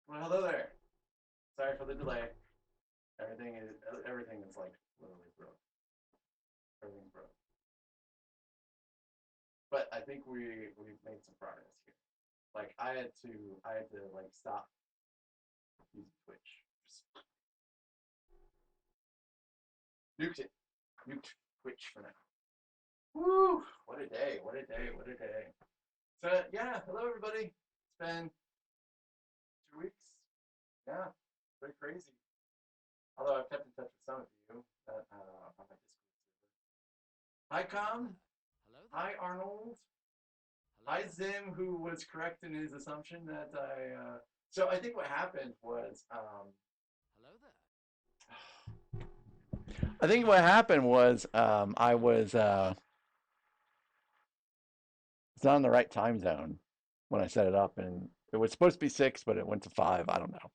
Well, hello there. Sorry for the delay. Everything is like literally broke. Everything's broke. But I think we've made some progress here. Like I had to like stop using Twitch. Just nuked it. Nuked Twitch for now. Woo! What a day! What a day! What a day! So yeah, hello everybody. It's been 2 weeks. Yeah, very crazy. Although I've kept in touch with some of you on my Discord server. Hi Com. Hello Hi there. Arnold. Hello Hi there. Zim, who was correct in his assumption that I. So I think what happened was. Hello there. I think what happened was I was on the right time zone when I set it up, and it was supposed to be 6, but it went to 5. I don't know.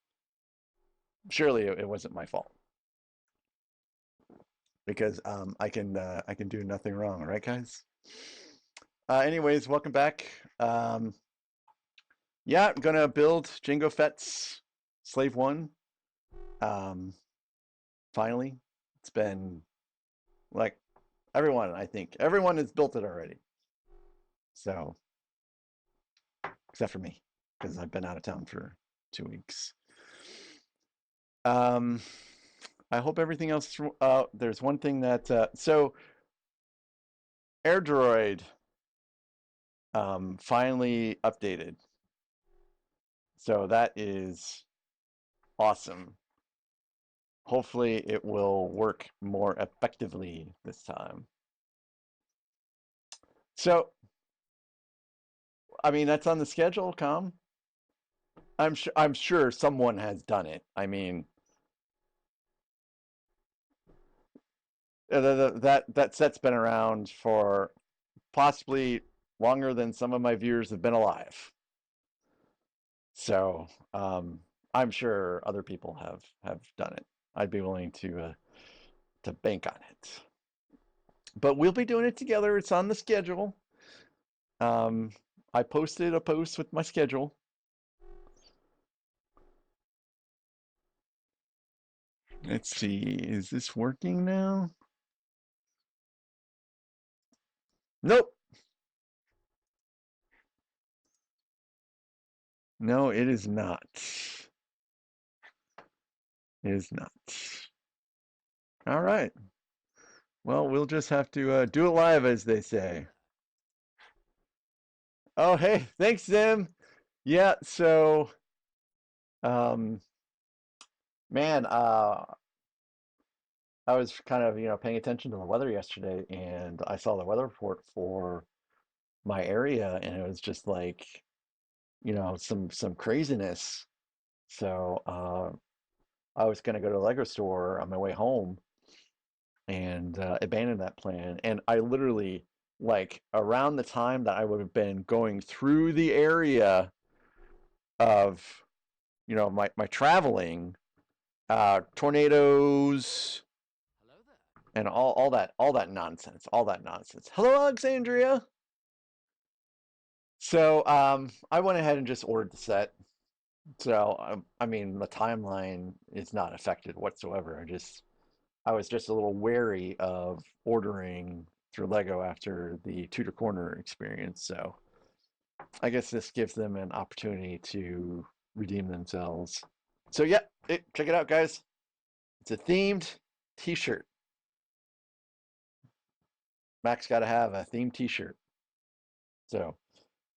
Surely it wasn't my fault because I can do nothing wrong, right, guys? Anyways, welcome back. Yeah, I'm gonna build Jango Fett's Slave One. Um, Finally, it's been like I think everyone has built it already. So, except for me, because I've been out of town for 2 weeks. Um, I hope everything else. There's one thing that so AirDroid finally updated, so that is awesome. Hopefully, it will work more effectively this time. So, I mean, that's on the schedule, Com. I'm sure someone has done it. I mean, that set's been around for possibly longer than some of my viewers have been alive. So I'm sure other people have done it. I'd be willing to bank on it. But we'll be doing it together. It's on the schedule. Um, I posted a post with my schedule. Let's see, is this working now? Nope. No, it is not. It is not. All right. Well, we'll just have to do it live, as they Hello say. there. Oh, hey, thanks, Zim. Yeah, so, um, man, I was kind of, paying attention to the weather yesterday, and I saw the weather report for my area, and it was just like, some craziness. So, I was gonna go to the Lego store on my way home and abandon that plan. And I literally, like, around the time that I would have been going through the area of, my traveling, tornadoes Hello there. and all that nonsense, all that nonsense. Hello, Alexandria. So I went ahead and just ordered the set. So I mean, the timeline is not affected whatsoever. I was just a little wary of ordering through Lego after the Tudor Corner experience. So I guess this gives them an opportunity to redeem themselves. So yeah, check it out, guys. It's a themed T-shirt. Mac's got to have a themed T-shirt. So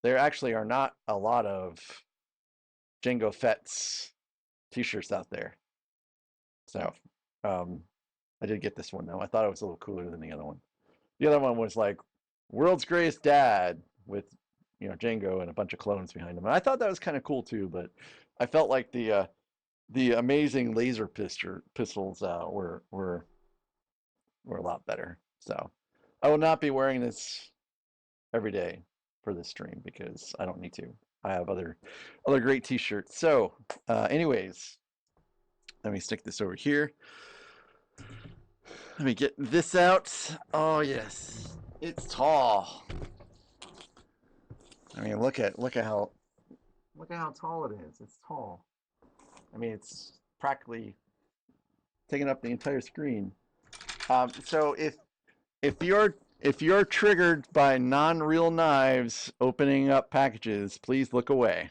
there actually are not a lot of Jango Fett's T-shirts out there. So um, I did get this one though. I thought it was a little cooler than the other one. The other one was like world's greatest dad with Django and a bunch of clones behind him. And I thought that was kind of cool too, but I felt like the amazing laser pistols were a lot better. So I will not be wearing this every day for this stream because I don't need to. I have other great t-shirts. So anyways, let me stick this over here. Let me get this out. Oh yes, it's tall. I mean, look at how tall it is. It's tall. I mean, it's practically taking up the entire screen. So if you're triggered by non-real knives opening up packages, please look away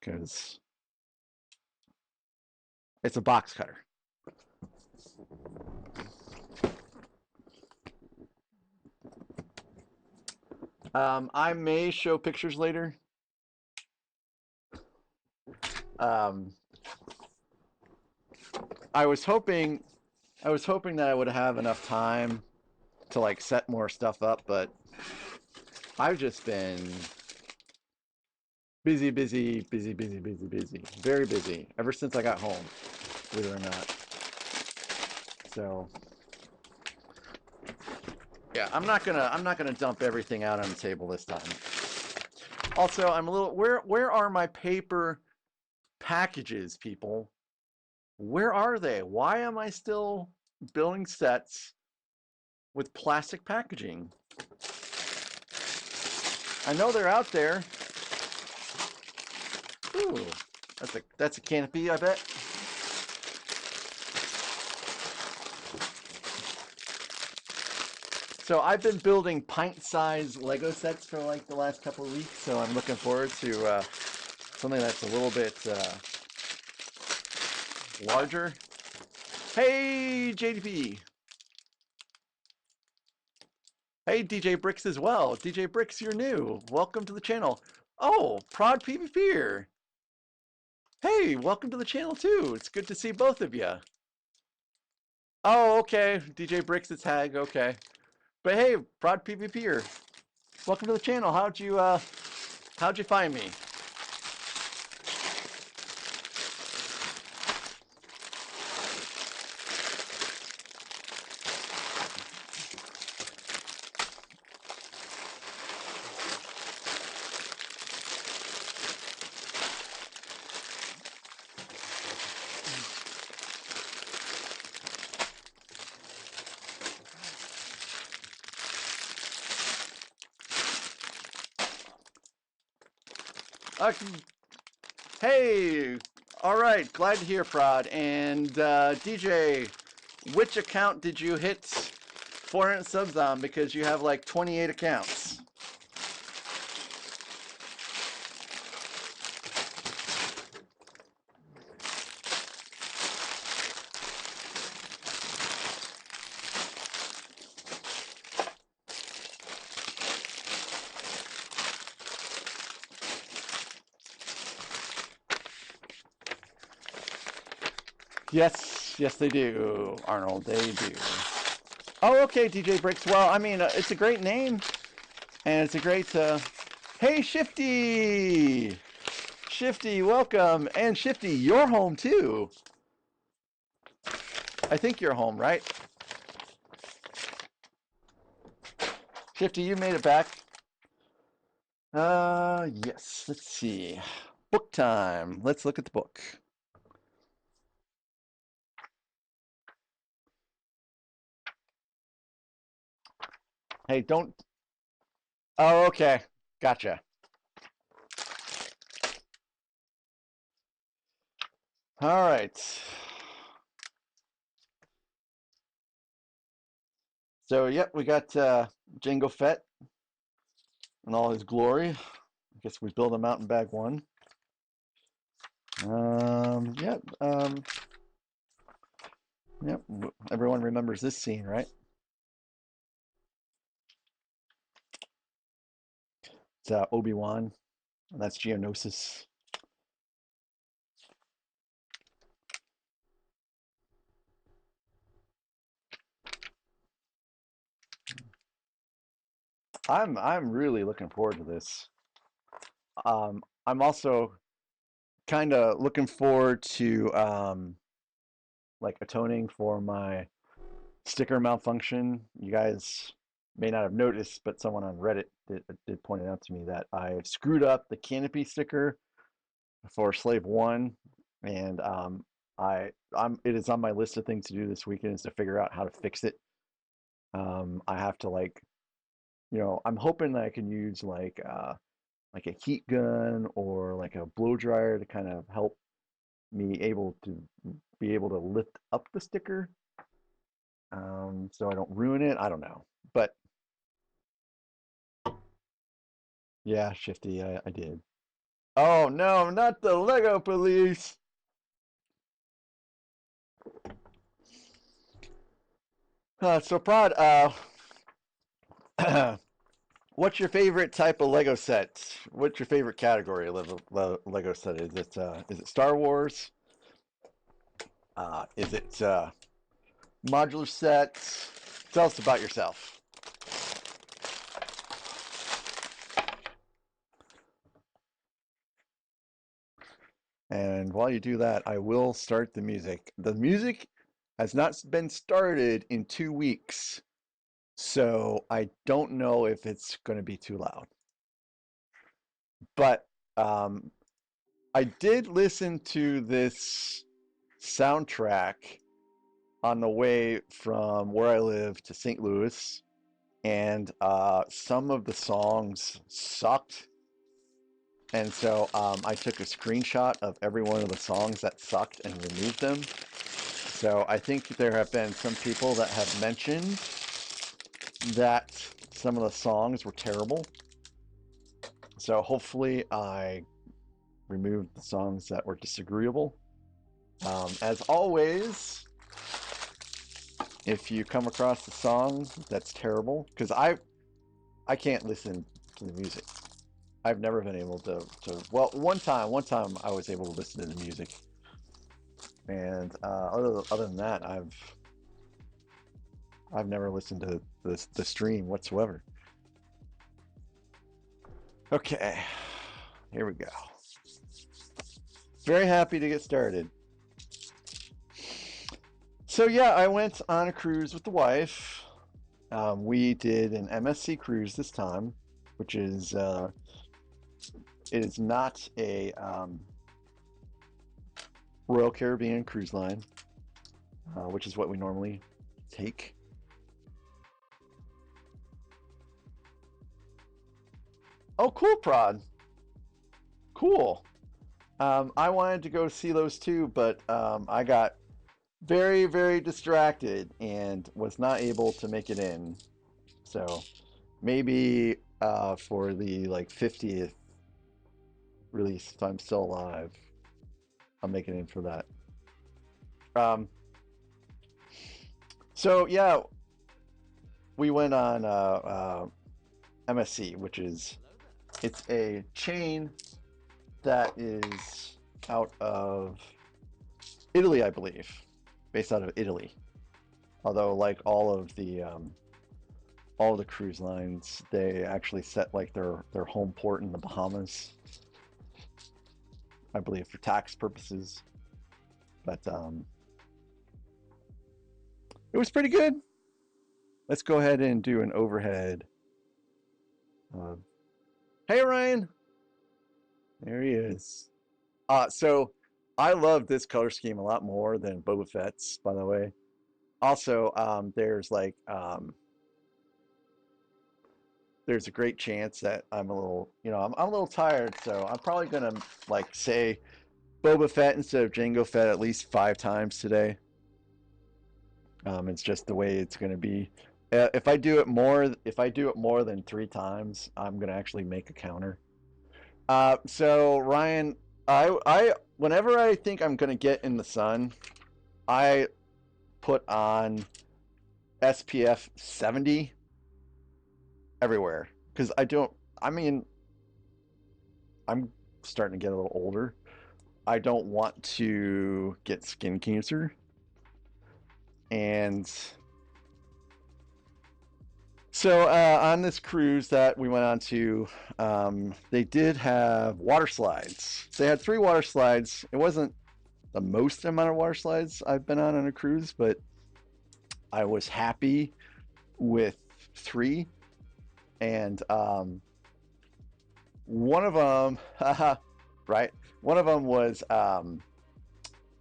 because it's a box cutter. I may show pictures later. Um, I was hoping, I was hoping that I would have enough time to like set more stuff up, but I've just been busy, busy, busy, busy, busy, busy, very busy ever since I got home, believe it or not. So yeah, I'm not gonna dump everything out on the table this time. Also, I'm a little where are my paper packages, people? Where are they? Why am I still building sets with plastic packaging? I know they're out there. Ooh, that's a canopy, I bet. So I've been building pint-sized Lego sets for like the last couple of weeks, so I'm looking forward to something that's a little bit larger. Hey, JDP. Hey, DJ Bricks as well. DJ Bricks, you're new. Welcome to the channel. Oh, Prod PvPer. Hey, welcome to the channel too. It's good to see both of you. Oh, okay. DJ Bricks, it's Hag. Okay. But hey, Prod PvPer. Welcome to the channel. How'd you find me? Uh, hey, all right. Glad to hear, Prod. And DJ, which account did you hit 400 subs on? Because you have like 28 accounts. Yes, yes, they do, Arnold. They do. Oh, okay, DJ Bricks. Well, I mean, it's a great name, and it's a great. Hey, Shifty! Shifty, welcome. And Shifty, you're home too. I think you're home, right? Shifty, you made it back. Yes. Let's see. Book time. Let's look at the book. Hey, don't. Oh, okay. Gotcha. All right. So, yep, we got Jango Fett in all his glory. I guess we build him out in bag one. Yep. Yep. Everyone remembers this scene, right? It's Obi-Wan, and that's Geonosis. I'm really looking forward to this. I'm also kind of looking forward to like atoning for my sticker malfunction. You guys may not have noticed, but someone on Reddit did point it out to me that I screwed up the canopy sticker for Slave One, and it is on my list of things to do this weekend is to figure out how to fix it. I have to like, I'm hoping that I can use like a heat gun or like a blow dryer to kind of help me be able to lift up the sticker, so I don't ruin it. I don't know, but yeah, Shifty, I did. Oh no, not the Lego police. So Prod, what's your favorite type of Lego set? What's your favorite category of Lego set? Is it Star Wars? Is it modular sets? Tell us about yourself. And while you do that, I will start the music. The music has not been started in 2 weeks, so I don't know if it's going to be too loud. But um, I did listen to this soundtrack on the way from where I live to St. Louis, and some of the songs sucked. And so I took a screenshot of every one of the songs that sucked and removed them. So I think there have been some people that have mentioned that some of the songs were terrible. So hopefully I removed the songs that were disagreeable. As always, if you come across a song that's terrible, because I can't listen to the music. I've never been able to well, one time I was able to listen to the music, and other than that, I've never listened to the stream whatsoever. Okay, here we go. Very happy to get started. So yeah, I went on a cruise with the wife. We did an MSC cruise this time, which is it is not a Royal Caribbean cruise line, which is what we normally take. Oh, cool, Prod. Cool. I wanted to go see those too, but I got very, very distracted and was not able to make it in. So maybe for the like 50th release, if I'm still alive, I'll make it in for that. Um, so yeah, we went on MSC, which is Hello there. it's a chain that is out of Italy, I believe, based out of Italy. Although, like all of the cruise lines, they actually set like their home port in the Bahamas, I believe, for tax purposes. But it was pretty good. Let's go ahead and do an overhead. Uh, hey, Ryan, there he is. So I love this color scheme a lot more than Boba Fett's, by the way. Also, there's a great chance that I'm a little, I'm a little tired, so I'm probably gonna like say Boba Fett instead of Jango Fett at least 5 times today. It's just the way it's gonna be. If I do it more than 3 times, I'm gonna actually make a counter. So Ryan, whenever I think I'm gonna get in the sun, I put on SPF 70 everywhere because I don't. I mean, I'm starting to get a little older. I don't want to get skin cancer, and so on this cruise that we went on to, they did have water slides. They had 3 water slides. It wasn't the most amount of water slides I've been on a cruise, but I was happy with 3. And one of them, right? One of them was, it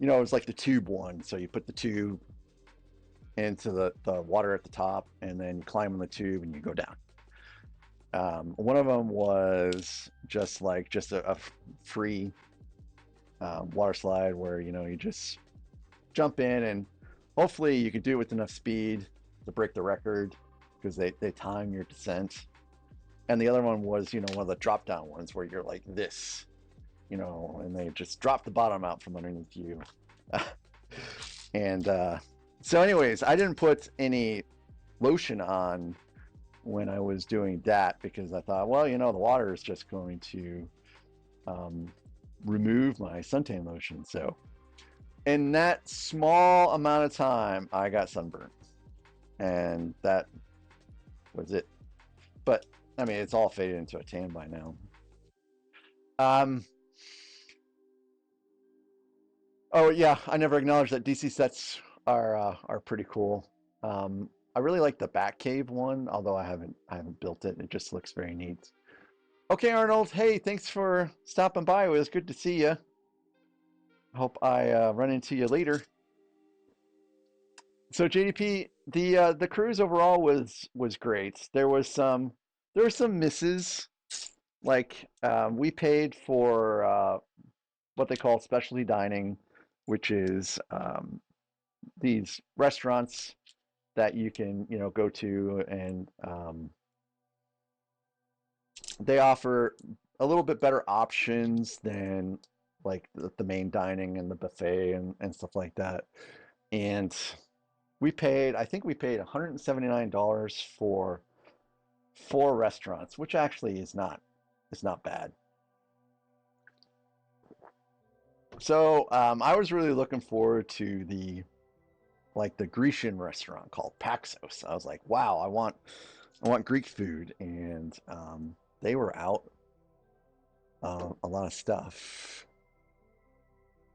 was like the tube one. So you put the tube into the water at the top, and then you climb on the tube and you go down. One of them was just a free water slide where you just jump in and hopefully you can do it with enough speed to break the record because they time your descent. And the other one was one of the drop down ones where you're like this, and they just drop the bottom out from underneath you. And so, anyways, I didn't put any lotion on when I was doing that because I thought, well, the water is just going to um, remove my suntan lotion. So, in that small amount of time, I got sunburned, and that was it. But I mean, it's all faded into a tan by now. Um, oh yeah, I never acknowledged that DC sets are pretty cool. I really like the Batcave one, although I haven't built it. It just looks very neat. Okay, Arnold. Hey, thanks for stopping by. It was good to see you. Hope I run into you later. So JDP, the cruise overall was great. There were some misses. Like we paid for what they call specialty dining, which is these restaurants that you can go to, and they offer a little bit better options than like the main dining and the buffet and stuff like that. And I think we paid $179 for four restaurants, which actually is not bad. So I was really looking forward to the Grecian restaurant called Paxos. I was like, wow, I want Greek food, and they were out a lot of stuff.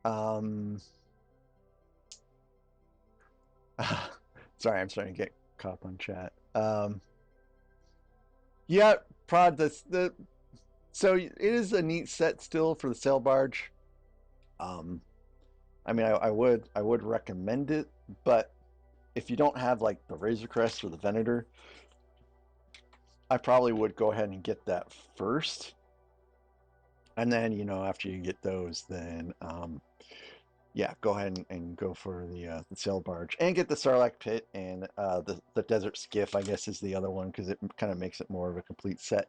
Um, sorry, I'm starting to get caught up on chat. Yeah, Prod. So it is a neat set still for the sail barge. Um, I mean, I would recommend it, but if you don't have like the Razor Crest or the Venator, I probably would go ahead and get that first, and then after you get those, then yeah, go ahead and go for the sail barge and get the Sarlacc pit and the desert skiff. I guess is the other one because it kind of makes it more of a complete set.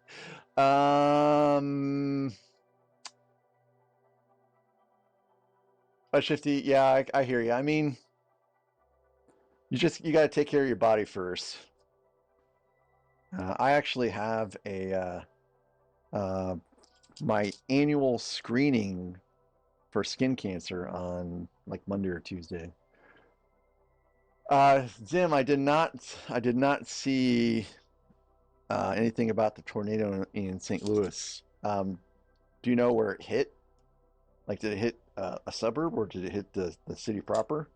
Um, Shifty, yeah, I hear you. I mean, you got to take care of your body first. I actually have a uh, my annual screening for skin cancer on like Monday or Tuesday. Zim, I did not see anything about the tornado in St. Louis. Do you know where it hit? Like, did it hit a suburb or did it hit the city proper?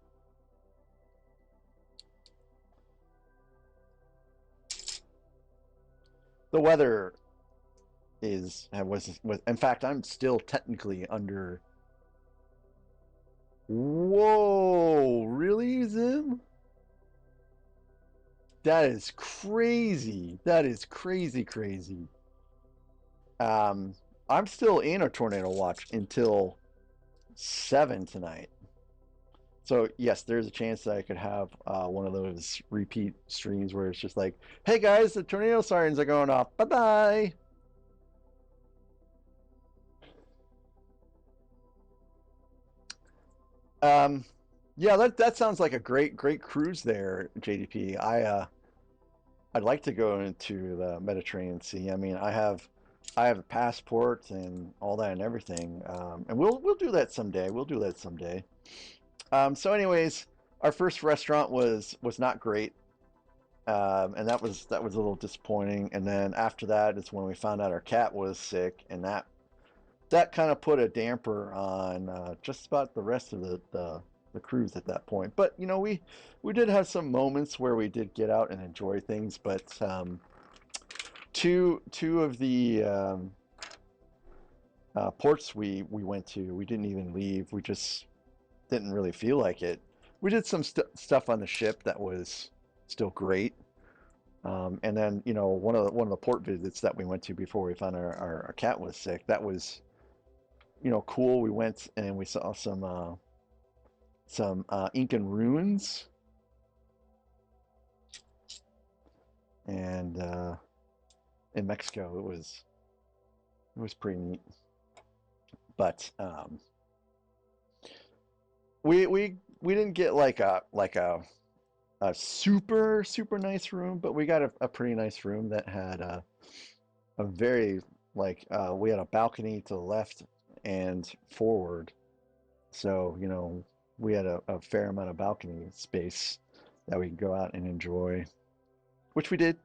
The weather was in fact, I'm still technically under. Whoa, really, Zim? That is crazy. That is crazy, crazy. Um, I'm still in a tornado watch until 7 tonight. So yes, there's a chance that I could have one of those repeat streams where it's just like, "Hey guys, the tornado sirens are going off. Bye bye." Um, yeah, that sounds like a great cruise there, JDP. I'd like to go into the Mediterranean Sea. I mean, I have a passport and all that and everything, and we'll do that someday. We'll do that someday. So, anyways, our first restaurant was not great, and that was a little disappointing. And then after that is when we found out our cat was sick, and that kind of put a damper on just about the rest of the cruise at that point. But we did have some moments where we did get out and enjoy things. But two of the ports we went to, we didn't even leave. We just didn't really feel like it. We did some stuff on the ship that was still great. And then one of the port visits that we went to before we found our cat was sick. That was cool. We went and we saw some Incan ruins, and in Mexico it was pretty neat. But we didn't get like a super super nice room, but we got a pretty nice room that had a very we had a balcony to the left and forward, so we had a fair amount of balcony space that we could go out and enjoy, which we did.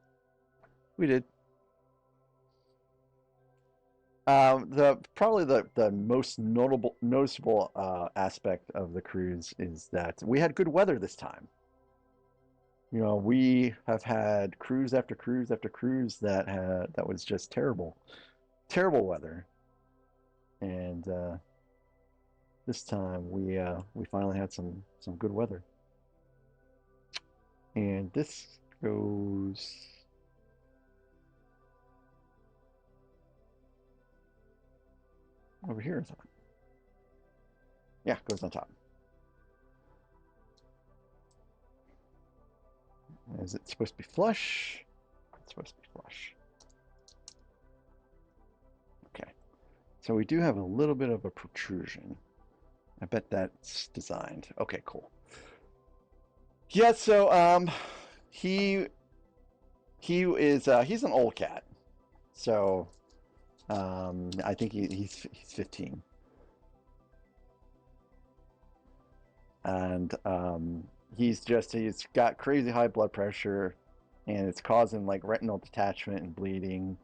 The probably the most notable noticeable aspect of the cruise is that we had good weather this time. We have had cruise after cruise after cruise that was just terrible, terrible weather, and this time we finally had some good weather. And this goes over here, I thought. Yeah, goes on top. Is it supposed to be flush? It's supposed to be flush. Okay. So we do have a little bit of a protrusion. I bet that's designed. Okay, cool. Yeah, so he he's an old cat. So I think he's 15. And he's got crazy high blood pressure, and it's causing like retinal detachment and bleeding,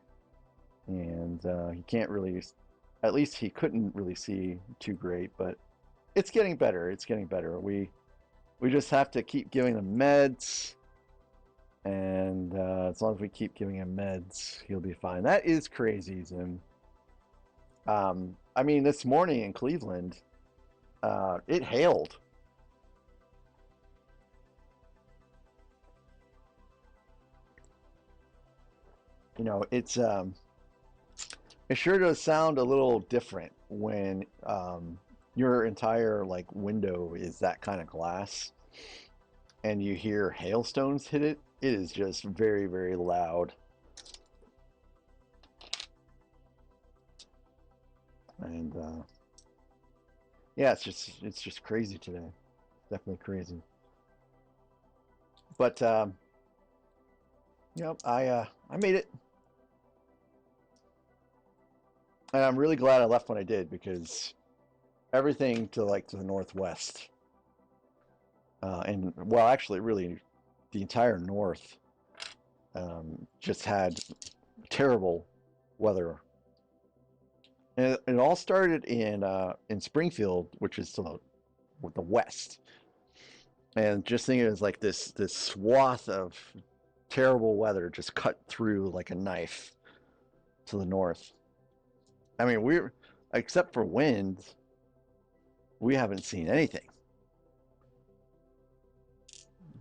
and he can't really, at least he couldn't really see too great, but it's getting better. It's getting better. We just have to keep giving him meds, and as long as we keep giving him meds, he'll be fine. That is crazy, Zim. I mean, this morning in Cleveland, it hailed. It sure does sound a little different when your entire like window is that kind of glass and you hear hailstones hit it. It is just very, very loud. And yeah, it's just crazy today. Definitely crazy. But I made it, and I'm really glad I left when I did because everything to the northwest, and well, actually, really, the entire north just had terrible weather. And it all started in Springfield, which is to the west. And just think it was like this swath of terrible weather just cut through like a knife to the north. I mean, we're except for wind, we haven't seen anything.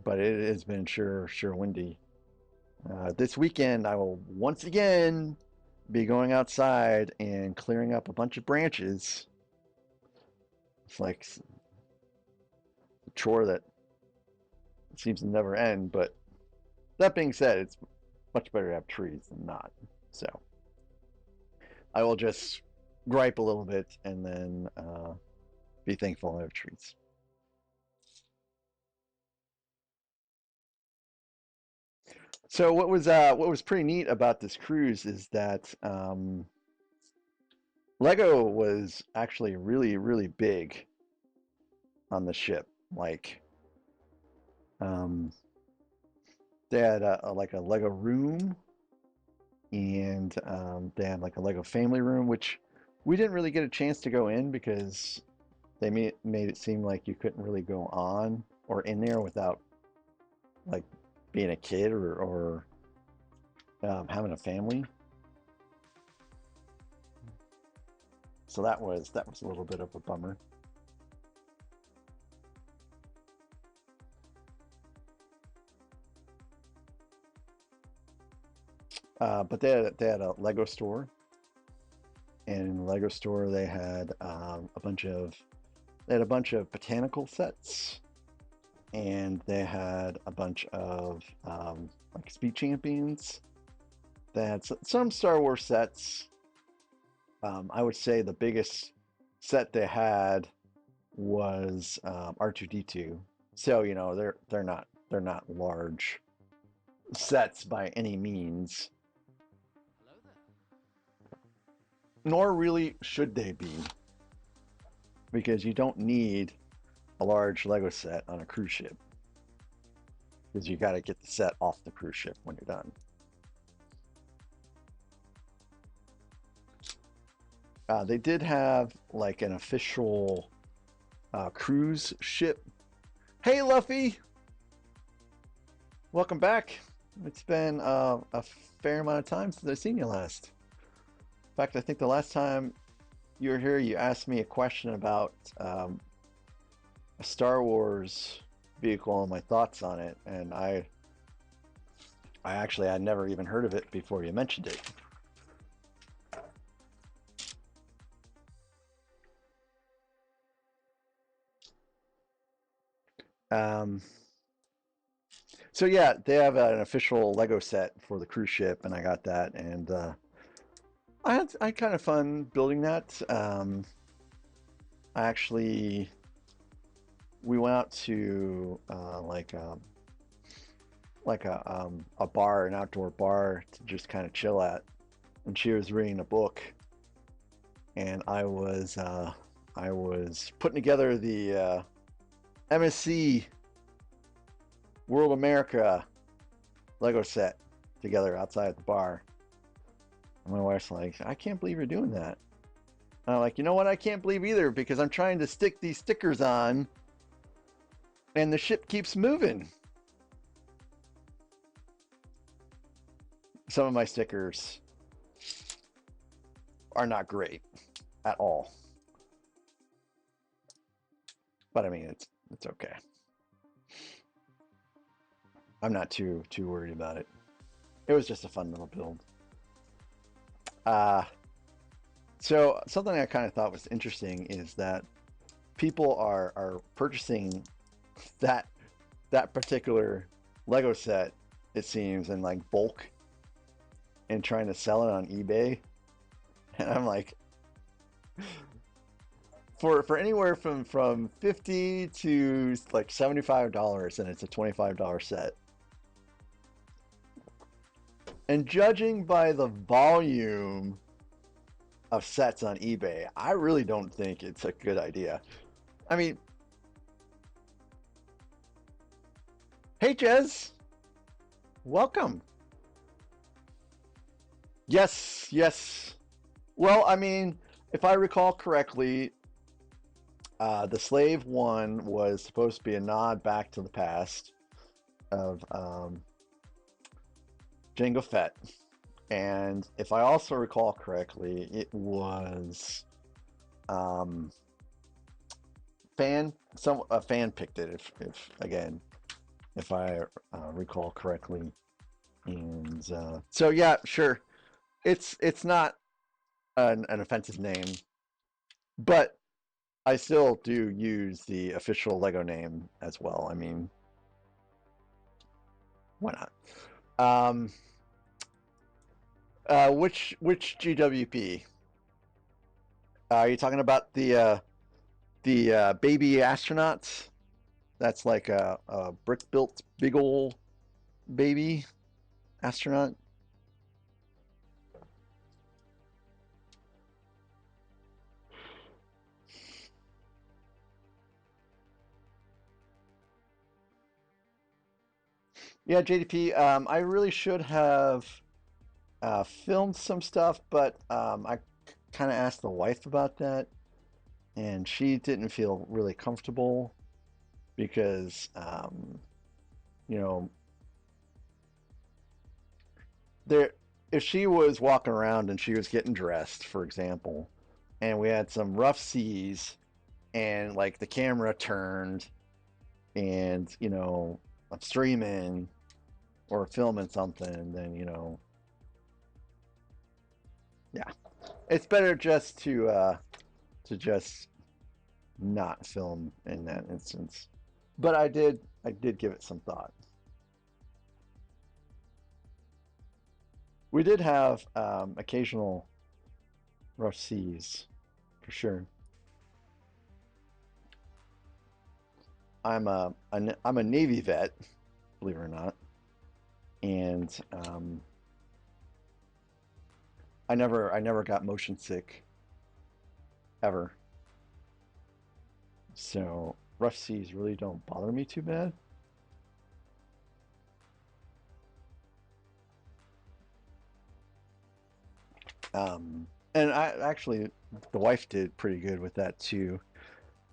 But it has been sure windy. This weekend, I will once again be going outside and clearing up a bunch of branches. It's like a chore that seems to never end. But that being said, it's much better to have trees than not. So I will just gripe a little bit and then be thankful I have trees. So what was pretty neat about this cruise is that Lego was actually really really big on the ship. Like um, they had like a Lego room, and they had like a Lego family room, which we didn't really get a chance to go in because they made it seem like you couldn't really go on or in there without like being a kid or having a family. So that was a little bit of a bummer. But they had a Lego store, And in the Lego store, they had they had a bunch of botanical sets, and they had a bunch of like Speed Champions. They had some Star Wars sets. I would say the biggest set they had was R2D2. So they're not large sets by any means, Hello there. nor really should they be, because you don't need a large Lego set on a cruise ship, because you got to get the set off the cruise ship when you're done. They did have like an official cruise ship. Hey, Luffy, welcome back. It's been a fair amount of time since I've seen you last. In fact, I think the last time you were here, you asked me a question about a Star Wars vehicle and my thoughts on it, and I actually had never even heard of it before you mentioned it. Um, so yeah, they have an official Lego set for the cruise ship, and I got that, and I had kind of fun building that. I actually we went out to a bar, an outdoor bar to just kind of chill at, and she was reading a book, and I was putting together the MSC World America Lego set together outside the bar. And my wife's like, I can't believe you're doing that. And I'm like, you know what? I can't believe either, because I'm trying to stick these stickers on and the ship keeps moving. Some of my stickers are not great at all. But I mean, it's okay. I'm not too worried about it. It was just a fun little build. Uh, so something I kind of thought was interesting is that people are purchasing that that particular Lego set, it seems, in like bulk and trying to sell it on eBay. And I'm like, for anywhere from 50 to like $75, and it's a $25 set. And judging by the volume of sets on eBay, I really don't think it's a good idea. I mean, hey Jez, welcome. Yes, yes. Well, I mean, if I recall correctly, the Slave one was supposed to be a nod back to the past of Jango Fett. And if I also recall correctly, it was um, a fan picked it, if again, if I recall correctly. And so yeah, sure, it's not an offensive name, but I still do use the official Lego name as well. I mean, why not? Which GWP? Are you talking about the baby astronauts? That's like a brick built big ol' baby astronaut. Yeah, JDP. I really should have filmed some stuff, but I kind of asked the wife about that, and she didn't feel really comfortable because, you know, there if she was walking around and she was getting dressed, for example, and we had some rough seas, and like the camera turned, and I'm streaming or filming something, then yeah. It's better just to just not film in that instance. But I did give it some thought. We did have occasional rough seas, for sure. I'm a Navy vet, believe it or not, and I never got motion sick ever. So rough seas really don't bother me too bad. And I actually, the wife did pretty good with that too,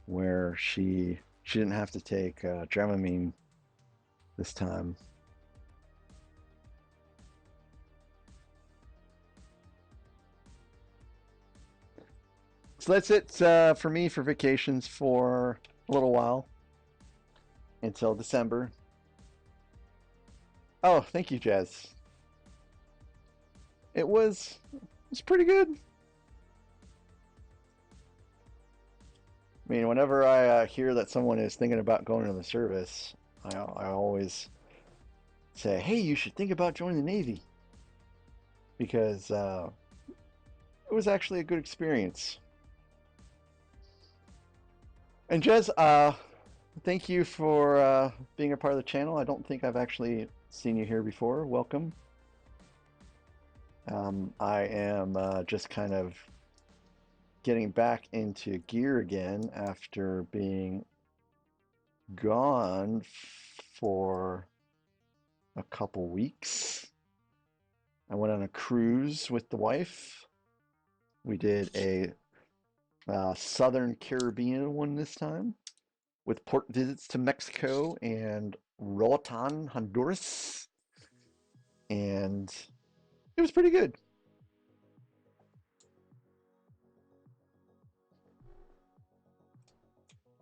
where she didn't have to take Dramamine this time. So that's it for me for vacations for a little while until December. Oh, thank you, Jazz. It was pretty good. I mean, whenever I hear that someone is thinking about going to the service, I always say, "Hey, you should think about joining the Navy," because it was actually a good experience. And Jez, thank you for being a part of the channel. I don't think I've actually seen you here before. Welcome. I am just kind of getting back into gear again after being gone for a couple weeks. I went on a cruise with the wife. We did a Southern Caribbean one this time with port visits to Mexico and Roatan, Honduras. And it was pretty good.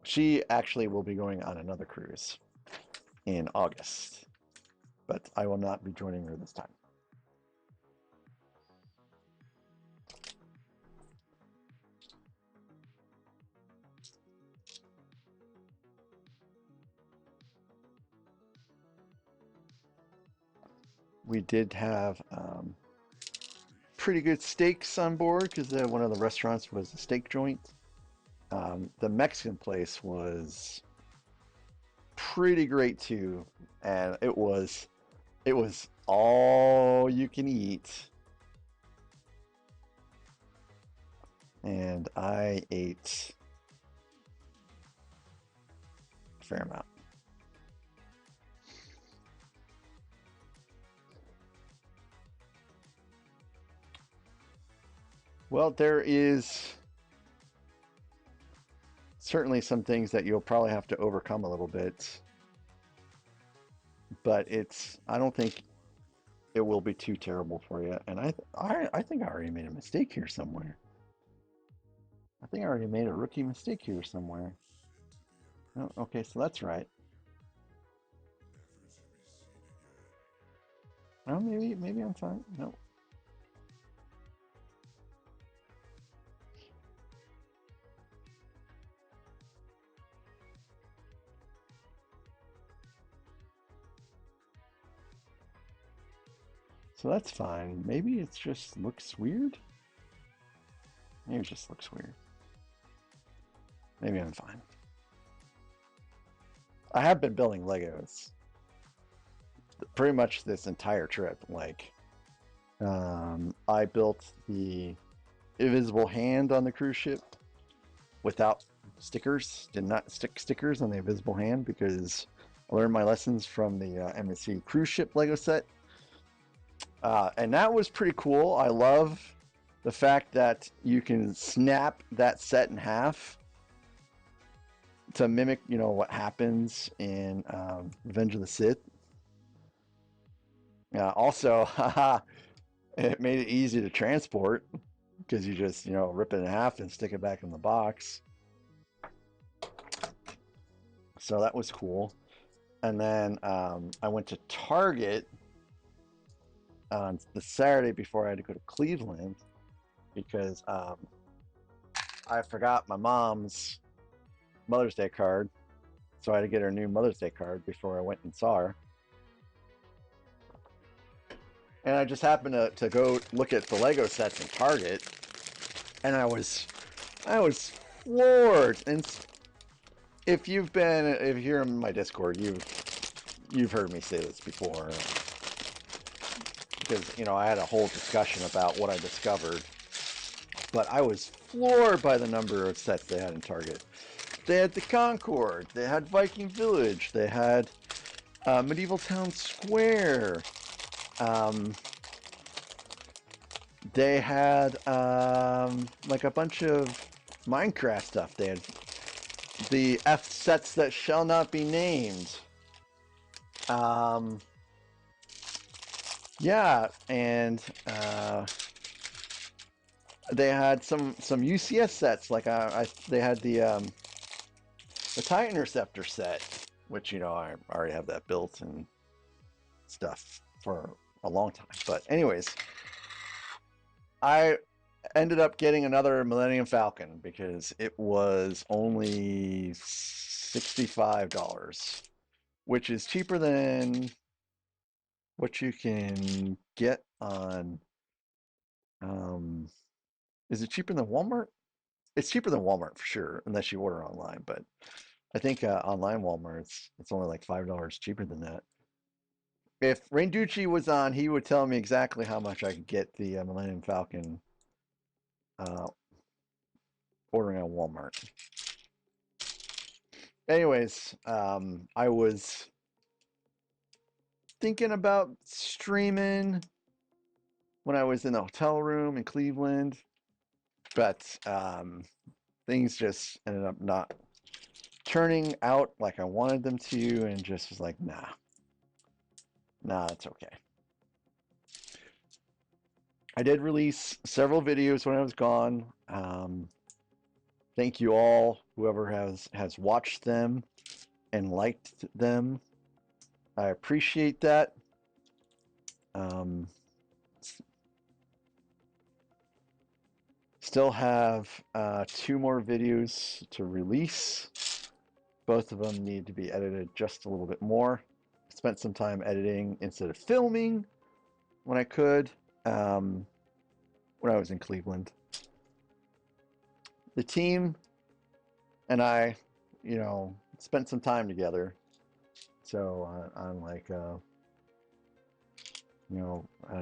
She actually will be going on another cruise in August, but I will not be joining her this time. We did have pretty good steaks on board because one of the restaurants was a steak joint. The Mexican place was pretty great too, and it was all you can eat, and I ate a fair amount. Well, there is certainly some things that you'll probably have to overcome a little bit, but I don't think it will be too terrible for you. And I think I already made a mistake here somewhere. I think I already made a rookie mistake here somewhere. Oh, okay, so that's right. Oh, maybe I'm fine. No. So that's fine. Maybe it just looks weird. Maybe it just looks weird. Maybe I'm fine. I have been building Legos pretty much this entire trip. Like, I built the invisible hand on the cruise ship without stickers. Did not stick stickers on the invisible hand because I learned my lessons from the MSC cruise ship Lego set. And that was pretty cool. I love the fact that you can snap that set in half to mimic, what happens in Revenge of the Sith. Also, it made it easy to transport because you just, rip it in half and stick it back in the box. So that was cool. And then I went to Target on the Saturday before I had to go to Cleveland. because I forgot my mom's Mother's Day card, so I had to get her a new Mother's Day card before I went and saw her. And I just happened to go look at the Lego sets in Target, and I was floored. And if you're in my Discord, you've heard me say this before, because I had a whole discussion about what I discovered, but I was floored by the number of sets they had in Target. They had the Concord, they had Viking Village, they had Medieval Town Square, um, they had like a bunch of Minecraft stuff. They had the F sets that shall not be named. Um, yeah, and they had some UCS sets. Like they had the TIE Interceptor set, which I already have that built and stuff for a long time. But anyways, I ended up getting another Millennium Falcon because it was only $65, which is cheaper than what you can get on. Um, is it cheaper than Walmart? It's cheaper than Walmart for sure, unless you order online. But I think online Walmart it's only like $5 cheaper than that. If Randucci was on, he would tell me exactly how much I could get the Millennium Falcon uh, ordering on Walmart. Anyways, I was thinking about streaming when I was in the hotel room in Cleveland, but things just ended up not turning out like I wanted them to, and just was like, nah, it's okay. I did release several videos when I was gone. Thank you all, whoever has watched them and liked them. I appreciate that. Um, Still have 2 more videos to release. Both of them need to be edited just a little bit more. Spent some time editing instead of filming when I could, um, when I was in Cleveland. The team and I, spent some time together. So on like,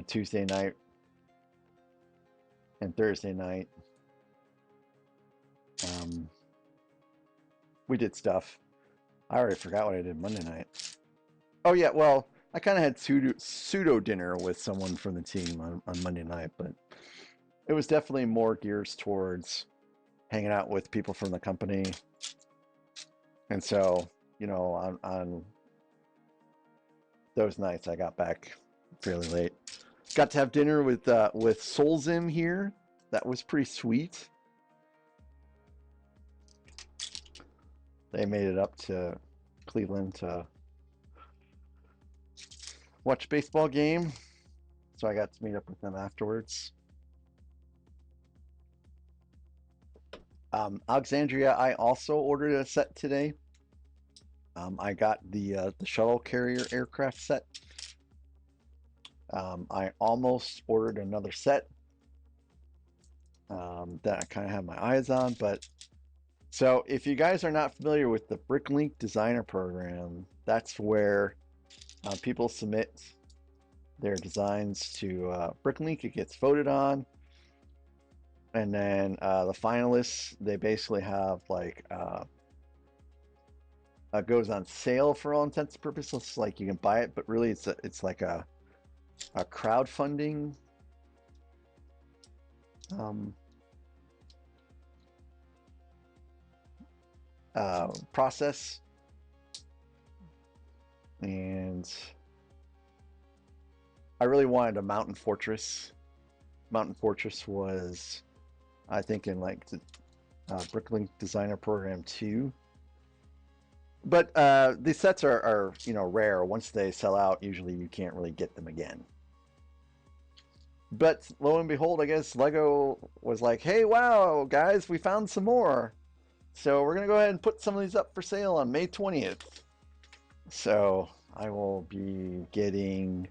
Tuesday night and Thursday night, um, we did stuff. I already forgot what I did Monday night. Oh yeah, well, I kind of had pseudo dinner with someone from the team on Monday night, but it was definitely more gears towards hanging out with people from the company. And so, on those nights, I got back fairly late. Got to have dinner with Solzim here. That was pretty sweet. They made it up to Cleveland to watch a baseball game, so I got to meet up with them afterwards. Alexandria, I also ordered a set today. I got the shuttle carrier aircraft set. I almost ordered another set that I kind of have my eyes on, but so if you guys are not familiar with the Bricklink Designer Program, that's where people submit their designs to Bricklink. It gets voted on, and then the finalists, they basically have like goes on sale for all intents and purposes. Like you can buy it, but really it's like a crowdfunding um, process. And I really wanted a Mountain Fortress. Mountain Fortress was, I think, in like the Bricklink Designer Program 2. But these sets are rare. Once they sell out, usually you can't really get them again. But lo and behold, I guess Lego was like, hey, wow, guys, we found some more. So we're going to go ahead and put some of these up for sale on May 20th. So I will be getting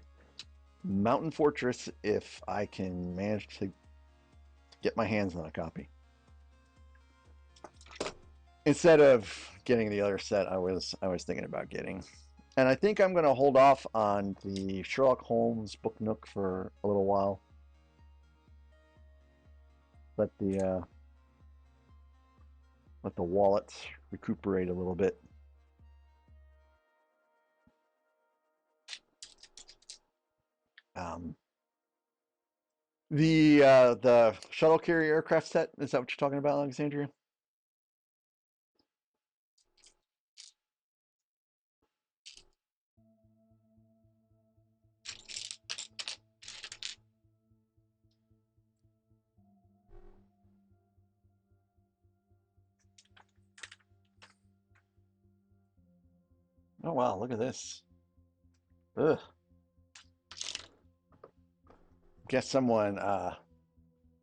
Mountain Fortress if I can manage to get my hands on a copy. Instead of getting the other set I was thinking about getting. And I think I'm going to hold off on the Sherlock Holmes book nook for a little while. Let the let the wallet recuperate a little bit. Um, the shuttle carrier aircraft set, is that what you're talking about, Alexandria? Oh wow, look at this. Ugh. Guess someone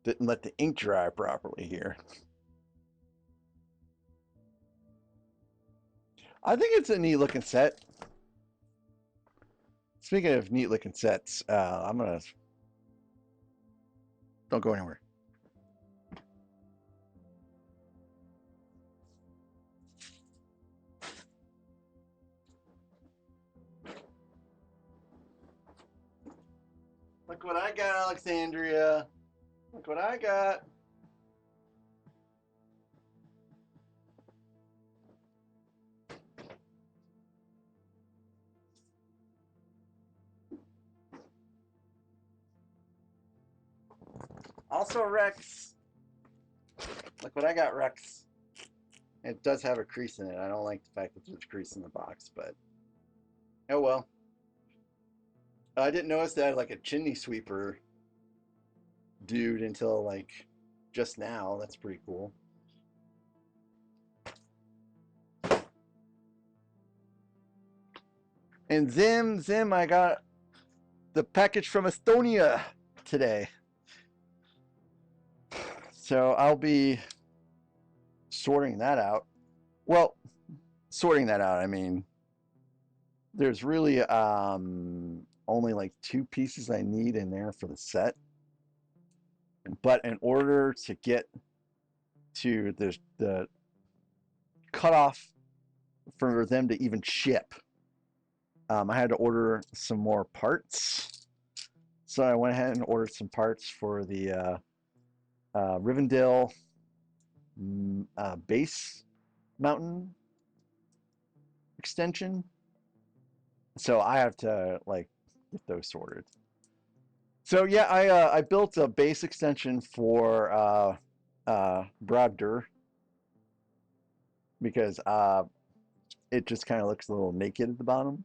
didn't let the ink dry properly here. I think it's a neat looking set. Speaking of neat looking sets, I'm gonna don't go anywhere. Look what I got, Alexandria. Look what I got. Also, Rex. Look what I got, Rex. It does have a crease in it. I don't like the fact that there's a crease in the box, but oh well. I didn't notice that like a chimney sweeper dude until like just now. That's pretty cool. And Zim, I got the package from Estonia today. So I'll be sorting that out. Well, sorting that out, I mean, there's really only like two pieces I need in there for the set. But in order to get to the cutoff for them to even ship, I had to order some more parts. So I went ahead and ordered some parts for the Rivendell base mountain extension. So I have to like get those sorted. So yeah, I built a base extension for Brogdur because it just kind of looks a little naked at the bottom.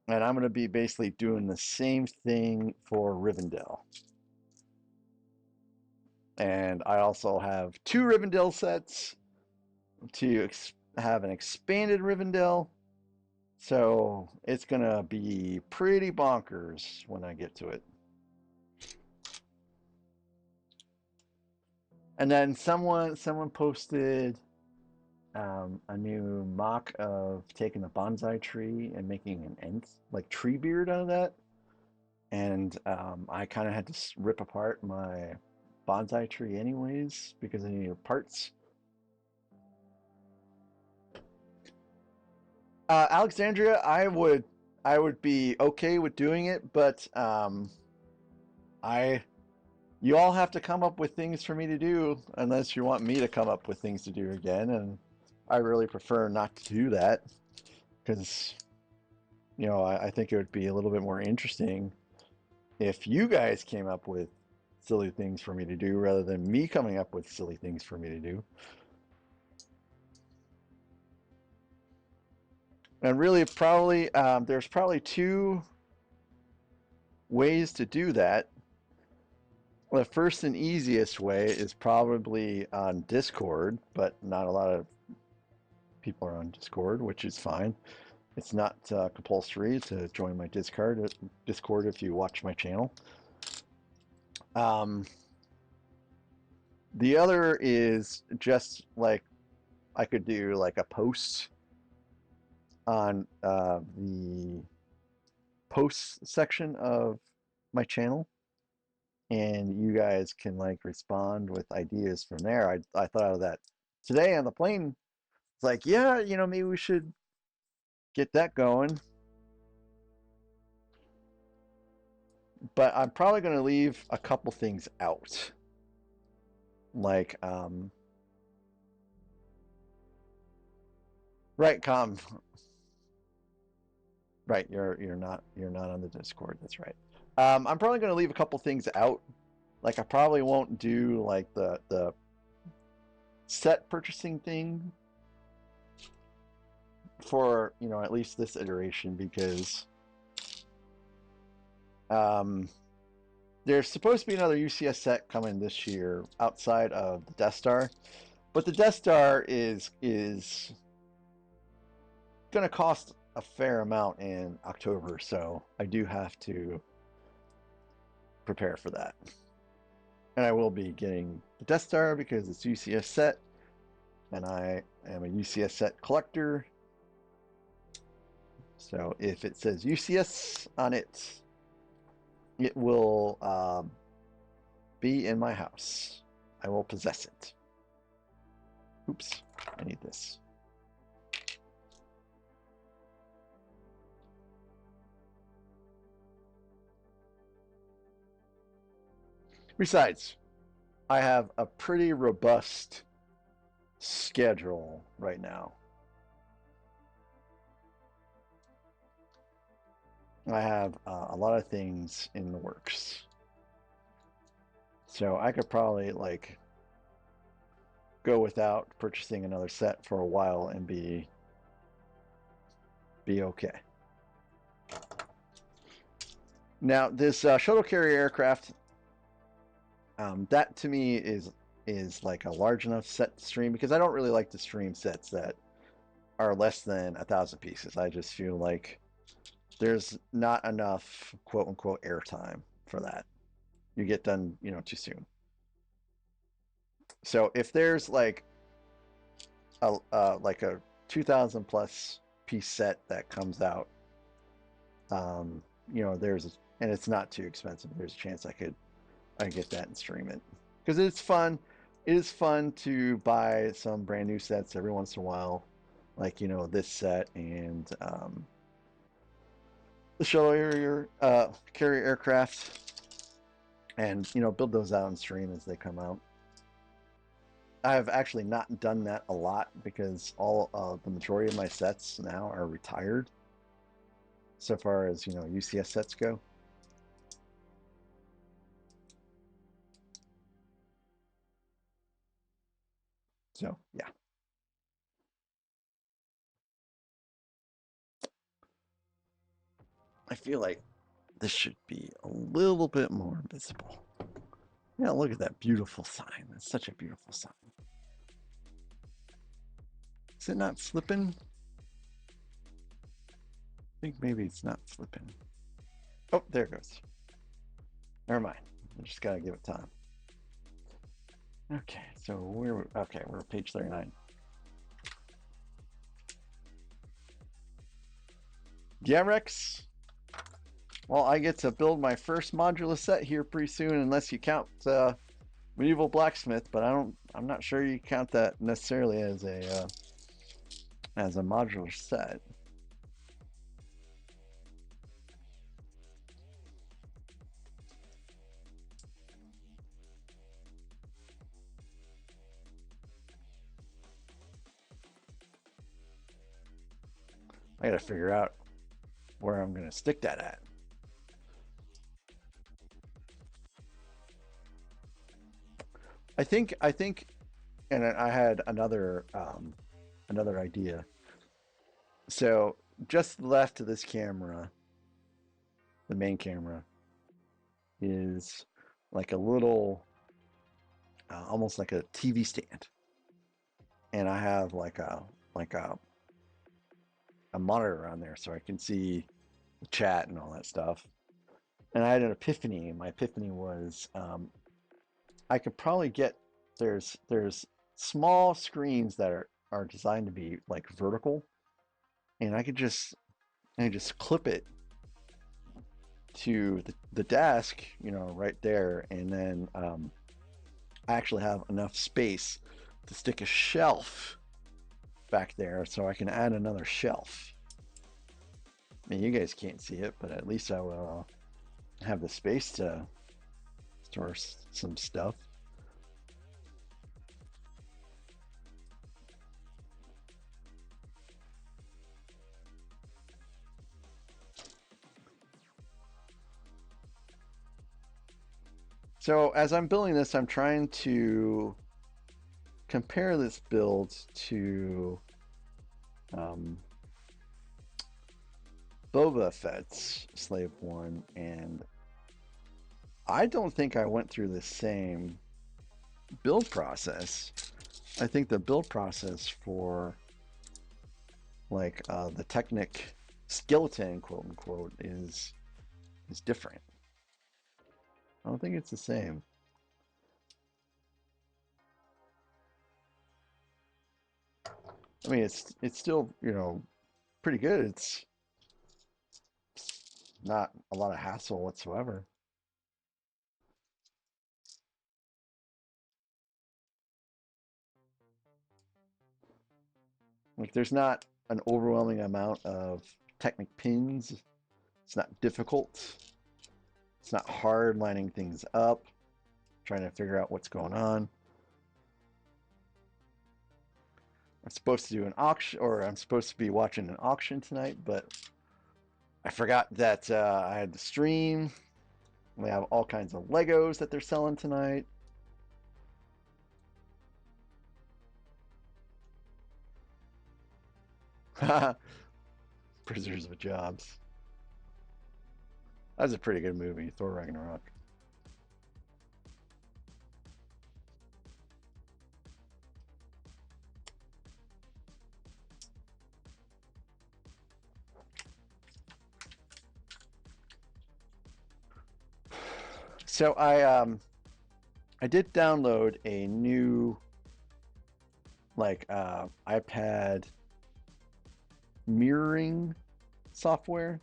And I'm going to be basically doing the same thing for Rivendell. And I also have two Rivendell sets to have an expanded Rivendell. So it's going to be pretty bonkers when I get to it. And then someone posted a new mock of taking a bonsai tree and making an nth like tree beard out of that. And I kind of had to rip apart my bonsai tree anyways because I needed parts. Alexandria, I would be okay with doing it, but I you all have to come up with things for me to do unless you want me to come up with things to do again, and I really prefer not to do that because I think it would be a little bit more interesting if you guys came up with silly things for me to do rather than me coming up with silly things for me to do. And really, probably there's probably two ways to do that. The first and easiest way is probably on Discord, but not a lot of people are on Discord, which is fine. It's not compulsory to join my Discord if you watch my channel. Um, the other is just like I could do like a post on the posts section of my channel, and you guys can like respond with ideas from there. I thought of that today on the plane. It's like, yeah, maybe we should get that going. But I'm probably going to leave a couple things out. Like, right, right, you're not on the Discord. That's right. I'm probably going to leave a couple things out. Like, I probably won't do like the set purchasing thing for at least this iteration, because um, there's supposed to be another UCS set coming this year outside of the Death Star, but the Death Star is going to cost a fair amount in October, so I do have to prepare for that. And I will be getting the Death Star because it's UCS set, and I am a UCS set collector. So if it says UCS on it, it will be in my house. I will possess it. Oops, I need this. Besides, I have a pretty robust schedule right now. I have a lot of things in the works. So I could probably like go without purchasing another set for a while and be okay. Now this shuttle carrier aircraft, that to me is like a large enough set to stream, because I don't really like to stream sets that are less than 1,000 pieces. I just feel like there's not enough quote unquote airtime for that. You get done, too soon. So if there's like a 2,000 plus piece set that comes out, um, and it's not too expensive. There's a chance I get that and stream it, because it's fun. It is fun to buy some brand new sets every once in a while, like this set and the shuttle carrier aircraft, and build those out and stream as they come out. I've actually not done that a lot because all of the majority of my sets now are retired, so far as UCS sets go. So yeah, I feel like this should be a little bit more visible. Yeah, look at that beautiful sign. That's such a beautiful sign. Is it not flipping? I think maybe it's not flipping. Oh, there it goes. Never mind. I just gotta give it time. Okay, so we're at page 39. Yeah, Rex. Well, I get to build my first modular set here pretty soon, unless you count medieval blacksmith, but I'm not sure you count that necessarily as a modular set. I gotta figure out where I'm gonna stick that at. I think, and I had another idea. So just left of this camera, the main camera, is like a little, almost like a TV stand, and I have like a monitor on there so I can see the chat and all that stuff. and I had an epiphany. My epiphany was I could probably get there's small screens that are designed to be like vertical, and I just clip it to the desk, right there, and then I actually have enough space to stick a shelf back there, so I can add another shelf. I mean, you guys can't see it, but at least I will have the space to store some stuff. So as I'm building this, I'm trying to compare this build to um, Boba Fett's Slave One, and I don't think I went through the same build process. I think the build process for like the Technic skeleton, quote unquote, is different. I don't think it's the same. I mean, it's still pretty good. It's not a lot of hassle whatsoever. Like, there's not an overwhelming amount of Technic pins. It's not difficult. It's not hard lining things up, trying to figure out what's going on. I'm supposed to do an auction, or I'm supposed to be watching an auction tonight, but I forgot that I had the stream. They have all kinds of Legos that they're selling tonight. Prisoners of Jobs. That was a pretty good movie, Thor Ragnarok. So I did download a new like iPad mirroring software,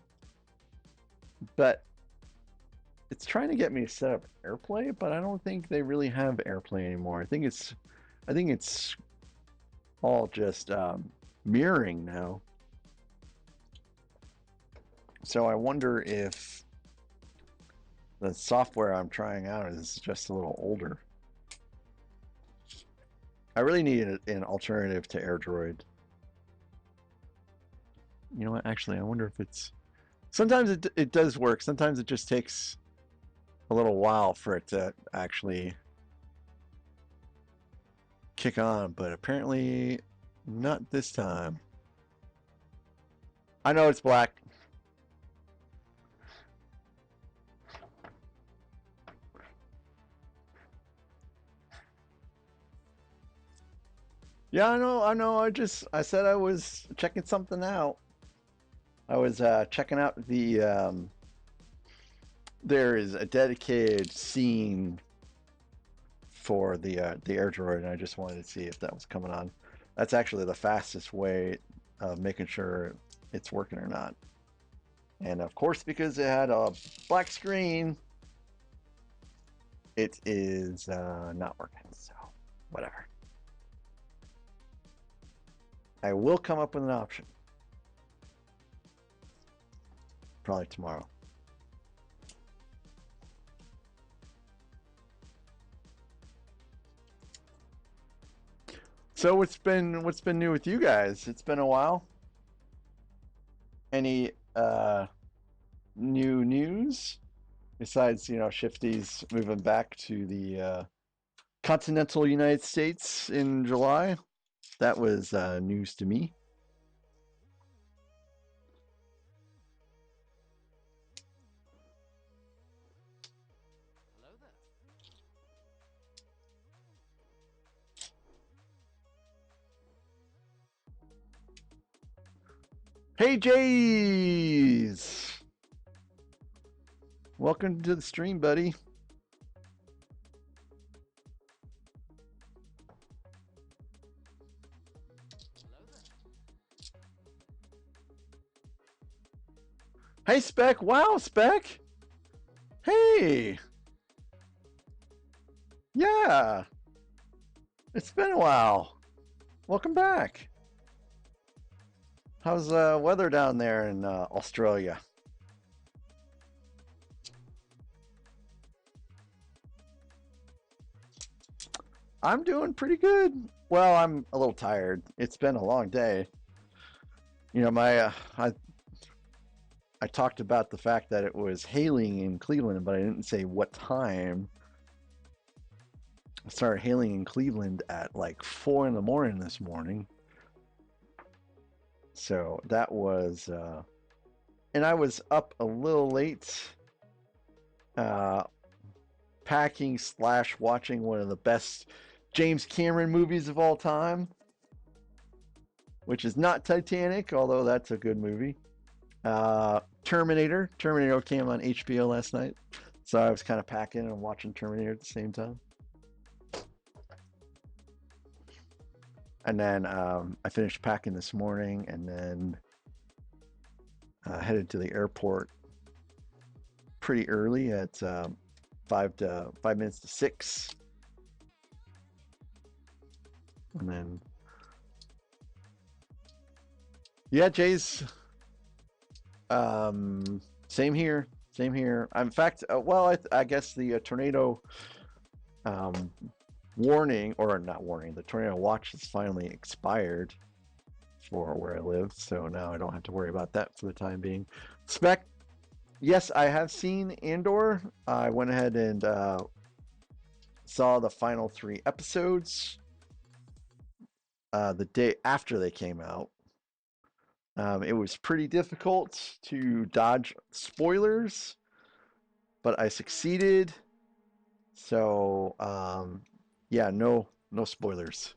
but it's trying to get me to set up AirPlay, but I don't think they really have AirPlay anymore. I think it's all just mirroring now. So I wonder if the software I'm trying out is just a little older. I really need an alternative to AirDroid. You know what? Actually, I wonder if it's. Sometimes it does work. Sometimes it just takes a little while for it to actually kick on, but apparently not this time. I know it's black. Yeah, I know, I know. I said I was checking something out. I was checking out there is a dedicated scene for the air droid, and I just wanted to see if that was coming on. That's actually the fastest way of making sure it's working or not. And of course, because it had a black screen, it is not working. So, whatever. I will come up with an option. Probably tomorrow. So what's been new with you guys? It's been a while. Any new news besides Shifty's moving back to the continental United States in July? That was news to me. Hello there. Hey Jays! Welcome to the stream, buddy. Hello there. Hey, Spec. Wow, Spec. Hey. Yeah. It's been a while. Welcome back. How's weather down there in Australia? I'm doing pretty good. Well, I'm a little tired. It's been a long day. You know, I talked about the fact that it was hailing in Cleveland, but I didn't say what time. It started hailing in Cleveland at like 4 in the morning this morning. So that was, and I was up a little late, uh, packing slash watching one of the best James Cameron movies of all time, which is not Titanic, although that's a good movie. Terminator came on HBO last night, so I was kind of packing and watching Terminator at the same time. And then I finished packing this morning, and then headed to the airport pretty early at 5 minutes to 6, and then yeah, Jay's. Same here. Same here. In fact, well, I guess the tornado um, warning, or not warning, the tornado watch has finally expired for where I live, so now I don't have to worry about that for the time being. Spec, yes, I have seen Andor. I went ahead and saw the final 3 episodes the day after they came out. It was pretty difficult to dodge spoilers, but I succeeded. So, yeah, no spoilers.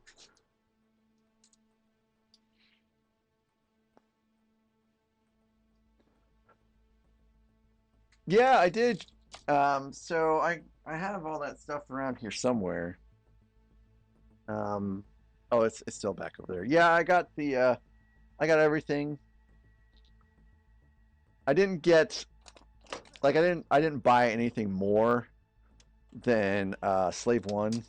Yeah, I did. So I have all that stuff around here somewhere. Um, oh, it's still back over there. Yeah, I got everything. I didn't get I didn't buy anything more than Slave One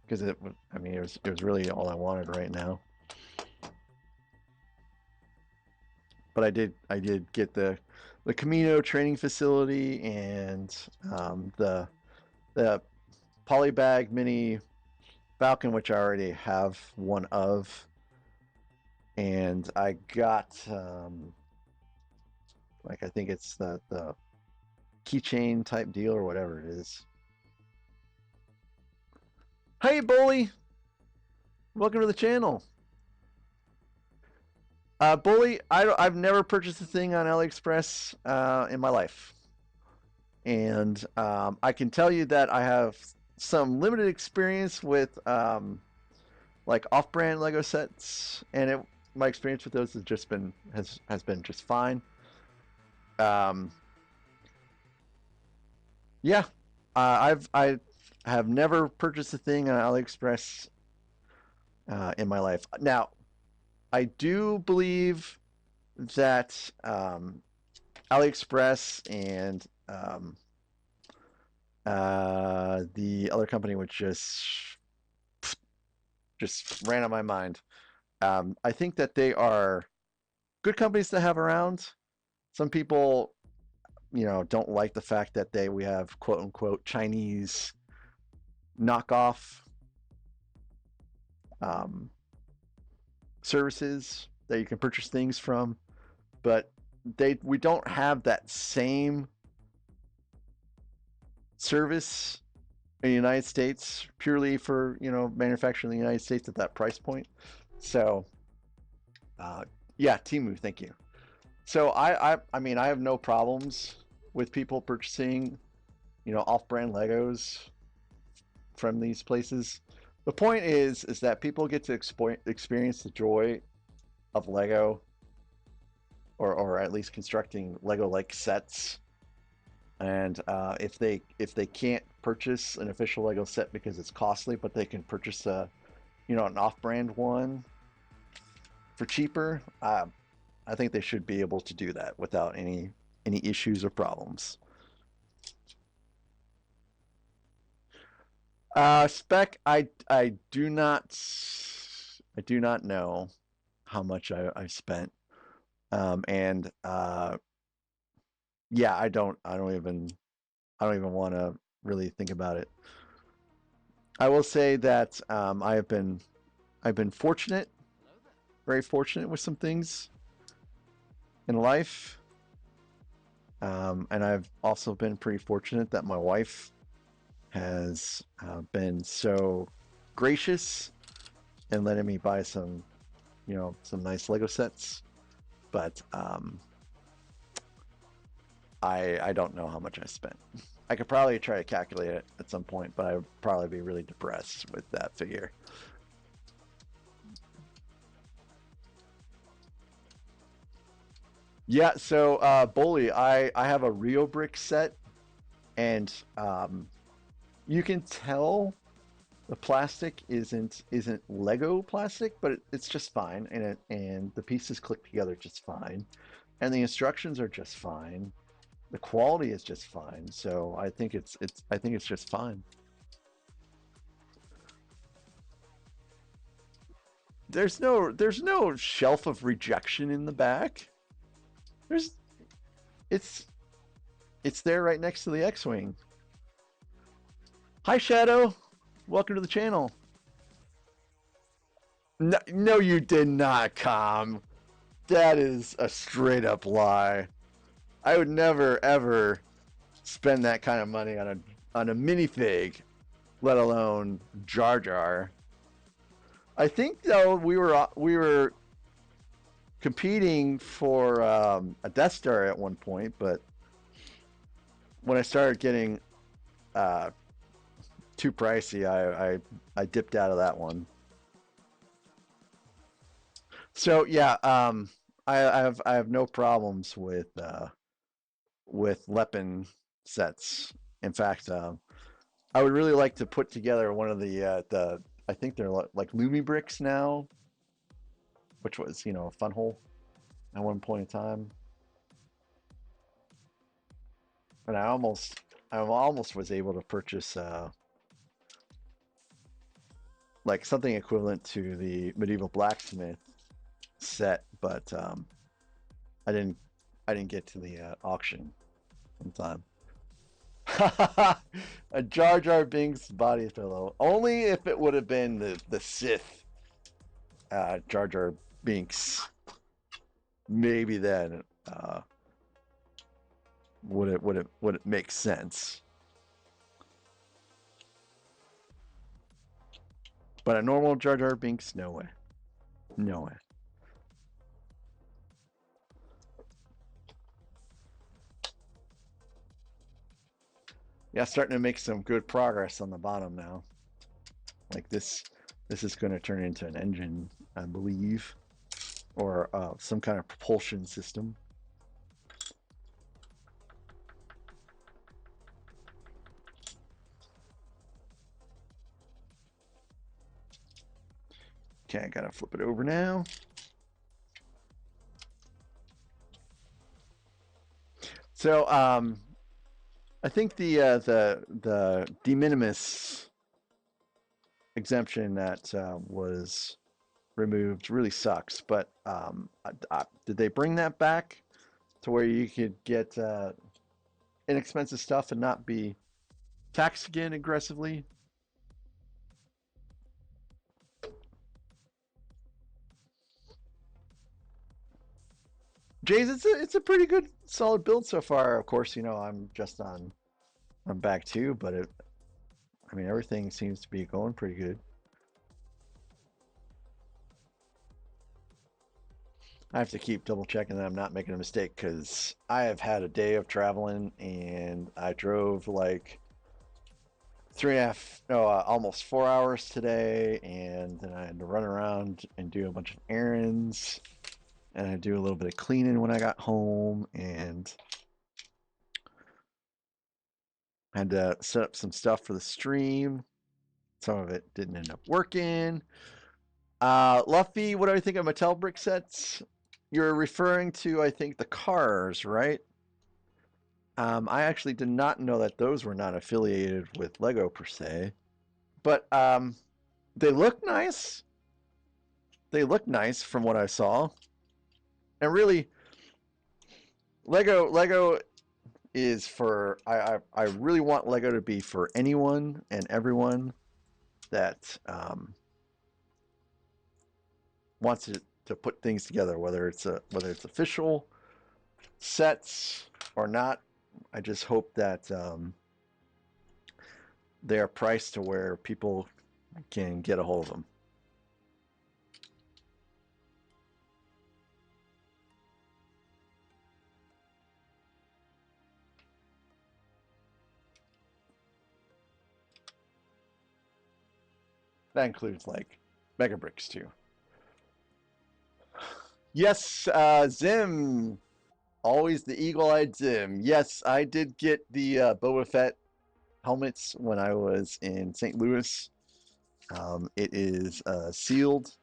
because I mean it was really all I wanted right now. But I did get the Camino training facility and the Polybag Mini Falcon, which I already have one of, and I got like I think it's the keychain type deal or whatever it is. Hey, Bully, welcome to the channel. Bully, I've never purchased a thing on AliExpress in my life, and I can tell you that I have some limited experience with like off-brand Lego sets, and my experience with those has been just fine. Um, yeah, I have never purchased a thing on AliExpress in my life. Now, I do believe that AliExpress and the other company which just ran on my mind. I think that they are good companies to have around. Some people, you know, don't like the fact that we have quote unquote Chinese knockoff um, services that you can purchase things from, but we don't have that same service in the United States purely for manufacturing in the United States at that price point. So, yeah, Temu, thank you. So I mean I have no problems with people purchasing off-brand Legos from these places. The point is that people get to experience the joy of Lego, or at least constructing Lego-like sets And if they can't purchase an official Lego set because it's costly, but they can purchase a an off-brand one for cheaper, I think they should be able to do that without any issues or problems. Spec, I do not know how much I spent. And yeah, I don't even want to really think about it. I will say that I've been fortunate, Hello there. very fortunate with some things in life. And I've also been pretty fortunate that my wife has been so gracious in letting me buy some nice Lego sets. But I don't know how much I spent. I could probably try to calculate it at some point, but I would probably be really depressed with that figure. Yeah, so Bully, I have a Rio Brick set, and you can tell the plastic isn't Lego plastic, but it's just fine, and the pieces click together just fine, and the instructions are just fine. The quality is just fine, so I think it's just fine. There's no shelf of rejection in the back. There's it's it's there right next to the X-wing. Hi Shadow, welcome to the channel. No, no, you did not, Com. That is a straight up lie. I would never ever spend that kind of money on a minifig, let alone Jar Jar. I think though we were competing for a Death Star at one point, but when I started getting uh, too pricey, I dipped out of that one. So yeah, I have no problems with Leppen sets. In fact, I would really like to put together one of the I think they're like Lumi bricks now, which was a fun hole at one point in time, and I almost was able to purchase like something equivalent to the medieval blacksmith set, but I didn't I didn't get to the auction in time. A Jar Jar Binks body pillow. Only if it would have been the Sith Jar Jar Binks. Maybe then would it make sense. But a normal Jar Jar Binks, no way, no way. Yeah, starting to make some good progress on the bottom now. Like this is going to turn into an engine, I believe, or some kind of propulsion system. Okay, I gotta flip it over now. So I think the de minimis exemption that was removed really sucks. But did they bring that back to where you could get inexpensive stuff and not be taxed again aggressively? Jays, it's a pretty good solid build so far. Of course, I'm just on back two, but I mean everything seems to be going pretty good. I have to keep double checking that I'm not making a mistake because I have had a day of traveling and I drove like 3.5, no, almost 4 hours today, and then I had to run around and do a bunch of errands, and I do a little bit of cleaning when I got home, and Had to set up some stuff for the stream. Some of it didn't end up working. Luffy, what do I think of Mattel brick sets? You're referring to, I think, the cars, right? I actually did not know that those were not affiliated with Lego per se, but they look nice. They look nice from what I saw, and really, Lego is for I really want Lego to be for anyone and everyone that wants to put things together, whether it's official sets or not. I just hope that they are priced to where people can get a hold of them. That includes like Mega Bricks too. Yes, Zim, always the eagle-eyed Zim. Yes, I did get the Boba Fett helmets when I was in St. Louis. It is a sealed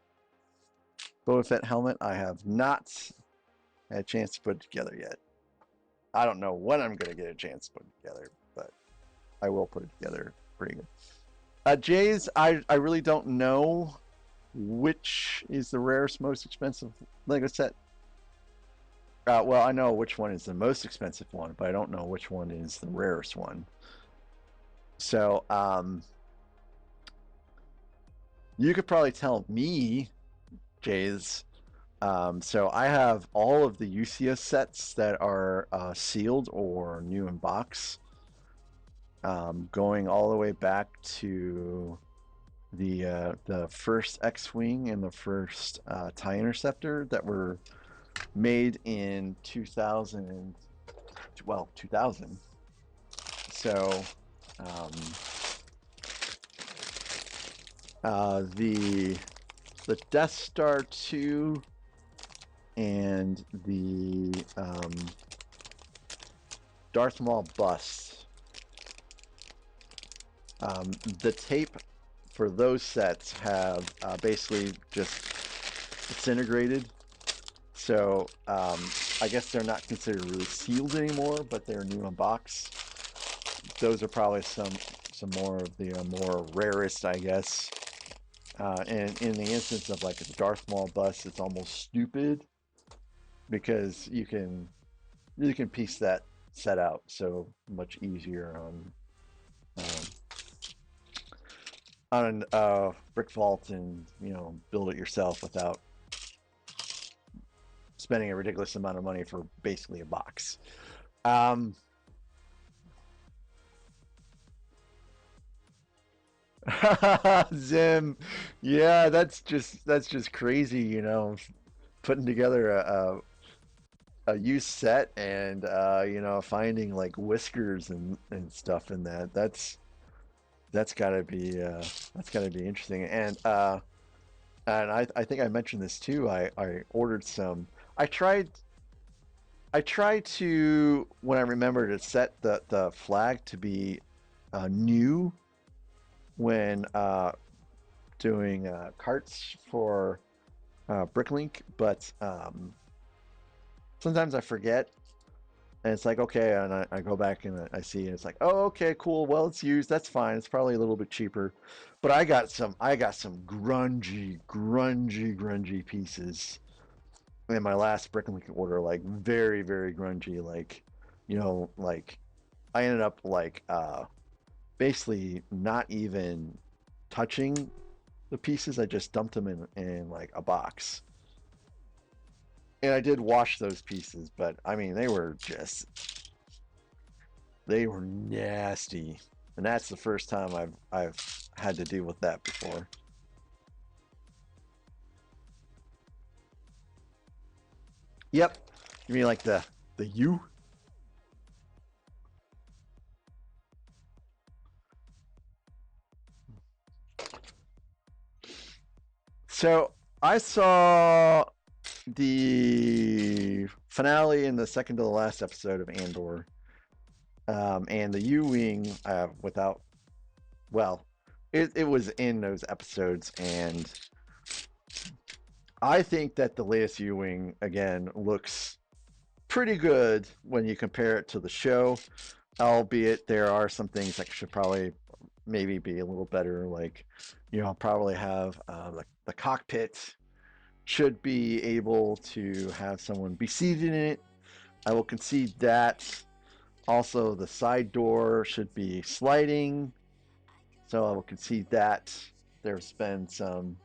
Boba Fett helmet. I have not had a chance to put it together yet. I don't know when I'm going to get a chance to put it together, but I will put it together pretty good. Jays, I really don't know which is the rarest, most expensive Lego set. Well, I know which one is the most expensive one, but I don't know which one is the rarest one. So, you could probably tell me, Jays. So I have all of the UCS sets that are sealed or new in box, going all the way back to the first X-wing and the first TIE Interceptor that were made in 2000. Well, 2000. So the Death Star 2 and the Darth Maul bust. The tape for those sets have basically just disintegrated. So I guess they're not considered really sealed anymore, but they're new in box. Those are probably some more of the more rarest, I guess. And in the instance of like a Darth Maul bust, it's almost stupid because you can piece that set out so much easier on brick vault, and build it yourself without spending a ridiculous amount of money for basically a box. Zim, yeah, that's just crazy, putting together a used set and finding like whiskers and stuff in that. That's gotta be interesting. And I think I mentioned this too. I ordered some. I tried to, when I remember, to set the flag to be new when doing carts for Bricklink, but sometimes I forget, and it's like, okay, and I go back and I see, and it's like, oh, okay, cool. Well, it's used. That's fine. It's probably a little bit cheaper, but I got some grungy pieces in my last Bricklink order, like very very grungy, like like I ended up like basically not even touching the pieces. I just dumped them in like a box. And I did wash those pieces, but I mean they were nasty. And that's the first time I've had to deal with that before. Yep. You mean like the U? So I saw the finale and the second to the last episode of Andor And the U-wing without well, it was in those episodes, and I think that the latest U-wing again looks pretty good when you compare it to the show, albeit there are some things that should probably maybe be a little better, like probably have the cockpit should be able to have someone be seated in it. I will concede that. Also, the side door should be sliding, so I will concede that. There's been some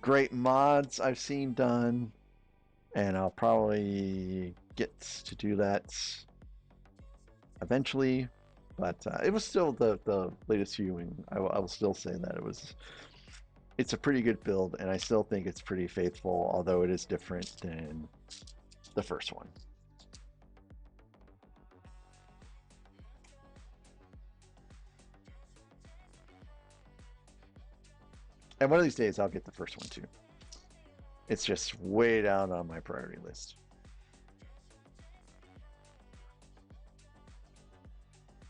great mods I've seen done, and I'll probably get to do that eventually. But it was still the latest viewing. I will still say that it's a pretty good build, and I still think it's pretty faithful, although it is different than the first one. And one of these days, I'll get the first one too. It's just way down on my priority list.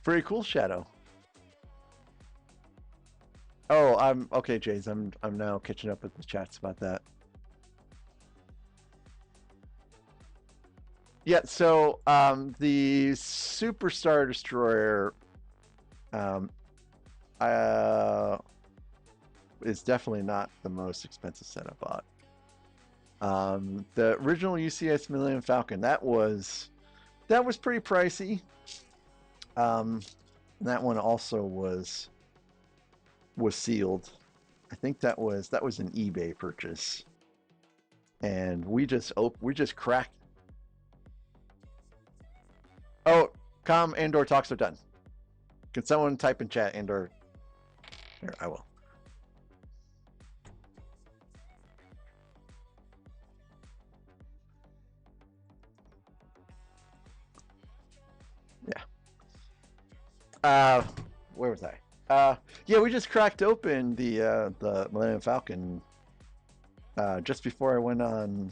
Very cool, Shadow. Oh, I'm okay, Jays. I'm now catching up with the chats about that. Yeah, so the Superstar Destroyer um, uh, is definitely not the most expensive set I bought. The original UCS Millennium Falcon that was pretty pricey. That one also was sealed. I think that was an eBay purchase, and we just cracked. Oh, Andor talks are done. Can someone type in chat Andor? Here, I will. Yeah. Where was I? Yeah, we just cracked open the Millennium Falcon just before I went on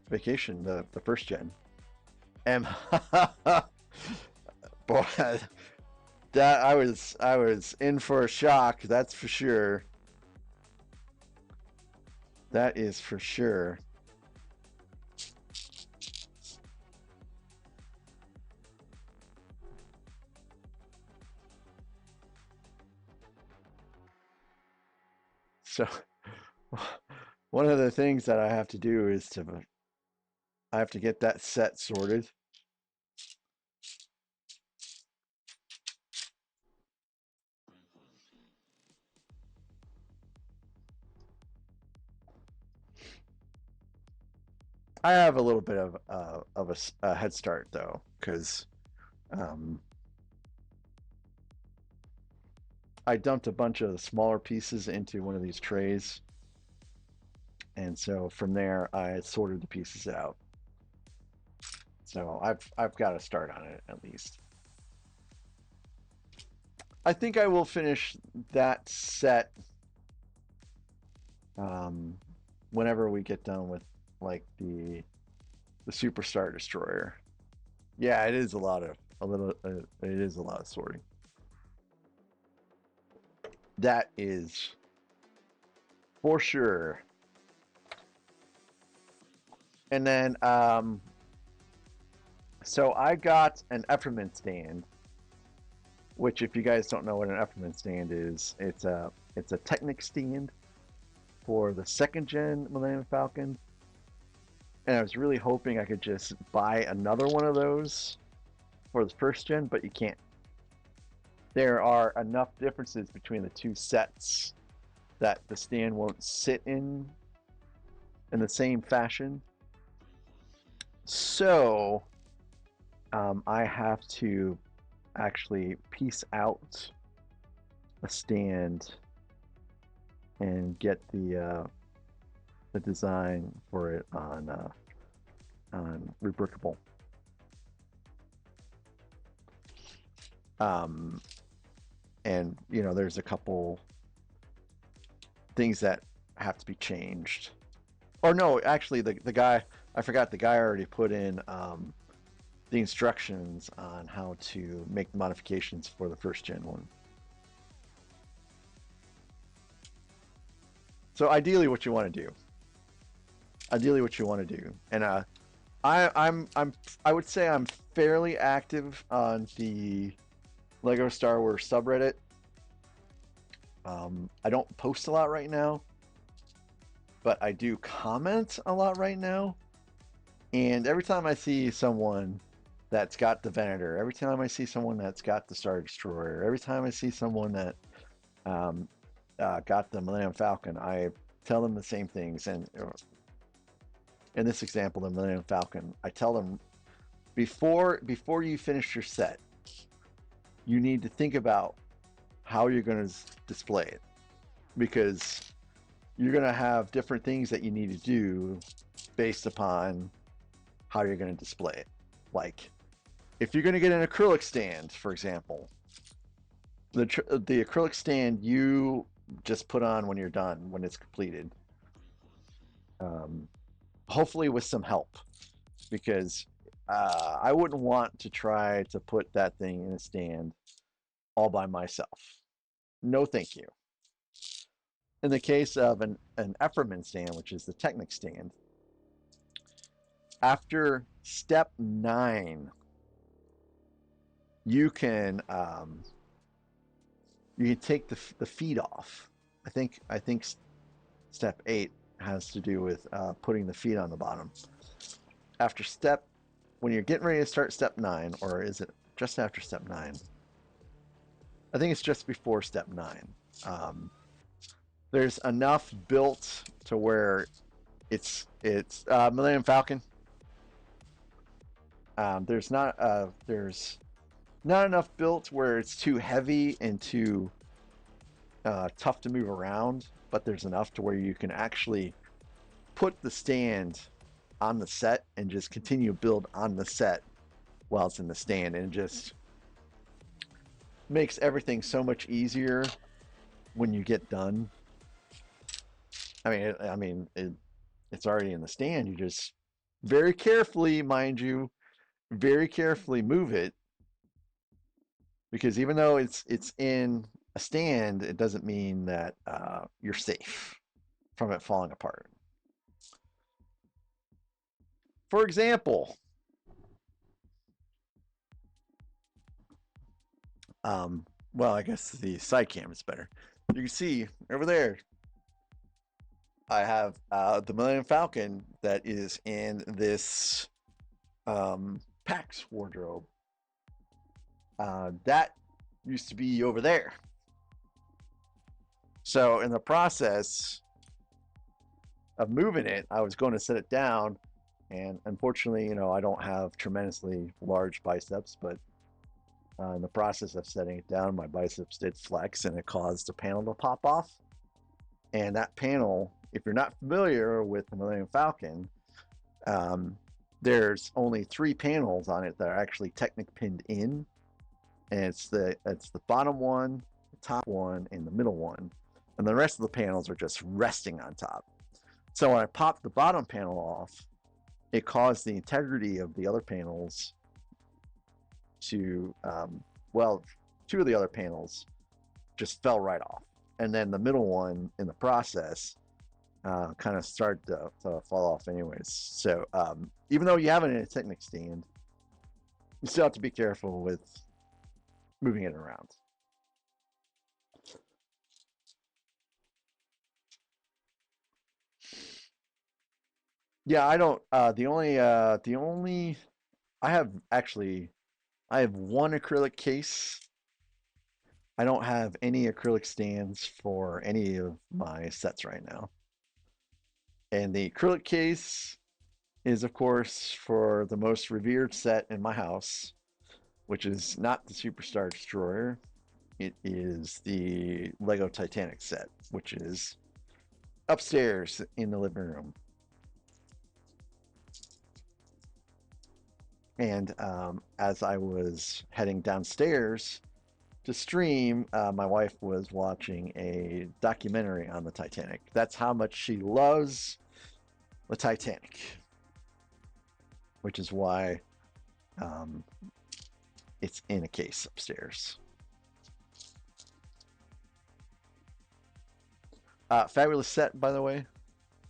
vacation, the first gen. And boy, that I was in for a shock. That's for sure. That is for sure. So one of the things that I have to do is I have to get that set sorted. I have a little bit of a head start though, because um, I dumped a bunch of smaller pieces into one of these trays, and so from there I sorted the pieces out. So I've got to start on it at least. I think I will finish that set um, whenever we get done with like the Superstar Destroyer. Yeah, it is it is a lot of sorting. That is for sure. And then so I got an Efferman stand, which if you guys don't know what an Efferman stand is, it's a Technic stand for the second gen Millennium Falcon. And I was really hoping I could just buy another one of those for the first gen, but you can't. There are enough differences between the two sets that the stand won't sit in the same fashion. So I have to actually piece out a stand and get the design for it on Rebrickable. And there's a couple things that have to be changed. Or no, actually, the guy, I forgot, the guy already put in the instructions on how to make the modifications for the first gen one. So ideally, what you want to do, and I would say I'm fairly active on the Lego Star Wars subreddit. I don't post a lot right now, but I do comment a lot right now. And every time I see someone that's got the Venator, every time I see someone that's got the Star Destroyer, every time I see someone that um, got the Millennium Falcon, I tell them the same things. And in this example, the Millennium Falcon, I tell them before you finish your set, you need to think about how you're going to display it, because you're going to have different things that you need to do based upon how you're going to display it. Like, if you're going to get an acrylic stand, for example, the acrylic stand you just put on when you're done, when it's completed, um, hopefully with some help, because I wouldn't want to try to put that thing in a stand all by myself. No, thank you. In the case of an Efferman stand, which is the Technic stand, after step 9, you can take the feet off. I think step 8 has to do with putting the feet on the bottom. After when you're getting ready to start step 9, or is it just after step 9? I think it's just before step 9. There's enough built to where it's Millennium Falcon. There's not enough built where it's too heavy and too tough to move around, but there's enough to where you can actually put the stand on the set and just continue to build on the set while it's in the stand, and it just makes everything so much easier when you get done. It's already in the stand. You just very carefully, mind you, very carefully move it, because even though it's in a stand, it doesn't mean that you're safe from it falling apart. For example, well, I guess the side cam is better. You can see over there, I have the Millennium Falcon that is in this PAX wardrobe. That used to be over there. So in the process of moving it, I was going to set it down, and unfortunately, I don't have tremendously large biceps, but in the process of setting it down, my biceps did flex, and it caused the panel to pop off. And that panel, if you're not familiar with the Millennium Falcon, there's only 3 panels on it that are actually Technic pinned in, and it's the bottom one, the top one, and the middle one, and the rest of the panels are just resting on top. So when I popped the bottom panel off, it caused the integrity of the other panels to, 2 of the other panels just fell right off, and then the middle one in the process kind of started to fall off anyways. So even though you have it in a Technic stand, you still have to be careful with moving it around. Yeah, I don't. The only I have one acrylic case. I don't have any acrylic stands for any of my sets right now. And the acrylic case is, of course, for the most revered set in my house, which is not the Superstar Destroyer. It is the Lego Titanic set, which is upstairs in the living room. And as I was heading downstairs to stream, my wife was watching a documentary on the Titanic. That's how much she loves the Titanic, which is why Um, it's in a case upstairs. Fabulous set, by the way.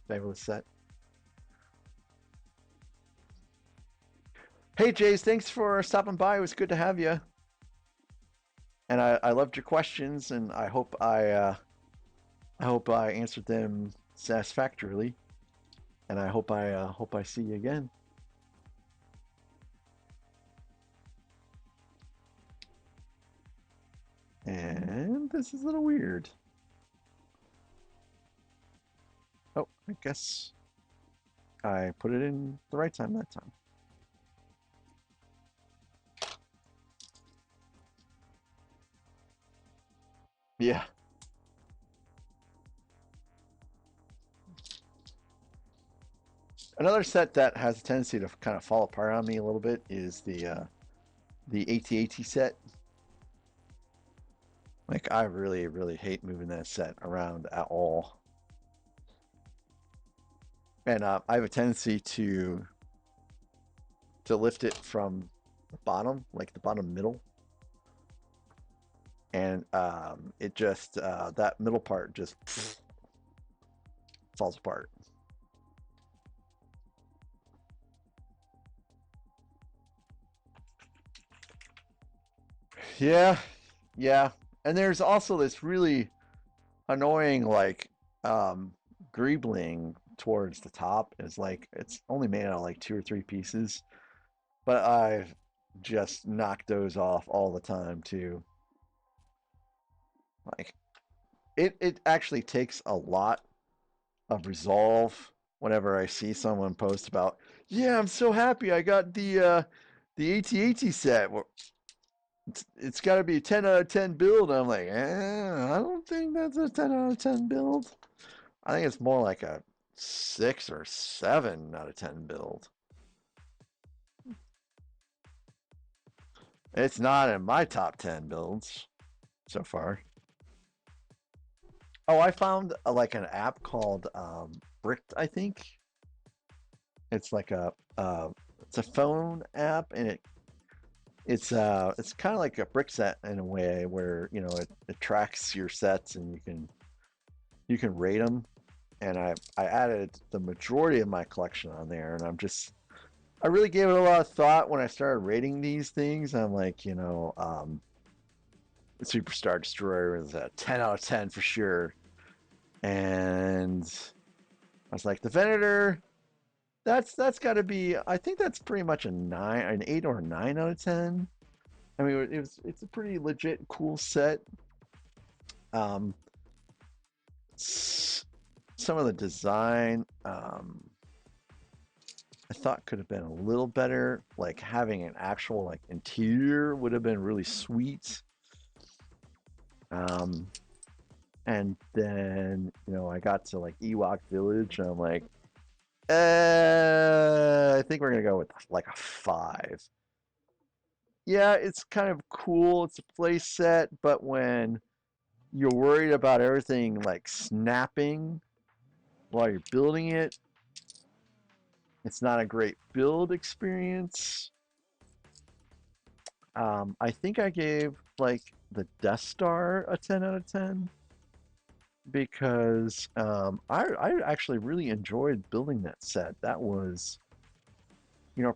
Fabulous set. Hey, Jays, thanks for stopping by. It was good to have you. And I loved your questions, and I hope I answered them satisfactorily. And I hope I see you again. And this is a little weird. Oh, I guess I put it in the right time that time. Yeah. Another set that has a tendency to kind of fall apart on me a little bit is the AT-AT set. Like I really hate moving that set around at all. And I have a tendency to lift it from the bottom, like the bottom middle, and it just that middle part just falls apart. Yeah, yeah. And there's also this really annoying like um greebling towards the top. It's like it's only made out of like two or three pieces, but I've just knocked those off all the time too. Like it actually takes a lot of resolve whenever I see someone post about, yeah, I'm so happy I got the AT-AT set. Well, it's got to be a 10 out of 10 build. I'm like, I don't think that's a 10 out of 10 build. I think it's more like a 6 or 7 out of 10 build. It's not in my top 10 builds so far. Oh, I found like an app called Bricked, I think. It's like it's a phone app, and it's kind of like a brick set in a way where it tracks your sets, and you can rate them. And I added the majority of my collection on there, and I really gave it a lot of thought when I started rating these things. I'm like, Superstar Destroyer is a 10 out of 10 for sure. And I was like, the Venator, that's got to be, I think that's pretty much a 9, an 8 or a 9 out of 10. I mean, it's a pretty legit cool set. Um, some of the design, I thought could have been a little better. Like having an actual like interior would have been really sweet. Um, and then I got to like Ewok Village, and I'm like, I think we're gonna go with like a 5. Yeah, it's kind of cool. It's a play set, but when you're worried about everything like snapping while you're building it, it's not a great build experience. I think I gave like the Death Star a 10 out of 10 because I actually really enjoyed building that set. That was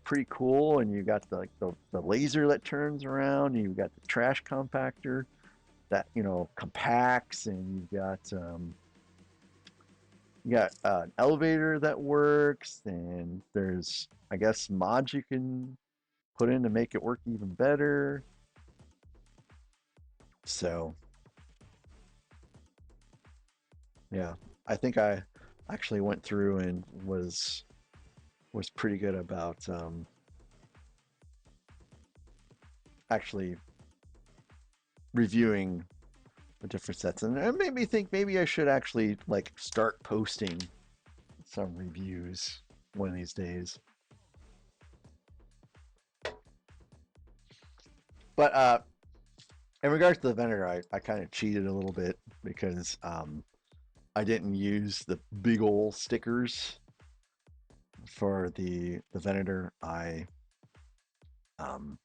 pretty cool, and you got the, like the laser that turns around, and you got the trash compactor that compacts, and you got an elevator that works, and there's I guess mods you can put in to make it work even better. So yeah, I think I actually went through and was pretty good about actually reviewing the different sets, and it made me think maybe I should actually like start posting some reviews one of these days. But in regards to the vendor, I kind of cheated a little bit because I didn't use the big ol' stickers for the Venator. Um,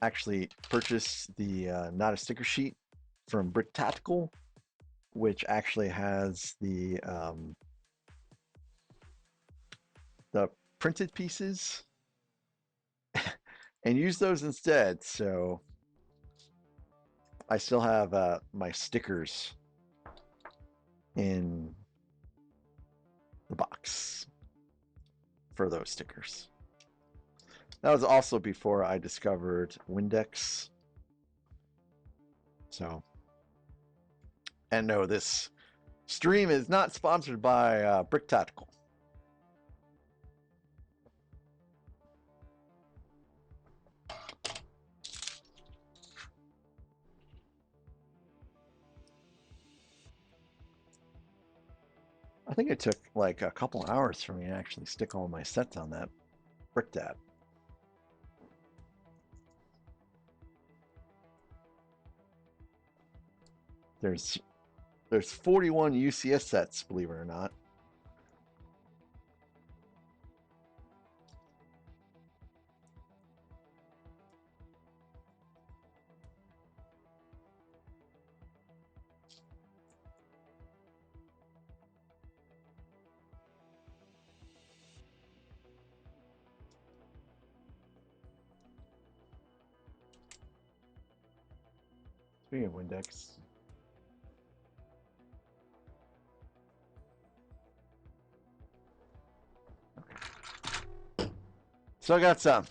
Actually purchased the not a sticker sheet from Brick Tactical, which actually has the printed pieces, and use those instead. So I still have my stickers in the box for those stickers. That was also before I discovered Windex. So, and no, this stream is not sponsored by Brick Tactical. I think it took like a couple hours for me to actually stick all my sets on that Brick Dad. There's there's 41 UCS sets, believe it or not. Speaking of Windex, so I got some.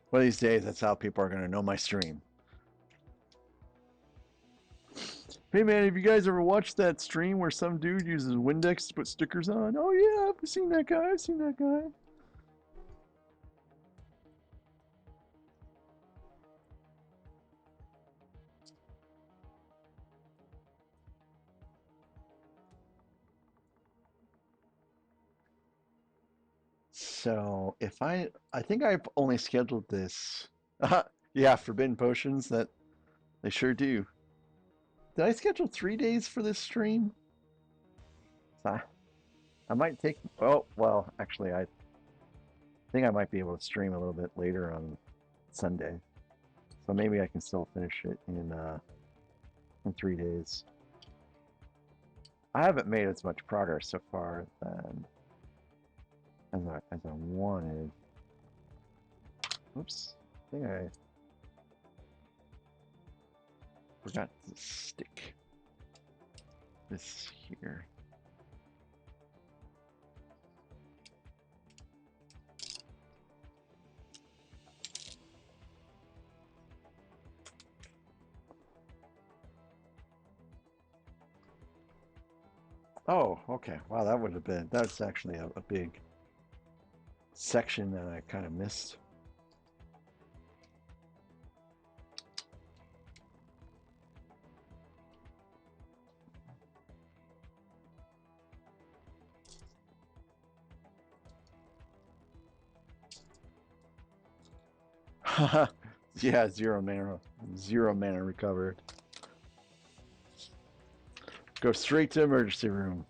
One of these days, that's how people are going to know my stream. Hey man, have you guys ever watched that stream where some dude uses Windex to put stickers on? Oh yeah, I've seen that guy. I've seen that guy. So if I think I've only scheduled this. Yeah, forbidden potions. That they sure do. Did I schedule 3 days for this stream? So I might take. Oh well, actually, I think I might be able to stream a little bit later on Sunday. So maybe I can still finish it in 3 days. I haven't made as much progress so far than as I wanted. Oops, I think I forgot to stick this here. Oh, okay. Wow, that would have been, that's actually a big section that I kind of missed. Yeah, zero mana recovered. Go straight to emergency room.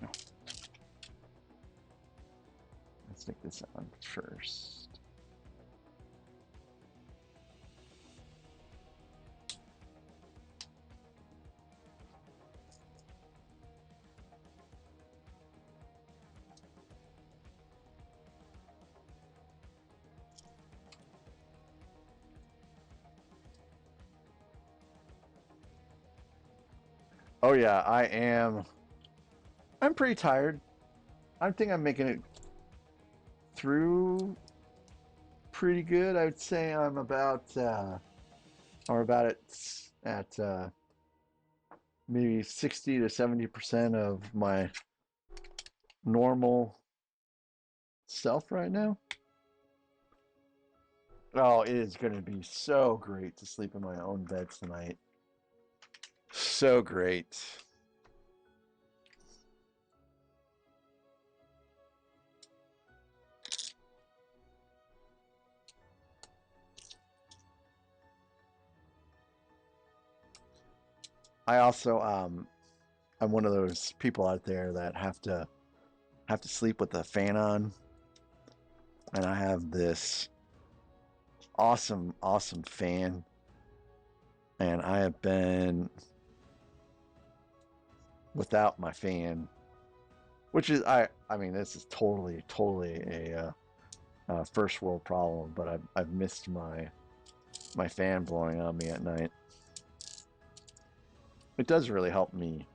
No, let's take this on first. Oh yeah, I am. I'm pretty tired. I think I'm making it through pretty good. I would say I'm about or about at maybe 60 to 70% of my normal self right now. Oh, it is going to be so great to sleep in my own bed tonight. So great. I also I'm one of those people out there that have to sleep with the fan on, and I have this awesome fan, and I have been without my fan, which is I mean this is totally a first world problem, but I've missed my fan blowing on me at night. It does really help me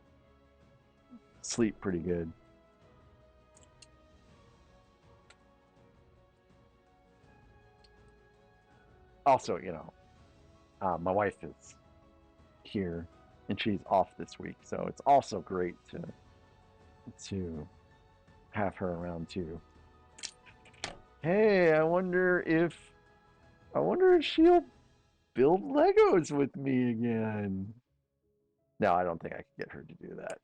sleep pretty good. Also, my wife is here and she's off this week, so it's also great to have her around too. Hey, I wonder if she'll build Legos with me again. No, I don't think I could get her to do that.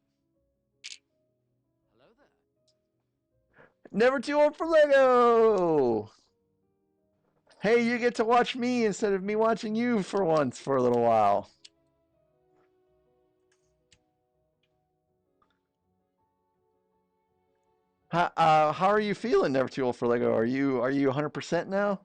Hello there. Never too old for Lego. Hey, you get to watch me instead of me watching you for once for a little while. How are you feeling, Never Too Old for Lego? Are you 100% now?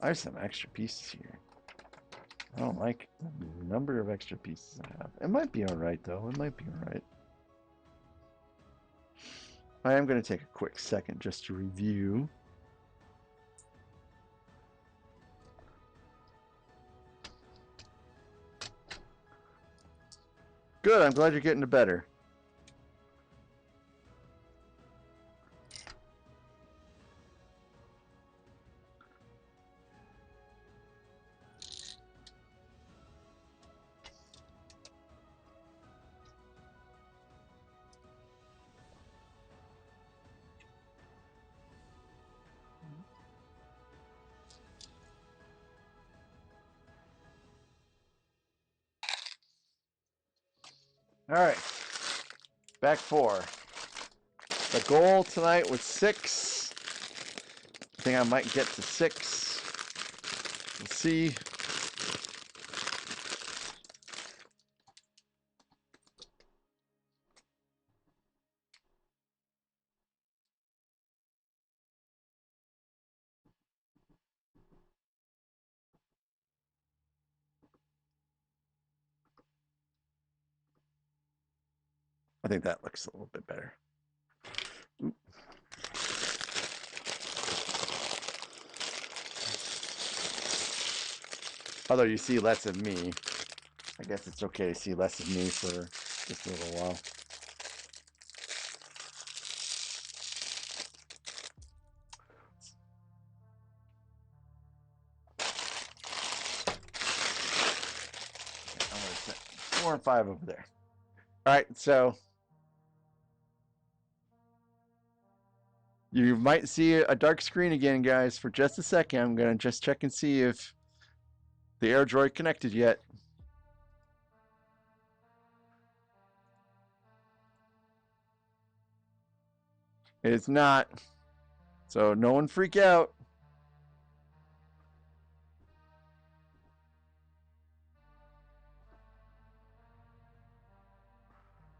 I have some extra pieces here. I don't like the number of extra pieces I have. It might be alright though. It might be alright. I am going to take a quick second just to review. Good, I'm glad you're getting to better. Alright, back four. The goal tonight was 6. I think I might get to 6. Let's see. I think that looks a little bit better. Although you see less of me, I guess it's okay to see less of me for just a little while. I'm going to set 4 and 5 over there. All right, so you might see a dark screen again, guys, for just a second. I'm going to just check and see if the air droid connected yet. It's not. So no one freak out.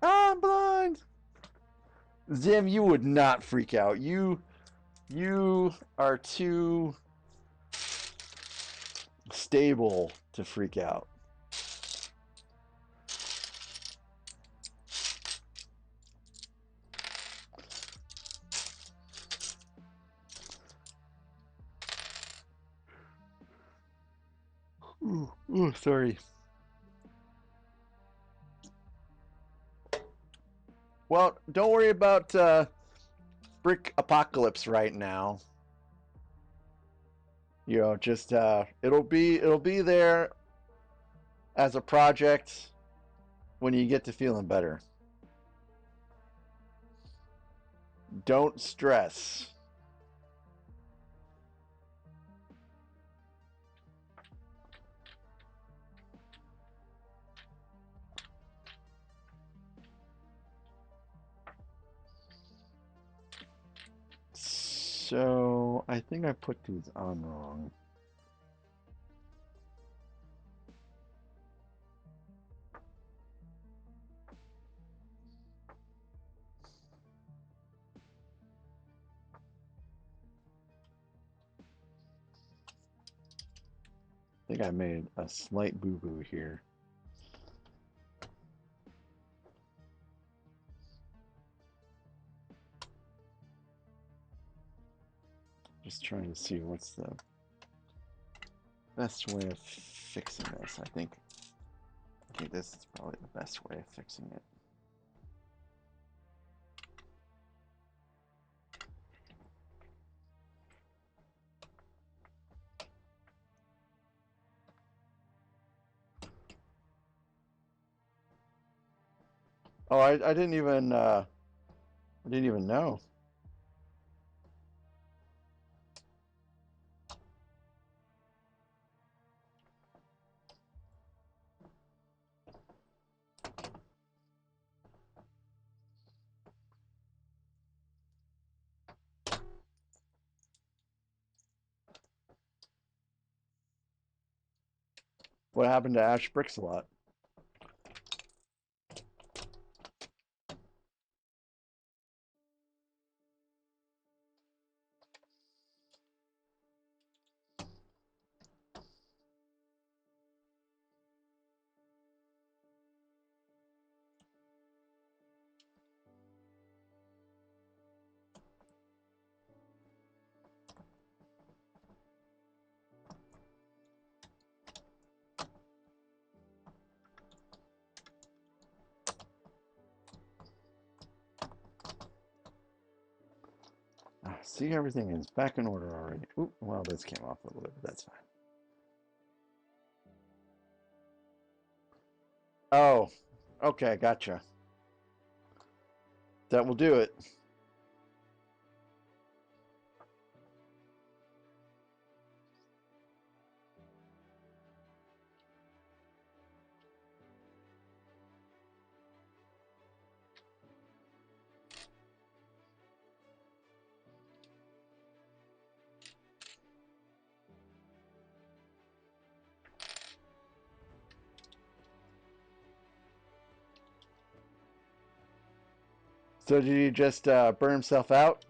Ah, I'm blind. Zim, you would not freak out. You are too stable to freak out. Ooh, sorry. Well, don't worry about brick apocalypse right now. You know, just it'll be there as a project when you get to feeling better. Don't stress. So I think I put these on wrong. I think I made a slight boo-boo here. Just trying to see what's the best way of fixing this. I think this is probably the best way of fixing it. Oh, I didn't even know. What happened to Ash Bricks a lot? See, everything is back in order already. Ooh, well, this came off a little bit, but that's fine. Oh, okay, gotcha. That will do it. So did he just burn himself out?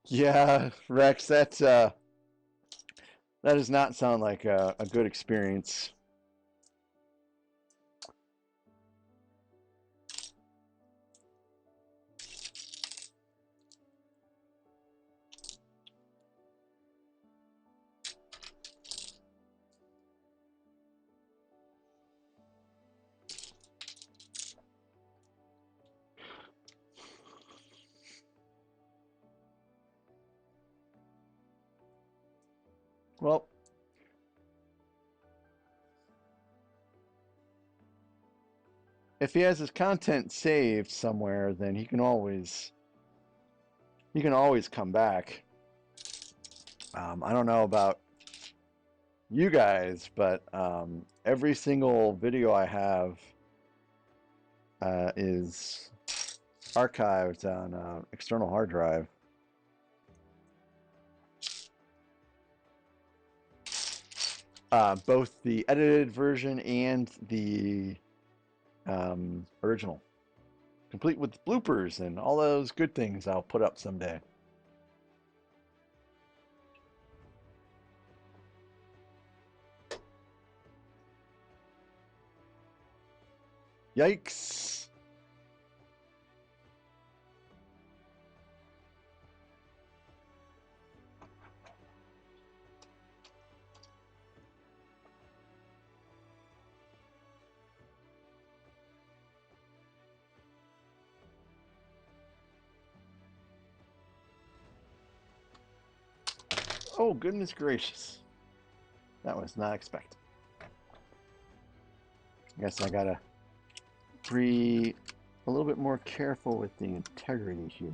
Yeah, Rex, that does not sound like a good experience. Well, if he has his content saved somewhere, then he can always come back. I don't know about you guys, but every single video I have is archived on external hard drive. Both the edited version and the original, complete with bloopers and all those good things I'll put up someday. Yikes. Oh, goodness gracious. That was not expected. I guess I gotta be a little bit more careful with the integrity here.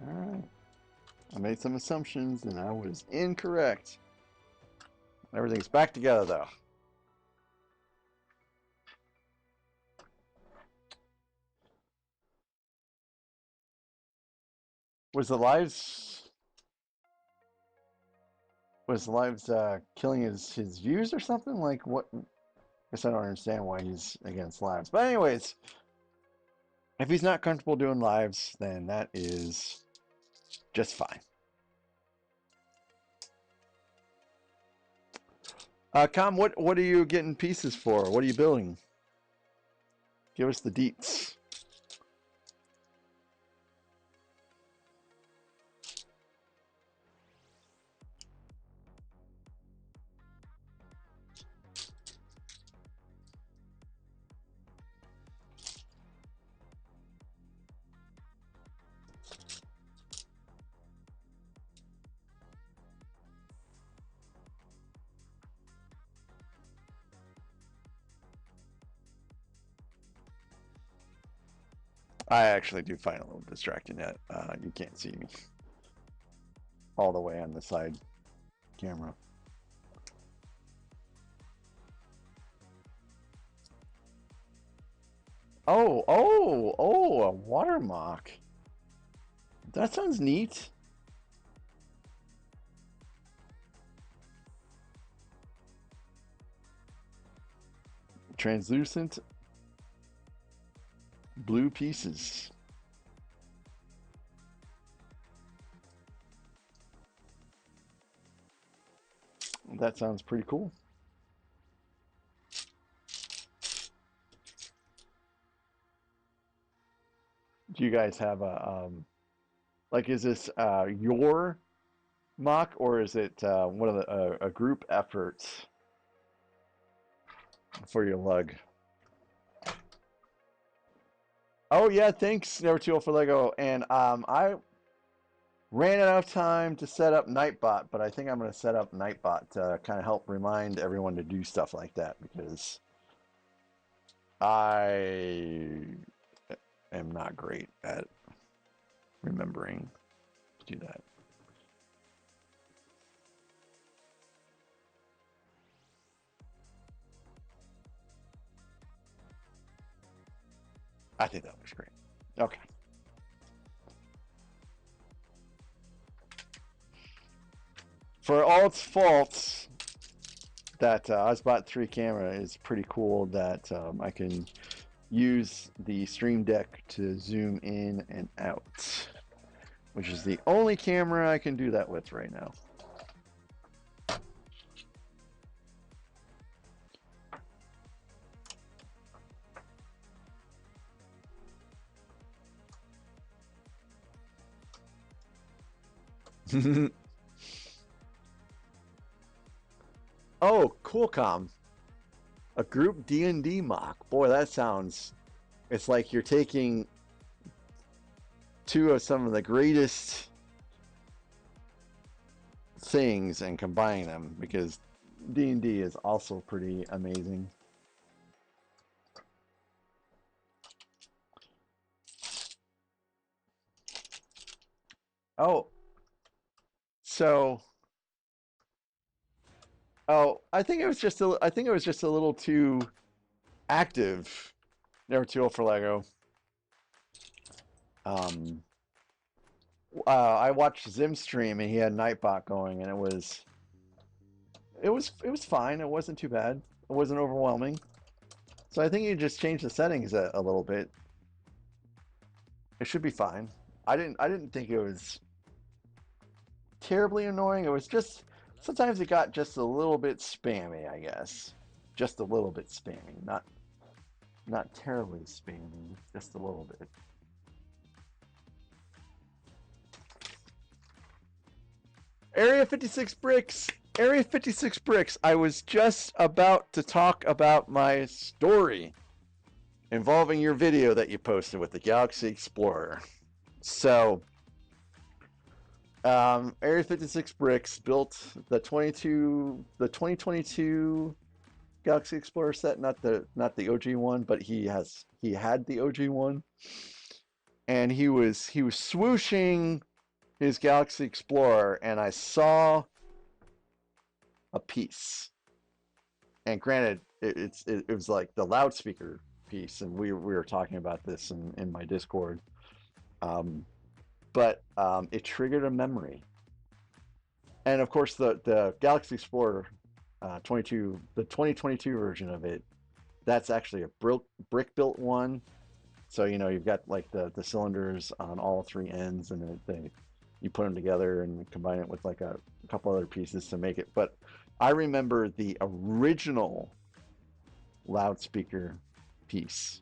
Alright. I made some assumptions and I was incorrect. Everything's back together though. Was the lives killing his views or something? Like what? I guess I don't understand why he's against lives. But anyways, if he's not comfortable doing lives, then that is just fine. Com, what are you getting pieces for? What are you building? Give us the deets. I actually do find it a little distracting that you can't see me all the way on the side camera. Oh, a water mock. That sounds neat. Translucent blue pieces. That sounds pretty cool. Do you guys have a like? Is this your mock or is it one of the a group effort for your lug? Oh yeah, thanks Neverteel for Lego. And I ran out of time to set up Nightbot, but I think I'm going to set up Nightbot to kind of help remind everyone to do stuff like that because I am not great at remembering to do that. I think that looks great. Okay. For all its faults, that Ozbot 3 camera is pretty cool that I can use the Stream Deck to zoom in and out, which is the only camera I can do that with right now. Oh, Coolcom. A group D&D mock. Boy, that sounds... It's like you're taking two of some of the greatest things and combining them because D&D is also pretty amazing. Oh, so... Oh, I think it was just a little too active. Never too old for Lego. Um, I watched Zim stream and he had Nightbot going, and it was fine. It wasn't too bad. It wasn't overwhelming. So I think you just change the settings a little bit. It should be fine. I didn't think it was terribly annoying. It was just Hello there. sometimes it got just a little bit spammy, I guess. Just a little bit spammy. Not terribly spammy, just a little bit. Area 56 bricks. Area 56 bricks. I was just about to talk about my story involving your video that you posted with the Galaxy Explorer. So, Area 56 bricks built the 2022 Galaxy Explorer set, not the OG one, but he had the OG one, and he was swooshing his Galaxy Explorer, and I saw a piece. And granted, it was like the loudspeaker piece, and we were talking about this in my Discord. Um, but it triggered a memory, and of course the Galaxy Explorer 22, the 2022 version of it, that's actually a brick built one. So you've got like the cylinders on all three ends, and you put them together and combine it with like a couple other pieces to make it. But I remember the original loudspeaker piece,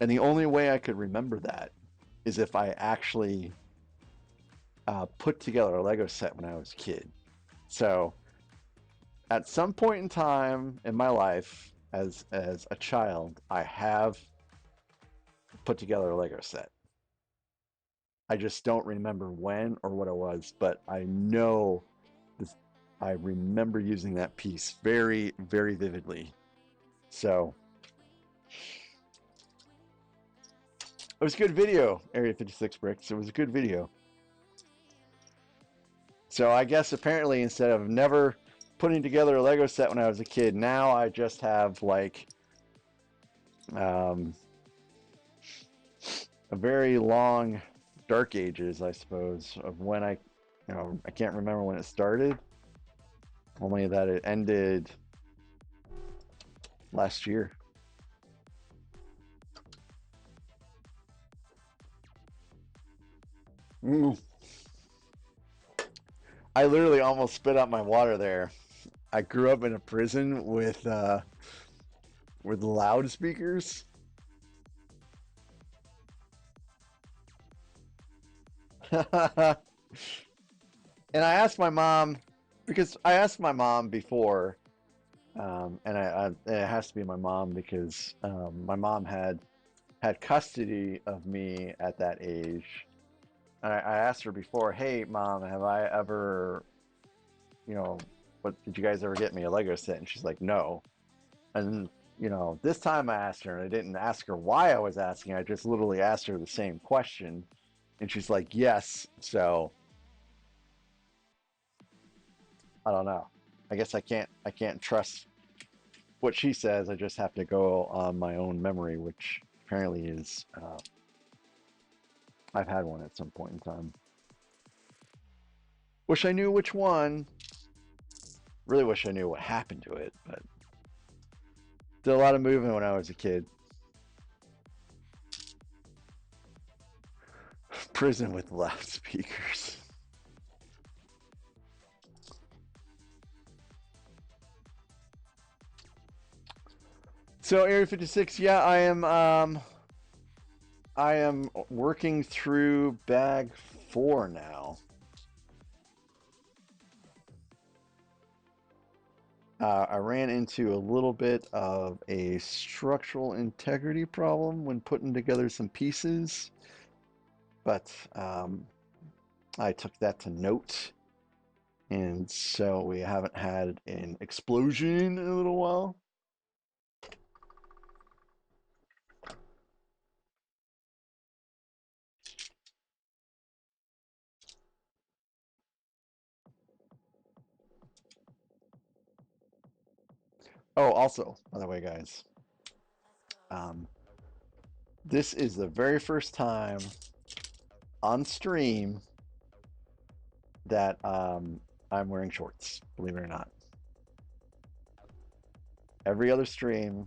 and the only way I could remember that is if I actually put together a Lego set when I was a kid. So at some point in time in my life, as a child, I have put together a Lego set. I just don't remember when or what it was, but I know this. I remember using that piece very, very vividly. So it was a good video, Area 56 bricks. It was a good video. So I guess apparently instead of never putting together a Lego set when I was a kid, now I just have like um, a very long dark ages, I suppose, of when I can't remember when it started. Only that it ended last year. Mm. I literally almost spit out my water there. I grew up in a prison with loudspeakers. And I asked my mom because I asked my mom before, and it has to be my mom because my mom had custody of me at that age. And I asked her before, "Hey, mom, have I ever, you know, what did you guys ever get me a Lego set?" And she's like, "No." And this time I asked her, and I didn't ask her why I was asking. I just literally asked her the same question, and she's like, "Yes." So I don't know. I guess I can't trust what she says. I just have to go on my own memory, which apparently is I've had one at some point in time. Wish I knew which one. Really wish I knew what happened to it, but did a lot of moving when I was a kid. Prison with loudspeakers. So Area 56, yeah, I am working through bag 4 now. I ran into a little bit of a structural integrity problem when putting together some pieces, but I took that to note, and so we haven't had an explosion in a little while. Oh, also, by the way, guys, um, this is the very first time on stream that I'm wearing shorts, believe it or not. Every other stream,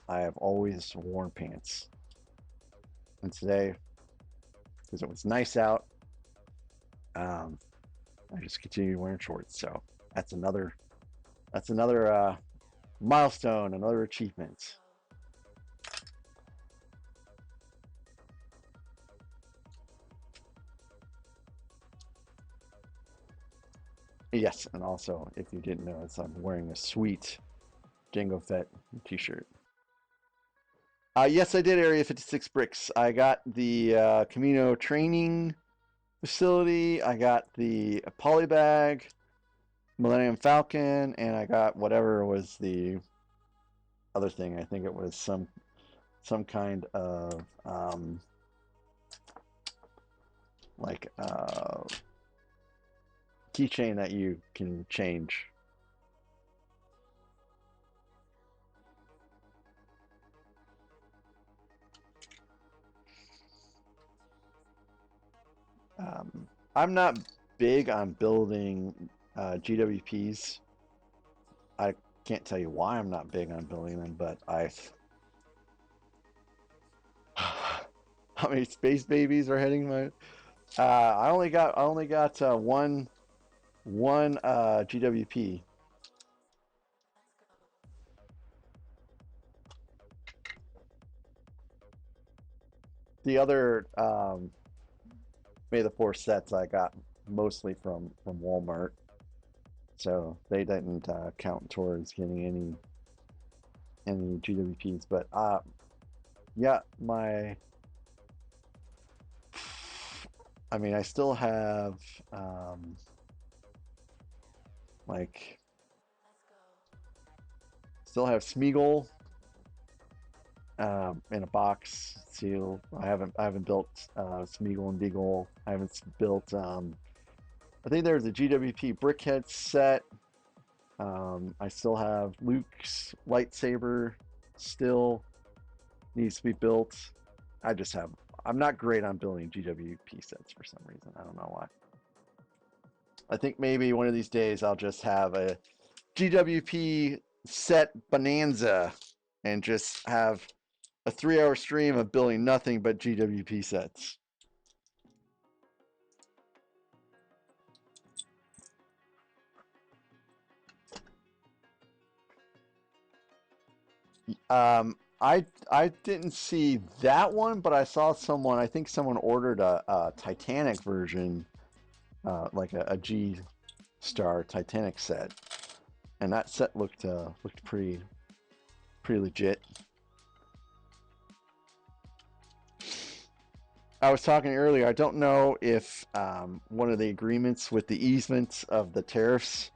I have always worn pants. And today, because it was nice out, um, I just continued wearing shorts. So that's another milestone, another achievement. Yes, and also, if you didn't notice, I'm wearing a sweet Jango Fett t-shirt. Yes, I did Area 56 bricks. I got the Camino training facility. I got the polybag, Millennium Falcon, and I got whatever was the other thing. I think it was some kind of like keychain that you can change. I'm not big on building GWPs. I can't tell you why I'm not big on building them, but how many space babies are heading my? I only got one GWP. The other May the Force sets I got mostly from Walmart, so they didn't count towards getting any GWPs. But yeah, I mean, I still have like still have Smeagol in a box seal. I haven't built Smeagol and Deagle. I haven't built. I think there's a GWP Brickhead set. I still have Luke's lightsaber still needs to be built. I just have. I'm not great on building GWP sets for some reason. I don't know why. I think maybe one of these days I'll just have a GWP set bonanza and just have a 3 hour stream of building nothing but GWP sets. I didn't see that one, but I saw someone. I think someone ordered a Titanic version, like a G Star Titanic set, and that set looked pretty legit. I was talking earlier. I don't know if one of the agreements with the easements of the tariffs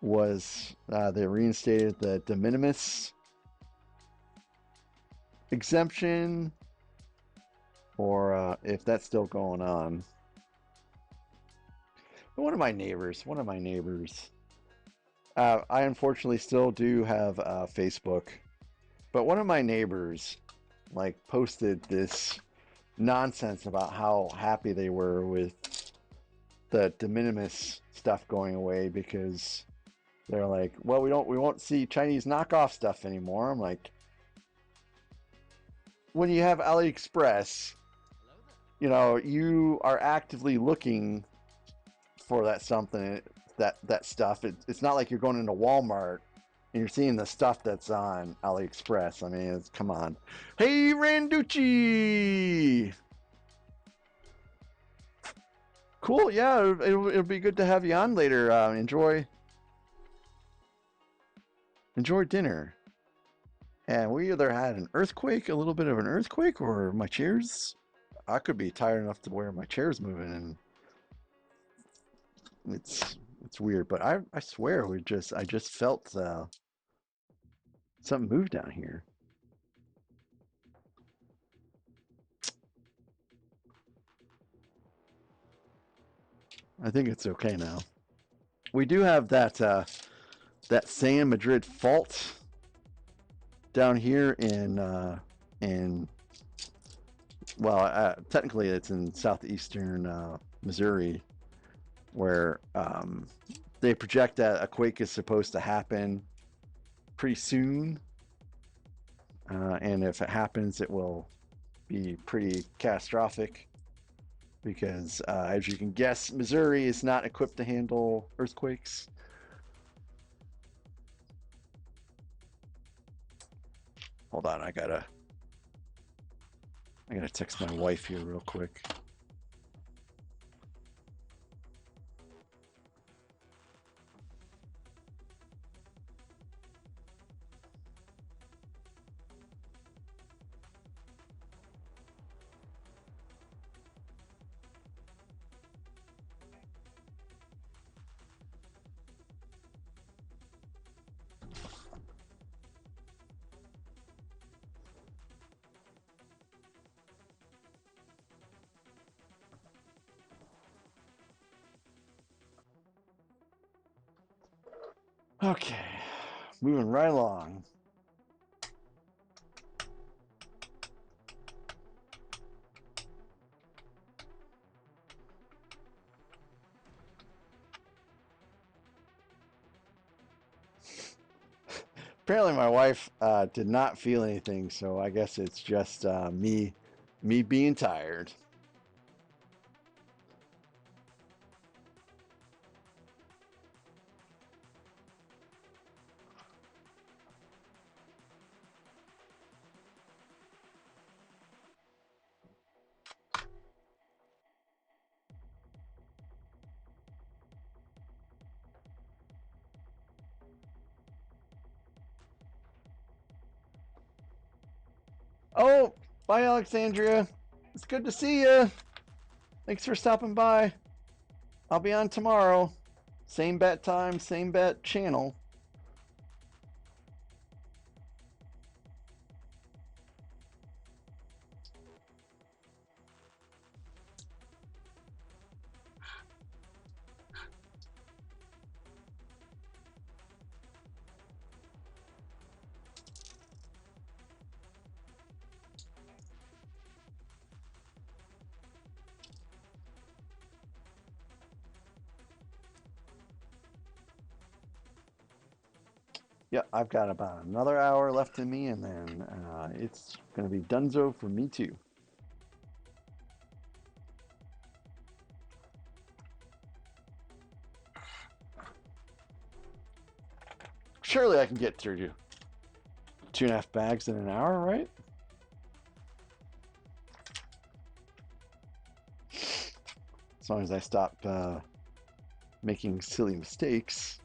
was they reinstated the de minimis exemption, or if that's still going on. But one of my neighbors. I unfortunately still do have Facebook, but one of my neighbors like posted this nonsense about how happy they were with the de minimis stuff going away because they're like, well, we won't see Chinese knockoff stuff anymore. I'm like, when you have AliExpress, you are actively looking for that something that stuff. It's not like you're going into Walmart and you're seeing the stuff that's on AliExpress. I mean, come on. Hey, Randucci! Cool. Yeah, it'll be good to have you on later. Enjoy dinner. And we either had an earthquake, a little bit of an earthquake, or my chairs. I could be tired enough to where my chair's moving, and it's weird. But I swear I just felt something move down here. I think it's okay now. We do have that San Madrid fault down here in well, technically it's in southeastern Missouri, where They project that a quake is supposed to happen pretty soon, and if it happens, it will be pretty catastrophic because, as you can guess, Missouri is not equipped to handle earthquakes. Hold on, I gotta text my wife here real quick. Okay, moving right along. Apparently, my wife did not feel anything, so I guess it's just me being tired. Oh, bye, Alexandria. It's good to see you. Thanks for stopping by. I'll be on tomorrow. Same bat time, same bat channel. Yeah, I've got about another hour left in me, and then it's going to be donezo for me too. Surely I can get through 2.5 bags in an hour, right? As long as I stop making silly mistakes.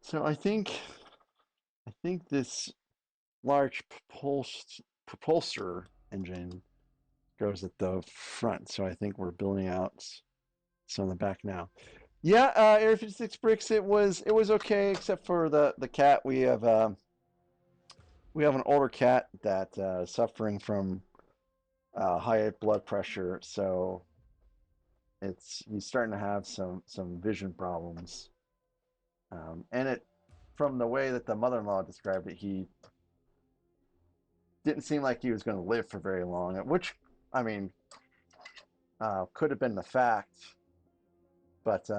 So I think this large propulsor engine goes at the front. So I think we're building out some in the back now. Yeah, Area 56 bricks. It was okay, except for the cat. We have an older cat that is suffering from high blood pressure, so he's starting to have some vision problems. And it from the way that the mother-in-law described it, he didn't seem like he was going to live for very long. Which, I mean, could have been the fact, but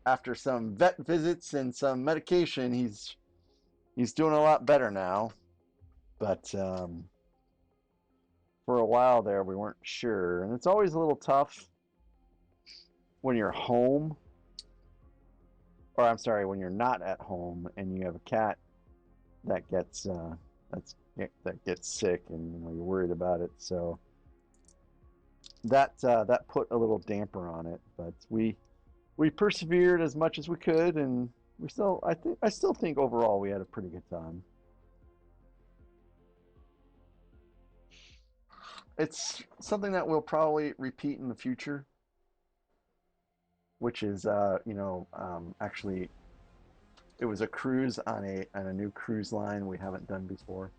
after some vet visits and some medication, he's doing a lot better now. But for a while there, we weren't sure, and it's always a little tough when you're home, or I'm sorry, when you're not at home and you have a cat that gets sick, and you're worried about it. So that put a little damper on it, but we persevered as much as we could, and I still think overall we had a pretty good time. It's something that we'll probably repeat in the future, which is actually it was a cruise on a new cruise line we haven't done before.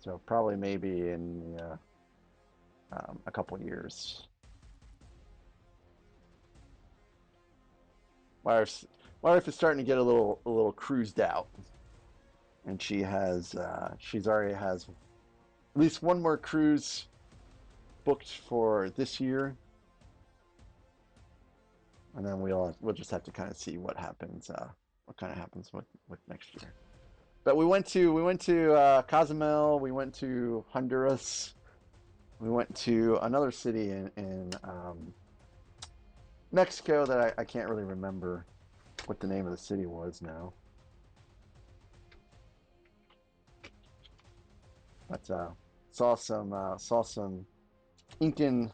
So probably maybe in a couple years. My wife's, my wife is starting to get a little cruised out, and she's already has at least one more cruise booked for this year, and then we'll just have to kind of see what happens, what kind of happens with next year. But we went to Cozumel, we went to Honduras, we went to another city in Mexico that I can't really remember what the name of the city was now. But saw some Incan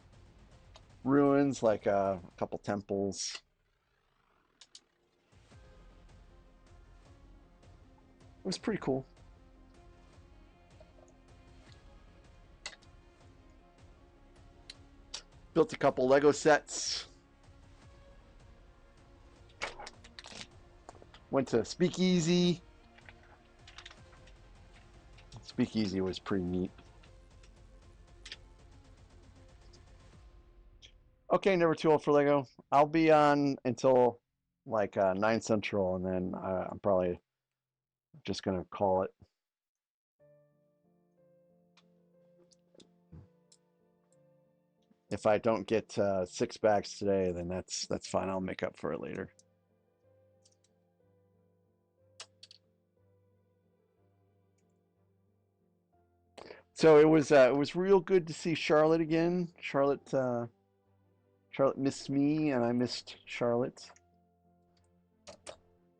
ruins, like a couple temples. It was pretty cool. Built a couple Lego sets. Went to Speakeasy. Speakeasy was pretty neat. Okay, never too old for Lego. I'll be on until like 9 Central, and then I'm probably just gonna call it. If I don't get 6 bags today, then that's fine. I'll make up for it later. So it was real good to see Charlotte again. Charlotte missed me, and I missed Charlotte.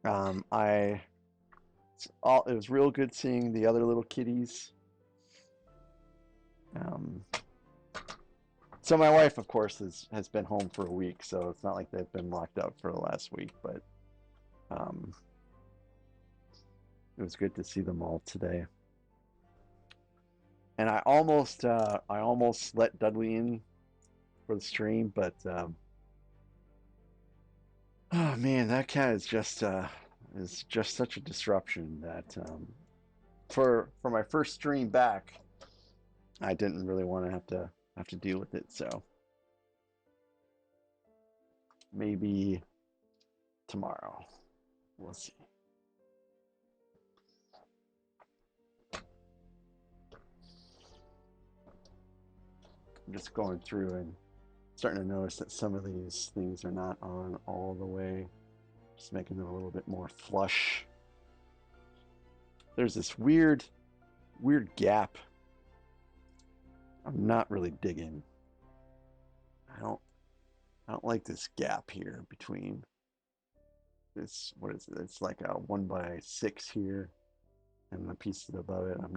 I it was real good seeing the other little kitties. Um, so my wife, of course, has been home for a week, so it's not like they've been locked up for the last week, but um, it was good to see them all today. And I almost let Dudley in for the stream, but oh man, that cat is just such a disruption that for my first stream back, I didn't really want to have to deal with it. So maybe tomorrow, we'll see. I'm just going through and starting to notice that some of these things are not on all the way, just making them a little bit more flush. There's this weird gap I'm not really digging. I don't I don't like this gap here between this, what is it? It's like a 1 by 6 here, and the pieces above it. I'm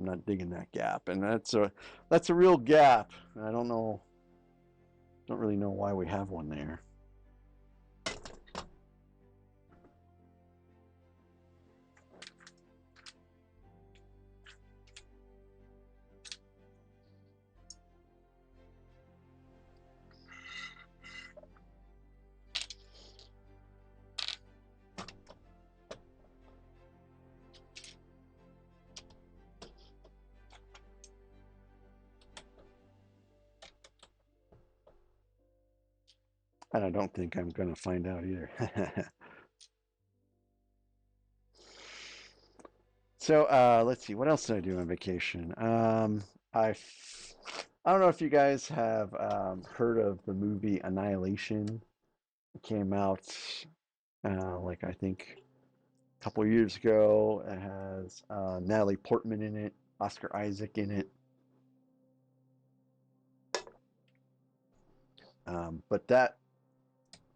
not digging that gap, and that's a real gap. I don't really know why we have one there. And I don't think I'm gonna find out either. So let's see, what else did I do on vacation? I I don't know if you guys have heard of the movie Annihilation. It came out like I think a couple of years ago. It has Natalie Portman in it, Oscar Isaac in it. But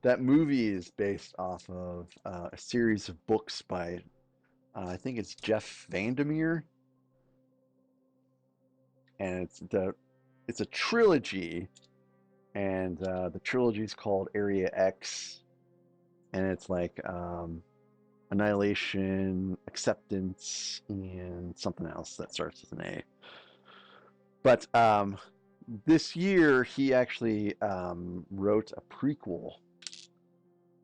that movie is based off of a series of books by I think it's Jeff Vandermeer, and it's a trilogy, and the trilogy is called Area X, and it's like Annihilation, Acceptance, and something else that starts with an A. But this year he actually wrote a prequel.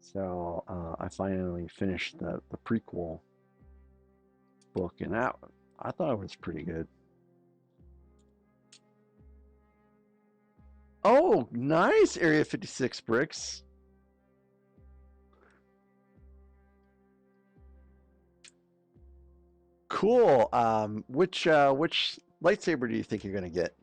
So I finally finished the prequel book, and I thought it was pretty good. Oh, nice Area 56 bricks. Cool. Which lightsaber do you think you're gonna get?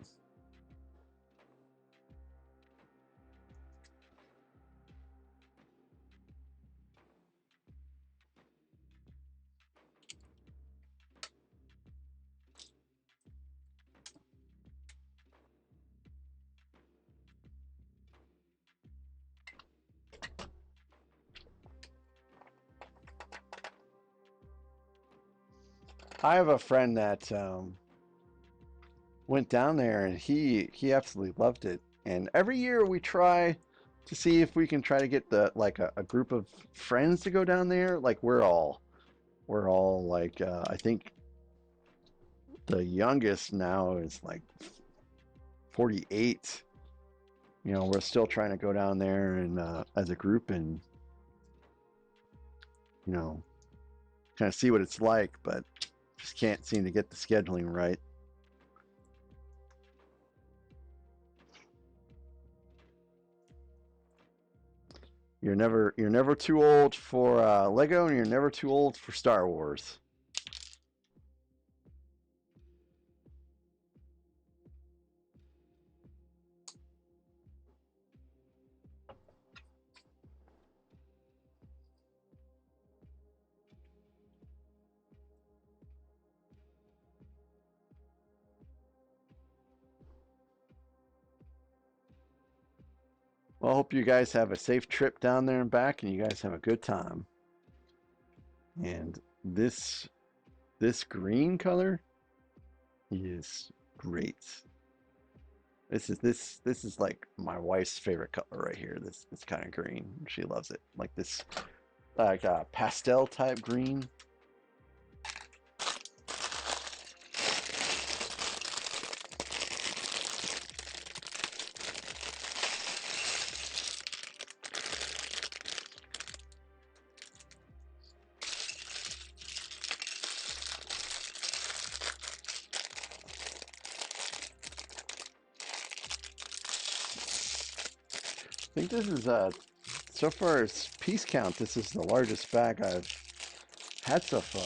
I have a friend that went down there and he absolutely loved it. And every year we try to see if we can try to get the like a group of friends to go down there. Like we're all like I think the youngest now is like 48. You know, we're still trying to go down there and as a group and you know kind of see what it's like, but just can't seem to get the scheduling right. You're never too old for Lego, and you're never too old for Star Wars. Well, I hope you guys have a safe trip down there and back, and you guys have a good time. And this green color is great. This is like my wife's favorite color right here. This kind of green. She loves it. Like this like pastel type green. I think this is so far as piece count, this is the largest bag I've had so far.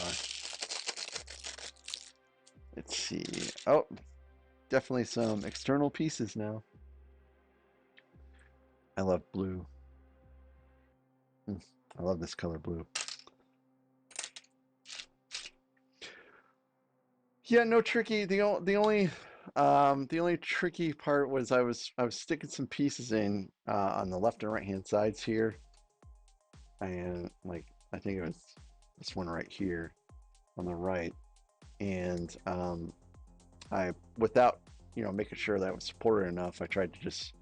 Let's see. Oh, definitely some external pieces now. I love blue. I love this color blue. Yeah, no tricky. The only tricky part was I was sticking some pieces in on the left and right hand sides here, and like I think it was this one right here on the right, and I without making sure that it was supported enough, I tried to just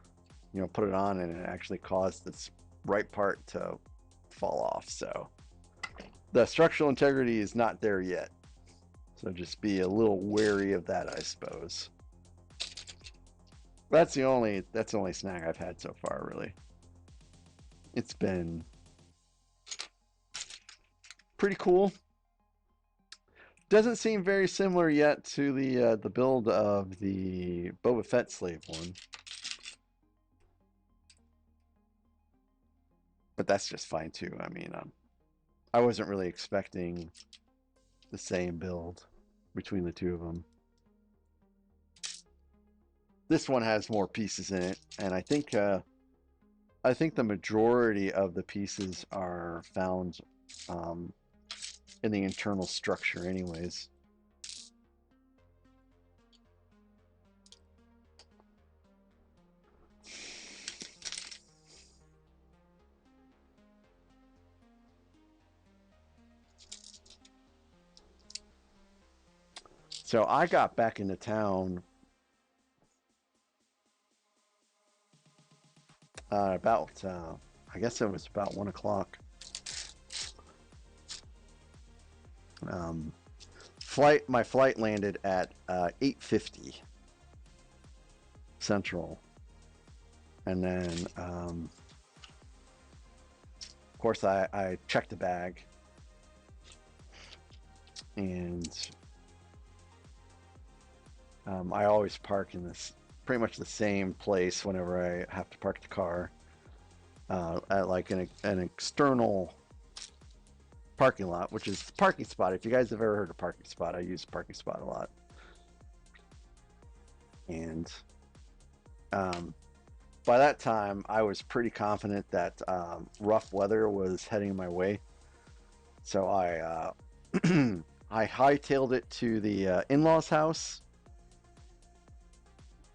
put it on, and it actually caused this right part to fall off. So the structural integrity is not there yet. So just be a little wary of that, I suppose. That's the only snag I've had so far, really. It's been pretty cool. Doesn't seem very similar yet to the build of the Boba Fett slave one, but that's just fine too. I mean, I wasn't really expecting the same build between the two of them. This one has more pieces in it, and I think the majority of the pieces are found um, in the internal structure, anyways. So I got back into town about I guess it was about 1 o'clock. Um, my flight landed at 8:50 Central, and then of course I checked the bag, and I always park in this pretty much the same place whenever I have to park the car at like an external parking lot, which is the parking spot. If you guys have ever heard of parking spot, I use parking spot a lot. And um, by that time, I was pretty confident that rough weather was heading my way. So I hightailed it to the in-laws' house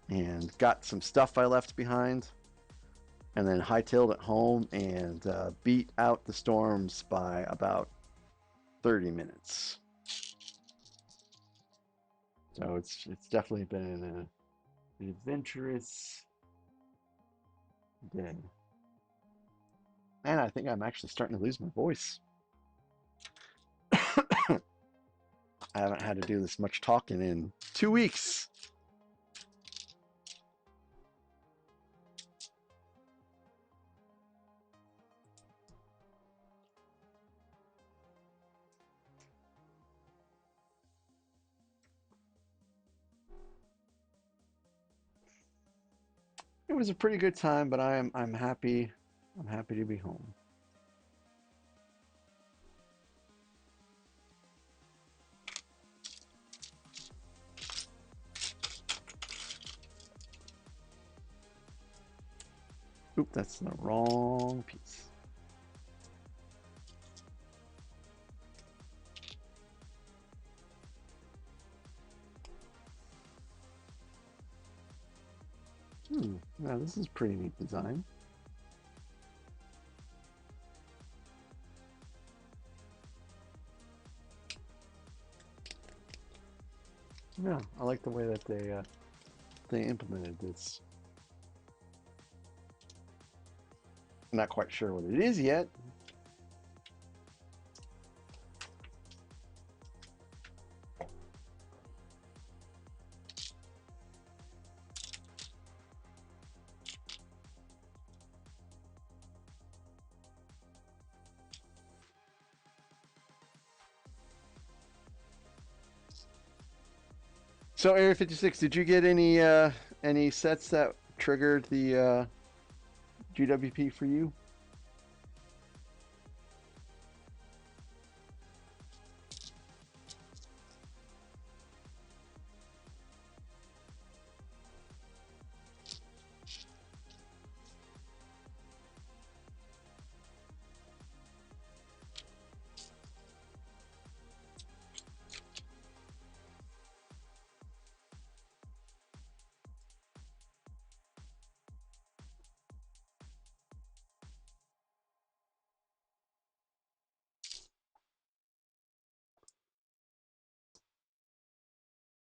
and got some stuff I left behind, and then hightailed it home and beat out the storms by about 30 minutes. So it's definitely been an adventurous day. And I think I'm actually starting to lose my voice. I haven't had to do this much talking in 2 weeks. It was a pretty good time, but I'm happy. I'm happy to be home. Oop, that's the wrong piece. Yeah, this is pretty neat design. Yeah, I like the way that they implemented this. I'm not quite sure what it is yet. So Area 56, did you get any sets that triggered the GWP for you?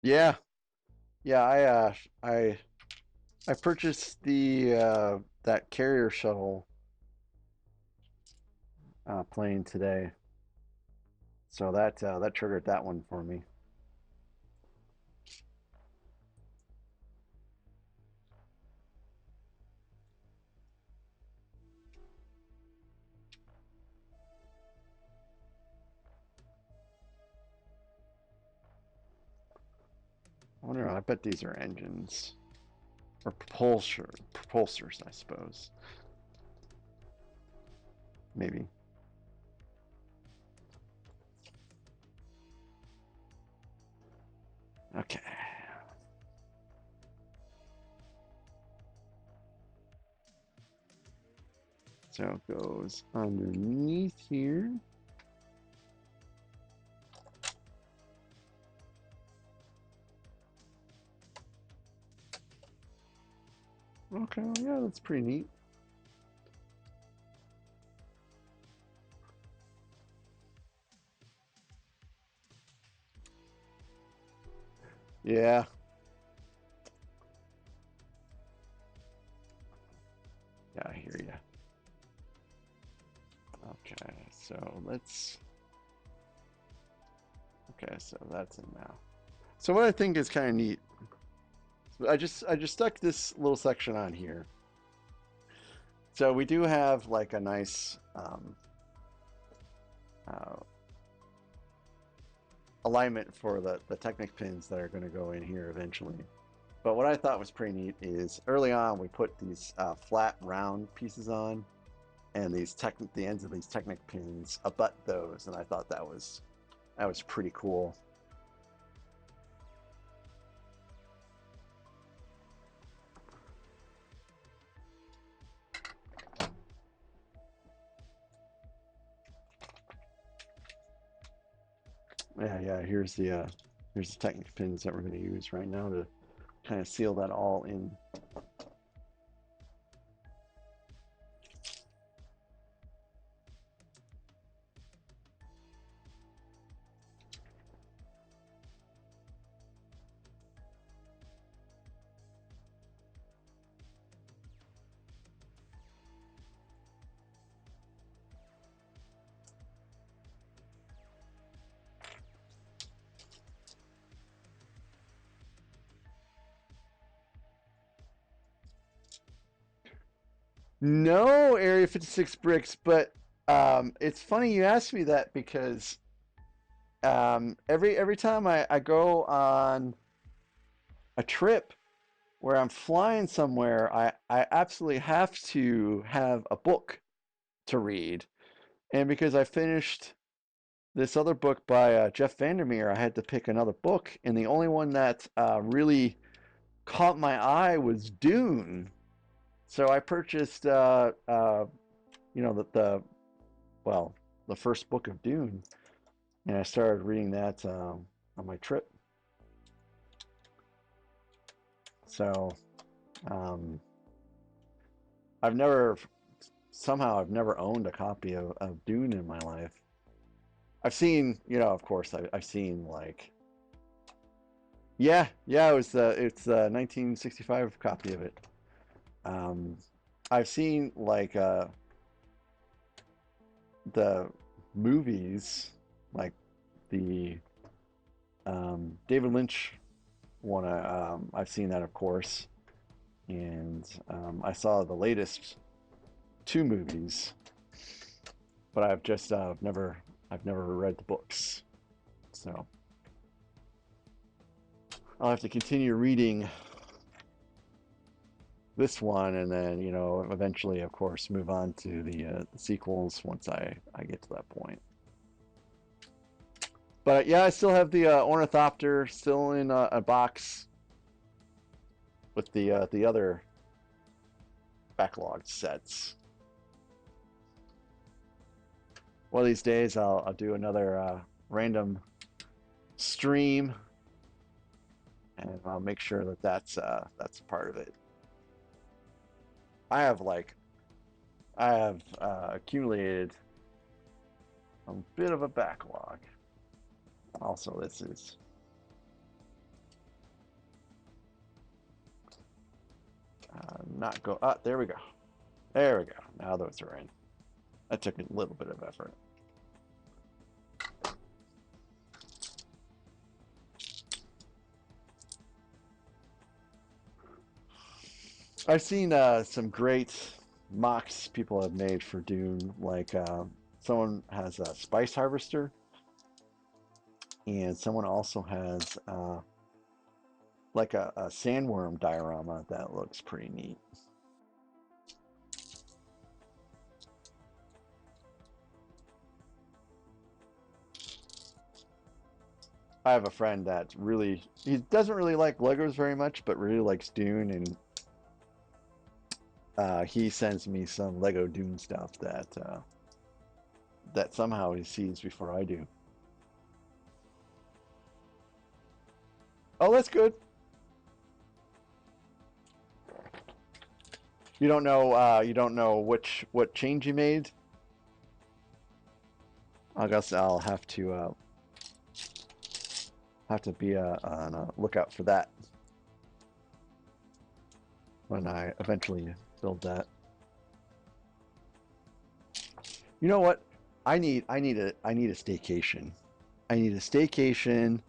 Yeah, yeah. I purchased the that carrier shuttle plane today, so that triggered that one for me. I wonder. I bet these are engines or propulsors, I suppose. Maybe. Okay. So it goes underneath here. Okay, well, yeah, that's pretty neat. Yeah. Yeah, I hear you. Okay, so let's. Okay, so that's in now. So what I think is kind of neat. I just stuck this little section on here. So we do have like a nice uh, alignment for the Technic pins that are going to go in here eventually. But what I thought was pretty neat is early on we put these flat round pieces on, and the ends of these Technic pins abut those, and I thought that was pretty cool. Yeah, yeah. Here's the Technic pins that we're going to use right now to kind of seal that all in. No Area 56 bricks, but it's funny you asked me that because every time I go on a trip where I'm flying somewhere, I absolutely have to have a book to read. And because I finished this other book by Jeff Vandermeer, I had to pick another book, and the only one that really caught my eye was Dune. So I purchased, you know, well, the first book of Dune, and I started reading that on my trip. So um, I've never, somehow, I've never owned a copy of Dune in my life. I've seen, of course, I've seen like, yeah, yeah, it's the 1965 copy of it. Um, I've seen like the movies, like the David Lynch one. I've seen that, of course, and I saw the latest two movies, but I've never read the books, so I'll have to continue reading this one, and then eventually, of course, move on to the sequels once I get to that point. But yeah, I still have the Ornithopter still in a box with the other backlogged sets. One of these days, I'll do another random stream, and I'll make sure that that's part of it. I have accumulated a bit of a backlog. Also, this is not go. Ah, there we go. There we go. Now those are in. That took a little bit of effort. I've seen some great mocks people have made for Dune. Like someone has a spice harvester, and someone also has like a sandworm diorama that looks pretty neat. I have a friend that he doesn't really like Legos very much, but really likes Dune, and he sends me some Lego Dune stuff that somehow he sees before I do. Oh, that's good. You don't know what change you made. I guess I'll have to be on a lookout for that when I eventually build that. You know what? I need a staycation. I need a staycation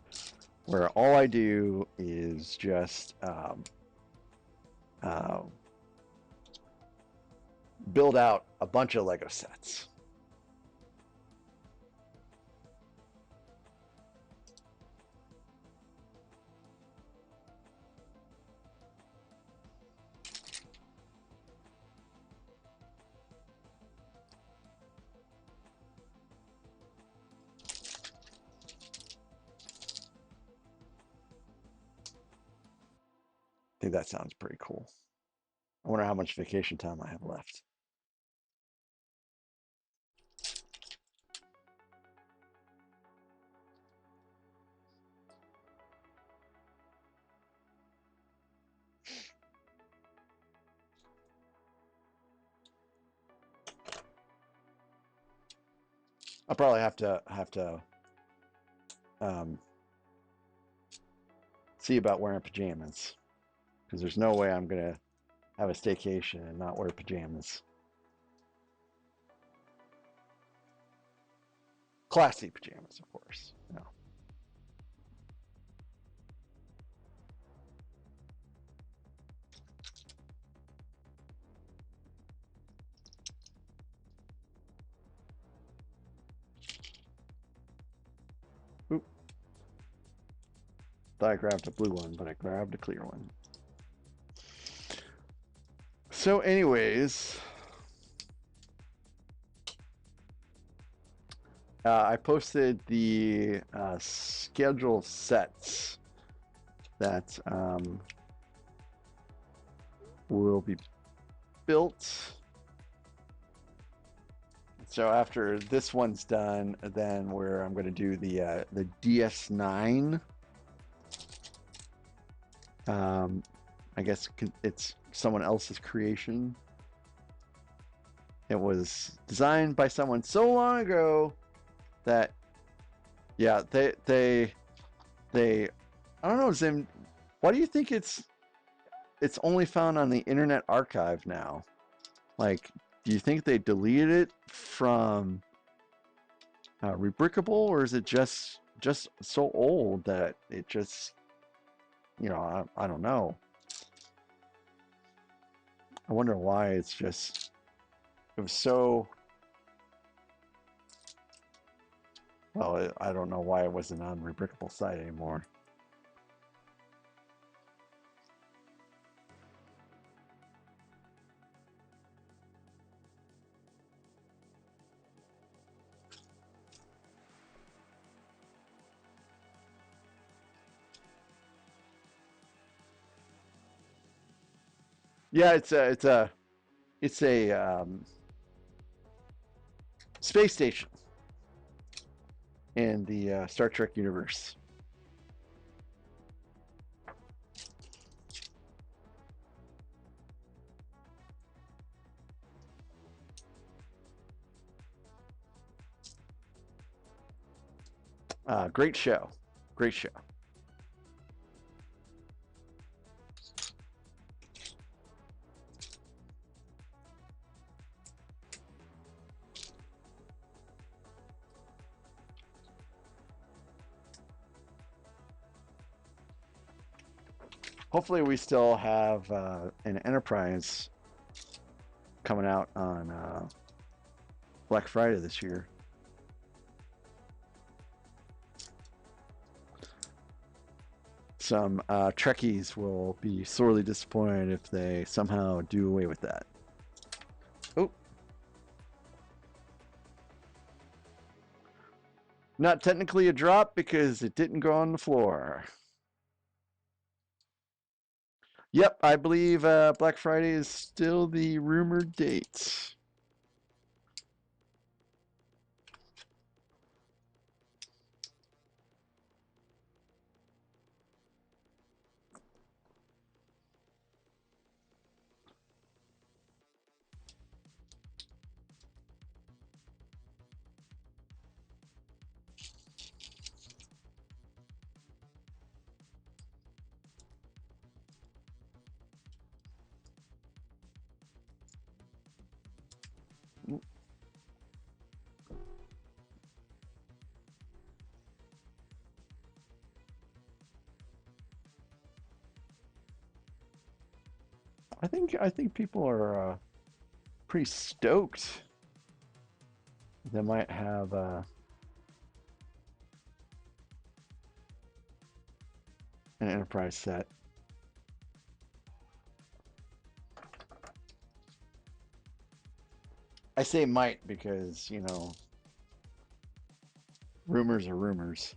where all I do is just uh, build out a bunch of Lego sets. think that sounds pretty cool. I wonder how much vacation time I have left. I'll probably have to um, see about wearing pajamas because there's no way I'm gonna have a staycation and not wear pajamas. Classy pajamas, of course. You know. Oop, thought I grabbed a blue one, but I grabbed a clear one. So, anyways, I posted the schedule sets that will be built. So after this one's done, then I'm going to do the DS9. I guess it's someone else's creation. It was designed by someone so long ago that, yeah, they I don't know, Zim. Why do you think it's only found on the Internet Archive now? Like, do you think they deleted it from Rebrickable, or is it just so old that it just, I don't know. I wonder why it was so, well, I don't know why it wasn't on Rebrickable site anymore. Yeah, it's a space station in the Star Trek universe. Great show. Great show. Hopefully, we still have an Enterprise coming out on Black Friday this year. Some Trekkies will be sorely disappointed if they somehow do away with that. Oh, not technically a drop because it didn't go on the floor. Yep, I believe Black Friday is still the rumored date. I think people are pretty stoked. They might have an Enterprise set. I say might because, rumors are rumors.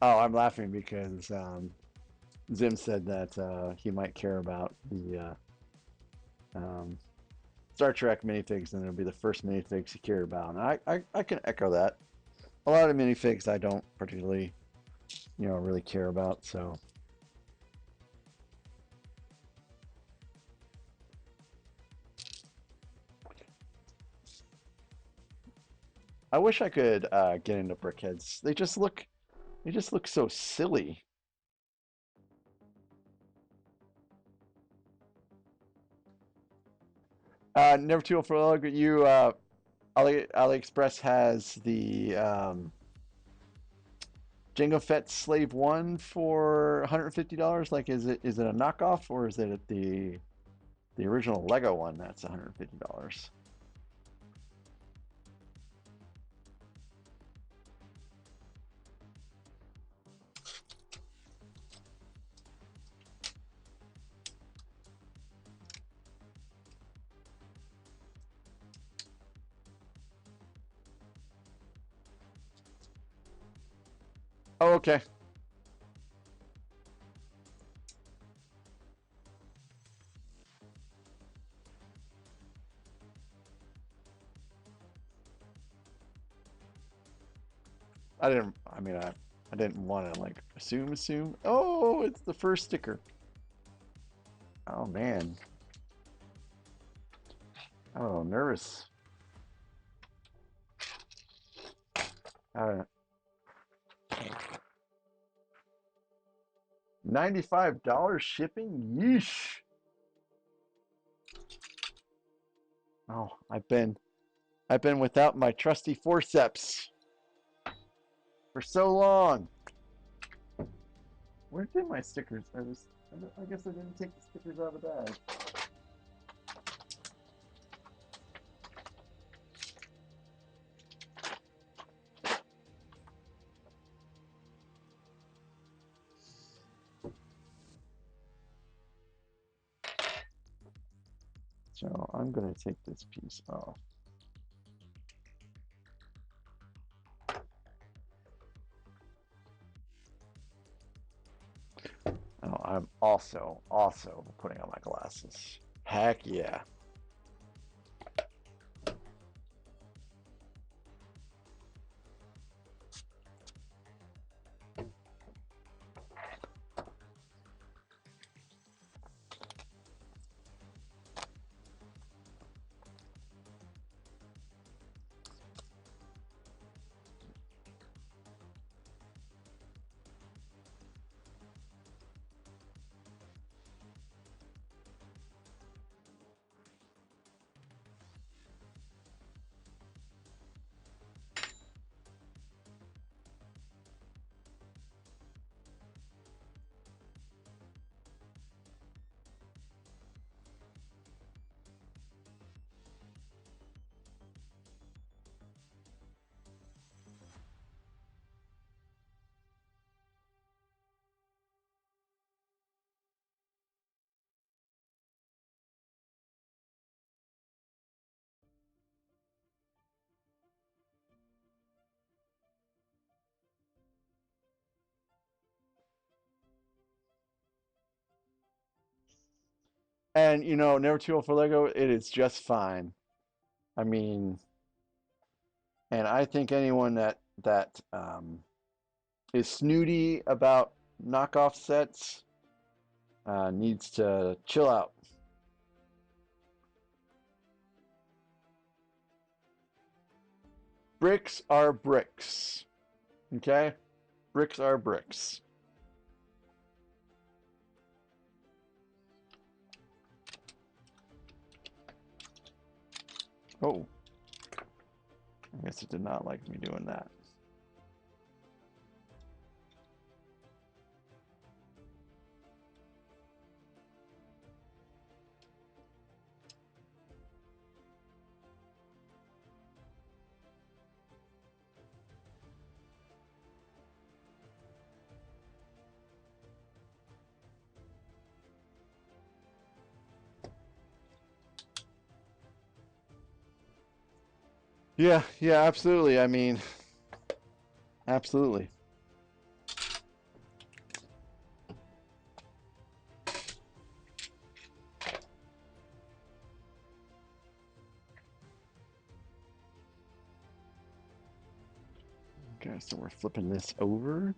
Oh, I'm laughing because Zim said that he might care about the um, Star Trek minifigs, and it'll be the first minifigs he cared about. And I can echo that. A lot of minifigs I don't particularly, really care about. So I wish I could get into brickheads. They just look so silly. Never too old for a you. AliExpress has the Jango Fett Slave One for $150. Like, is it a knockoff, or is it the original Lego one that's $150? Oh, okay. I didn't. I mean, I didn't want to like assume. Oh, it's the first sticker. Oh man. Oh, nervous. Uh, $95 shipping. Yeesh. Oh, I've been without my trusty forceps for so long. Where did my stickers? I guess I didn't take the stickers out of the bag. So I'm gonna take this piece off. Oh, I'm also putting on my glasses. Heck yeah. And never too old for Lego. It is just fine. I mean, and I think anyone that is snooty about knockoff sets needs to chill out. Bricks are bricks. Okay? Bricks are bricks. Oh, I guess it did not like me doing that. Yeah, yeah, absolutely. I mean, absolutely. Okay, so we're flipping this over.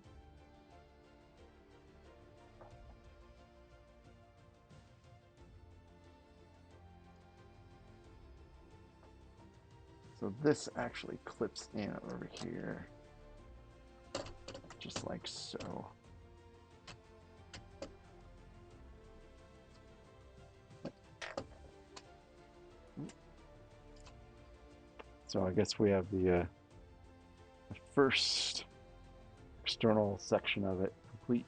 So this actually clips in over here, just like so. So I guess we have the first external section of it complete.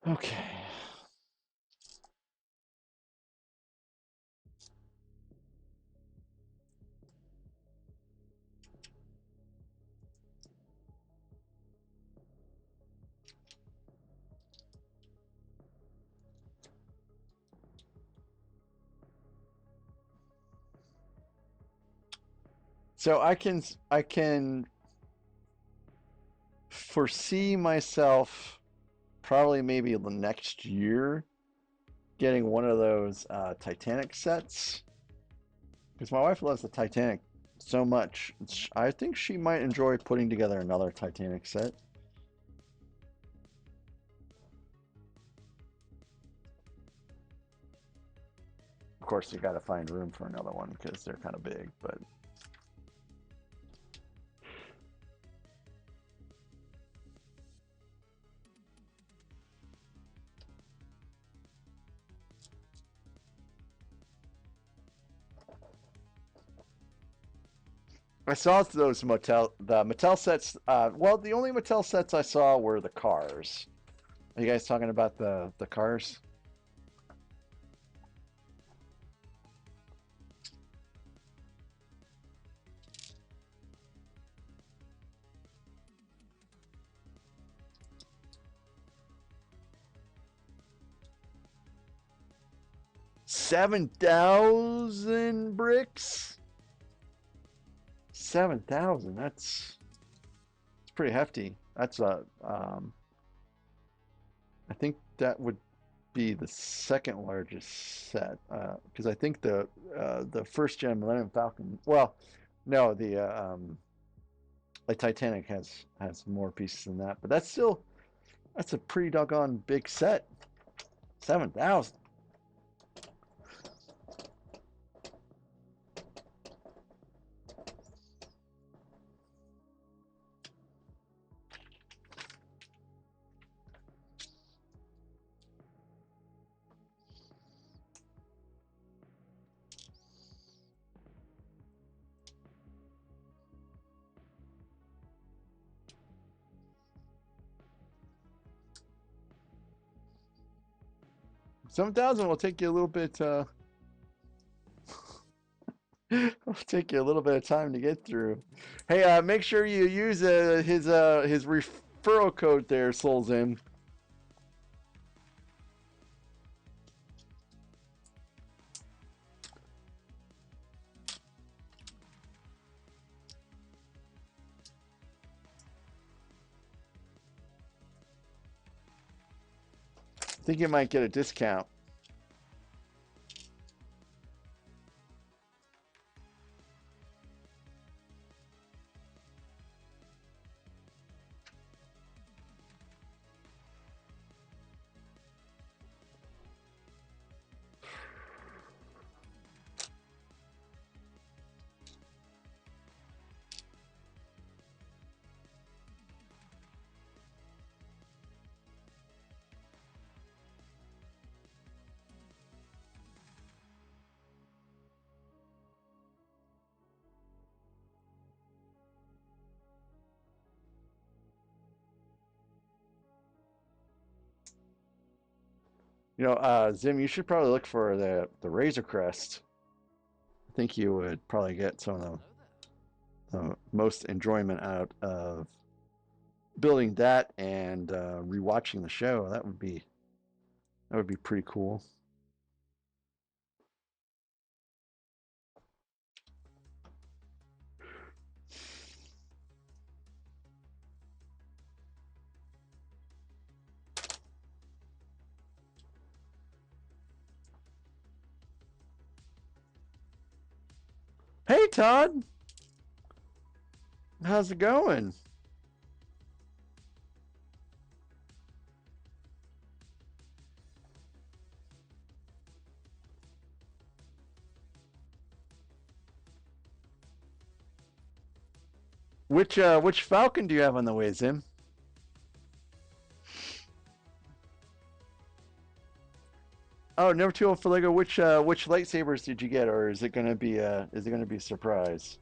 Okay. So I can foresee myself probably maybe the next year getting one of those Titanic sets because my wife loves the Titanic so much. I think she might enjoy putting together another Titanic set. Of course, you got to find room for another one because they're kind of big, but I saw those the Mattel sets. Well, the only Mattel sets I saw were the cars. Are you guys talking about the cars? 7,000 bricks. 7,000. It's pretty hefty. That's a I think that would be the second largest set because I think the first gen Millennium Falcon. Well, no, the Titanic has more pieces than that, but that's a pretty doggone big set. 7,000. Will take you a little bit. It'll take you a little bit of time to get through. Hey, make sure you use his referral code there, Soulzin. I think you might get a discount. Zim, you should probably look for the Razor Crest. think you would probably get some of Hello there. the most enjoyment out of building that and rewatching the show. That would be pretty cool. Hey Todd, how's it going? Which Falcon do you have on the way, Zim? Oh, number two for Lego. Which lightsabers did you get, or is it gonna be a surprise?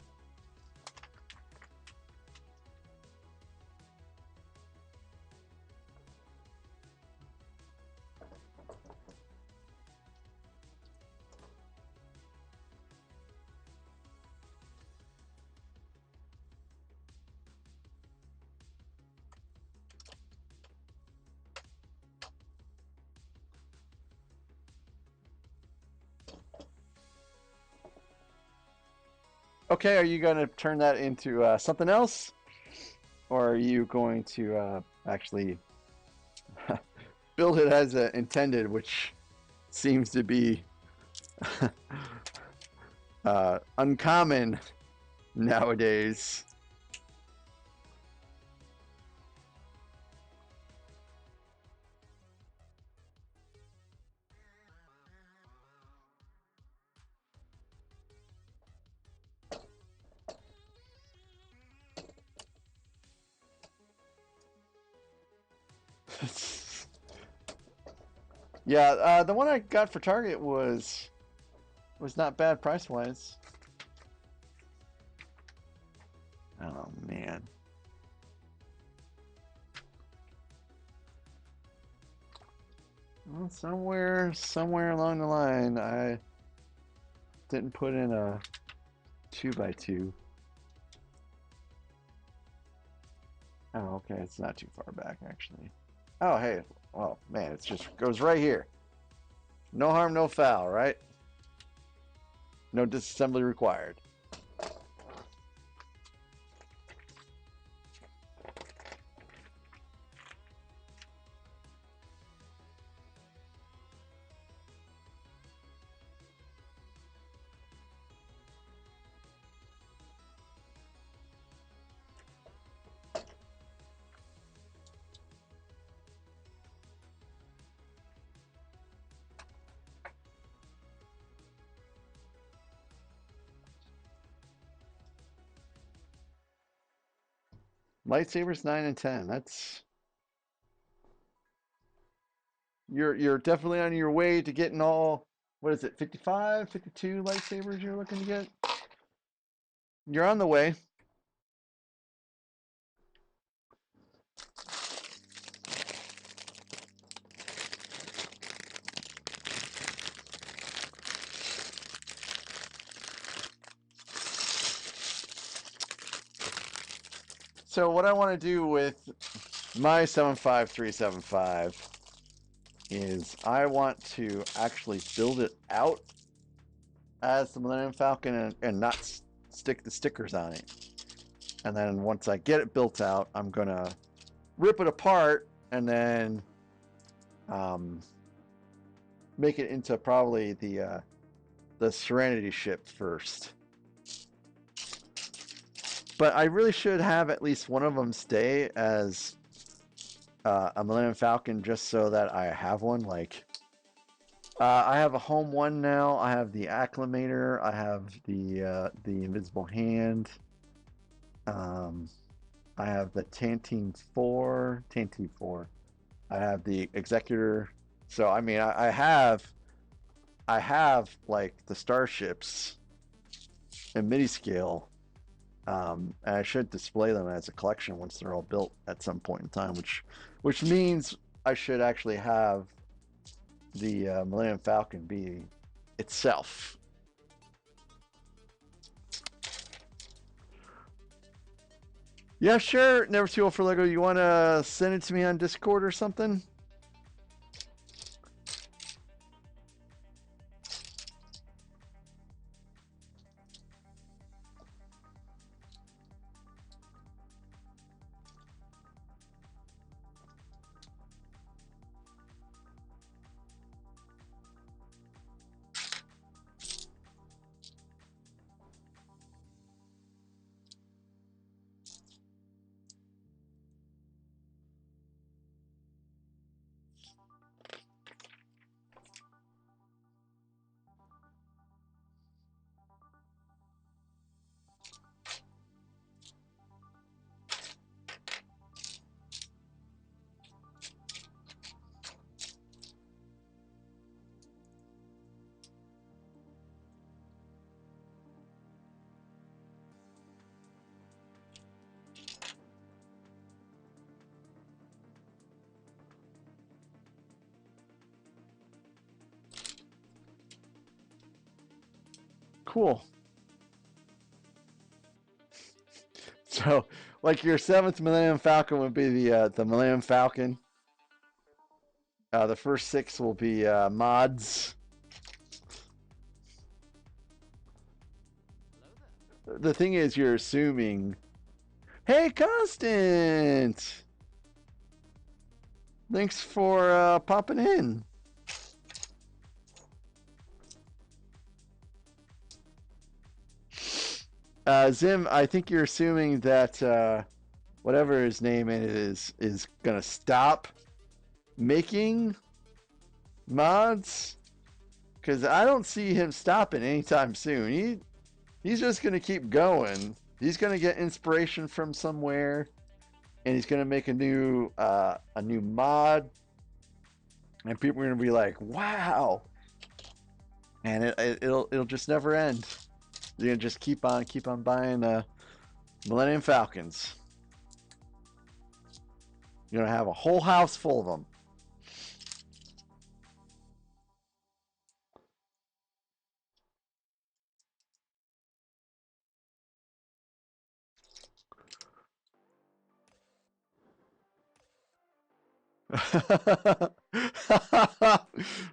Okay, are you gonna turn that into something else, or are you going to actually build it as intended, which seems to be uncommon nowadays? Yeah, the one I got for Target was not bad price wise. Oh man. Well, somewhere along the line, I didn't put in a 2x2. Oh, okay, it's not too far back actually. Oh, hey, oh man, it just goes right here. No harm, no foul, right? No disassembly required. Lightsabers 9 and 10. That's you're definitely on your way to getting all, what is it, 55, 52 lightsabers you're looking to get? You're on the way. So what I want to do with my 75375 is I want to actually build it out as the Millennium Falcon and not stick the stickers on it. And then once I get it built out, I'm gonna rip it apart and then um, make it into probably the Serenity ship first. But I really should have at least one of them stay as a Millennium Falcon just so that I have one. Like, I have a home one now. I have the Acclimator. I have the Invisible Hand. Um, I have the Tantine 4. I have the Executor. So I mean, I have like the starships in mini scale. And I should display them as a collection once they're all built at some point in time, which means I should actually have the Millennium Falcon be itself. Yeah, sure. Never too old for Lego. You want to send it to me on Discord or something? Cool. So, like your seventh Millennium Falcon would be the Millennium Falcon. The first six will be mods. Hello there. The thing is, you're assuming. Hey, Constant! Thanks for popping in. Zim, I think you're assuming that whatever his name is gonna stop making mods because I don't see him stopping anytime soon. He's just gonna keep going. He's gonna get inspiration from somewhere, and he's gonna make a new mod, and people are gonna be like, "Wow!" And it'll just never end. You're gonna just keep on buying Millennium Falcons. You're gonna have a whole house full of them.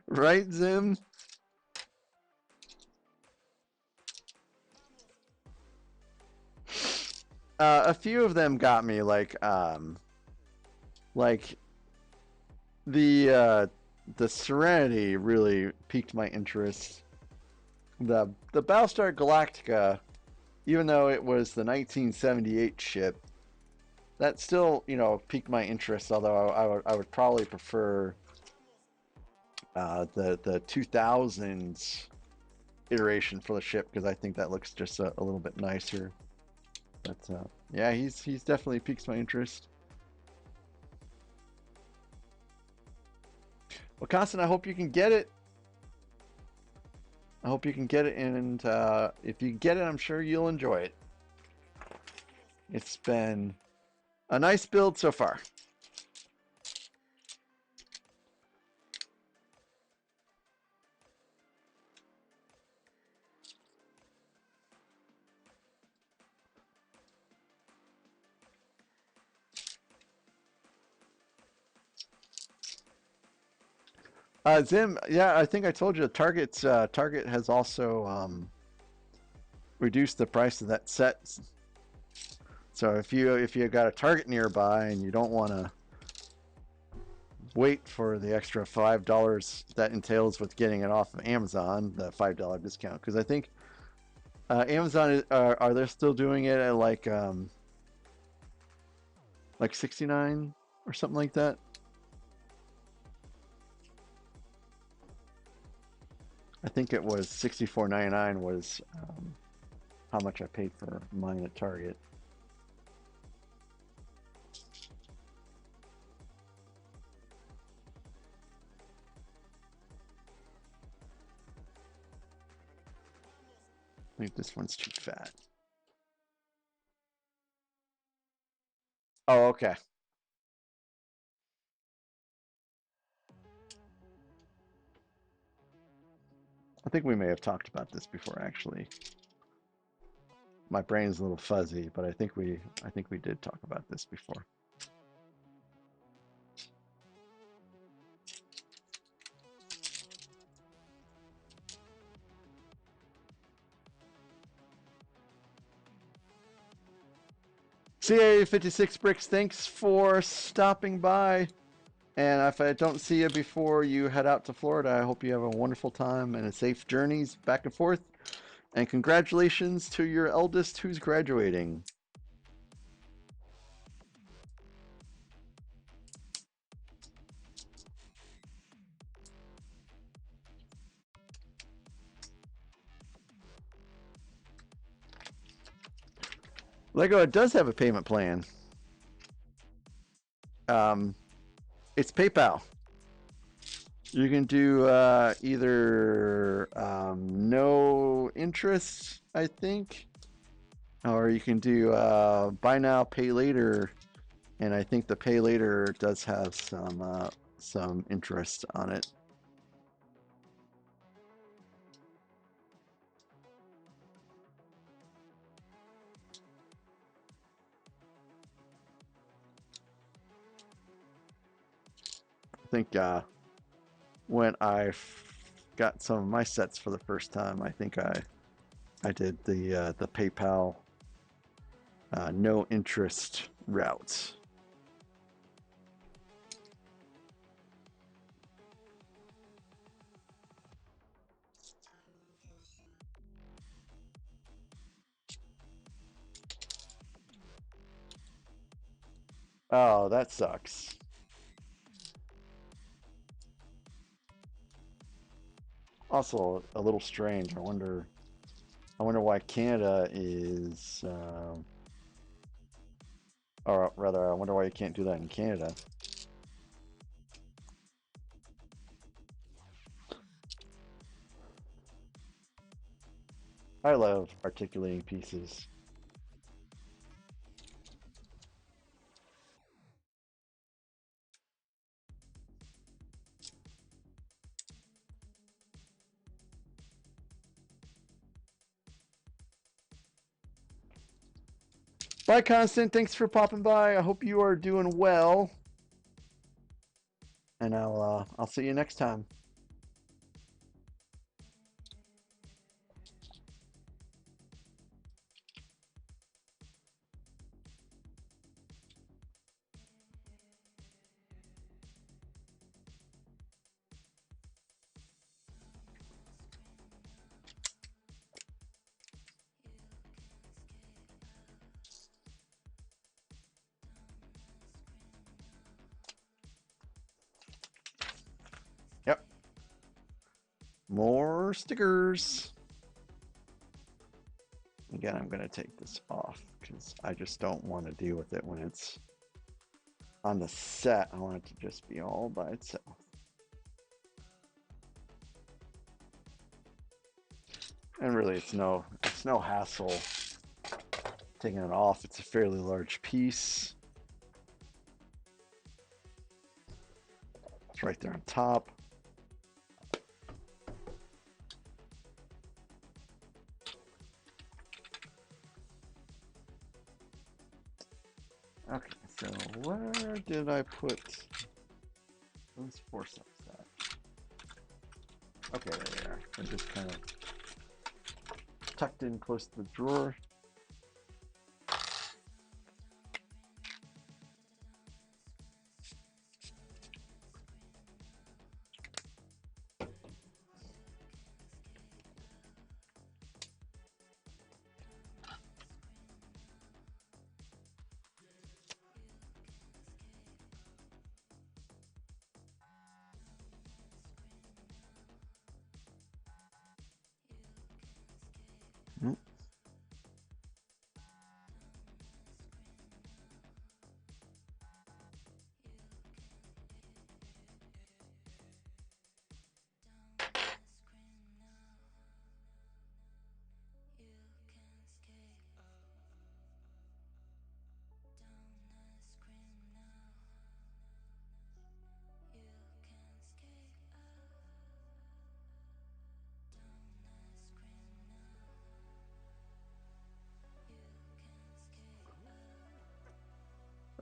Right, Zim? A few of them got me, like the Serenity really piqued my interest. The Battlestar Galactica, even though it was the 1978 ship, that still piqued my interest. Although I would probably prefer the 2000s iteration for the ship because I think that looks just a little bit nicer. But yeah, he's definitely piques my interest. Well, Constant, I hope you can get it. I hope you can get it, and if you get it, I'm sure you'll enjoy it. It's been a nice build so far. Zim, yeah, I think I told you Target has also reduced the price of that set. So if you got a Target nearby and you don't want to wait for the extra $5 that entails with getting it off of Amazon, the $5 discount, because I think Amazon are they still doing it at like 69 or something like that. I think it was 64.99 was how much I paid for mine at Target. I think this one's too fat. Oh, okay. I think we may have talked about this before, actually. my brain's a little fuzzy, but I think we did talk about this before. CA56 Bricks, thanks for stopping by. And if I don't see you before you head out to Florida, I hope you have a wonderful time and a safe journeys back and forth. And congratulations to your eldest who's graduating. Lego, it does have a payment plan. Um, it's PayPal. You can do either no interest, I think, or you can do buy now, pay later, and I think the pay later does have some interest on it. I think when I got some of my sets for the first time, I think I did the PayPal no interest route. Oh, that sucks. Also, a little strange. I wonder why Canada is, or rather, I wonder why you can't do that in Canada. I love articulating pieces. Bye, Constant. Thanks for popping by. I hope you are doing well, and I'll see you next time. Yep. More stickers. Again, I'm going to take this off because I just don't want to deal with it when it's on the set. I want it to just be all by itself. And really, it's no hassle taking it off. It's a fairly large piece. It's right there on top. Okay, so where did I put those four sets at? Okay, there they are. They're just kind of tucked in close to the drawer.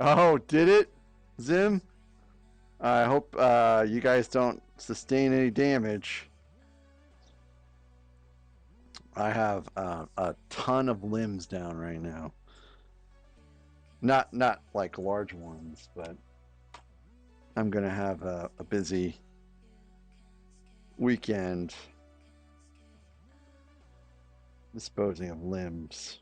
Oh, did it, Zim? I hope you guys don't sustain any damage. I have a ton of limbs down right now. Not like large ones, but I'm gonna have a busy weekend disposing of limbs.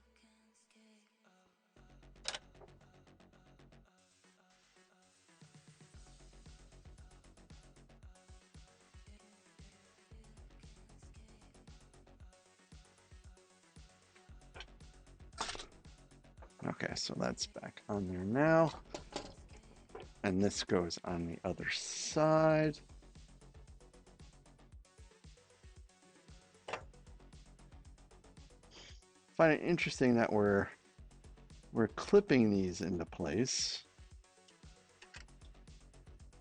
Okay, so that's back on there now. And this goes on the other side. Find it interesting that we're clipping these into place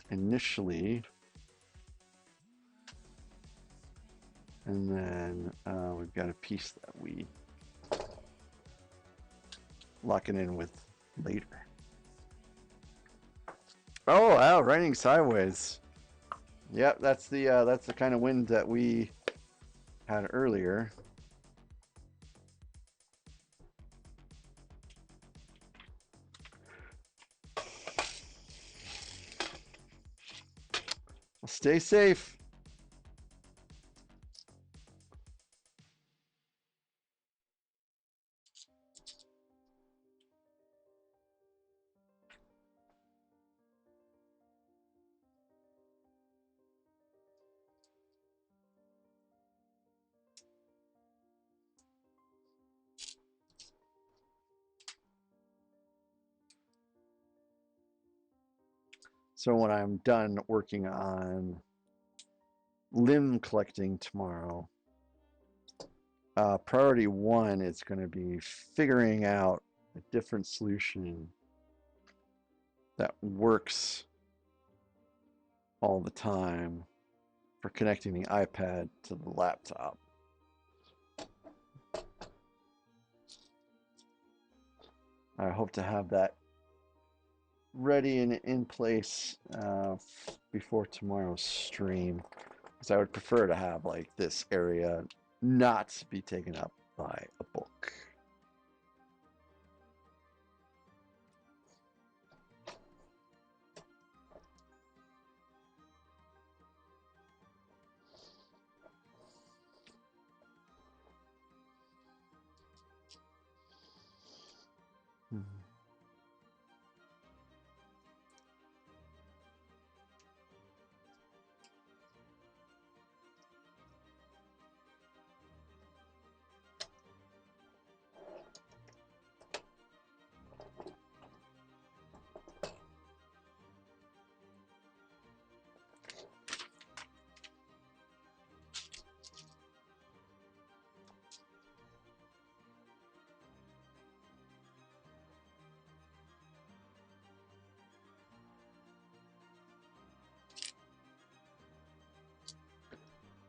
initially, and then we've got a piece that we lock it in with later. Oh wow, raining sideways. Yep, that's the kind of wind that we had earlier. Well, stay safe. So when I'm done working on limb collecting tomorrow, priority one is going to be figuring out a different solution that works all the time for connecting the iPad to the laptop. I hope to have that ready and in place before tomorrow's stream, because I would prefer to have like this area not be taken up by a book. Mhm.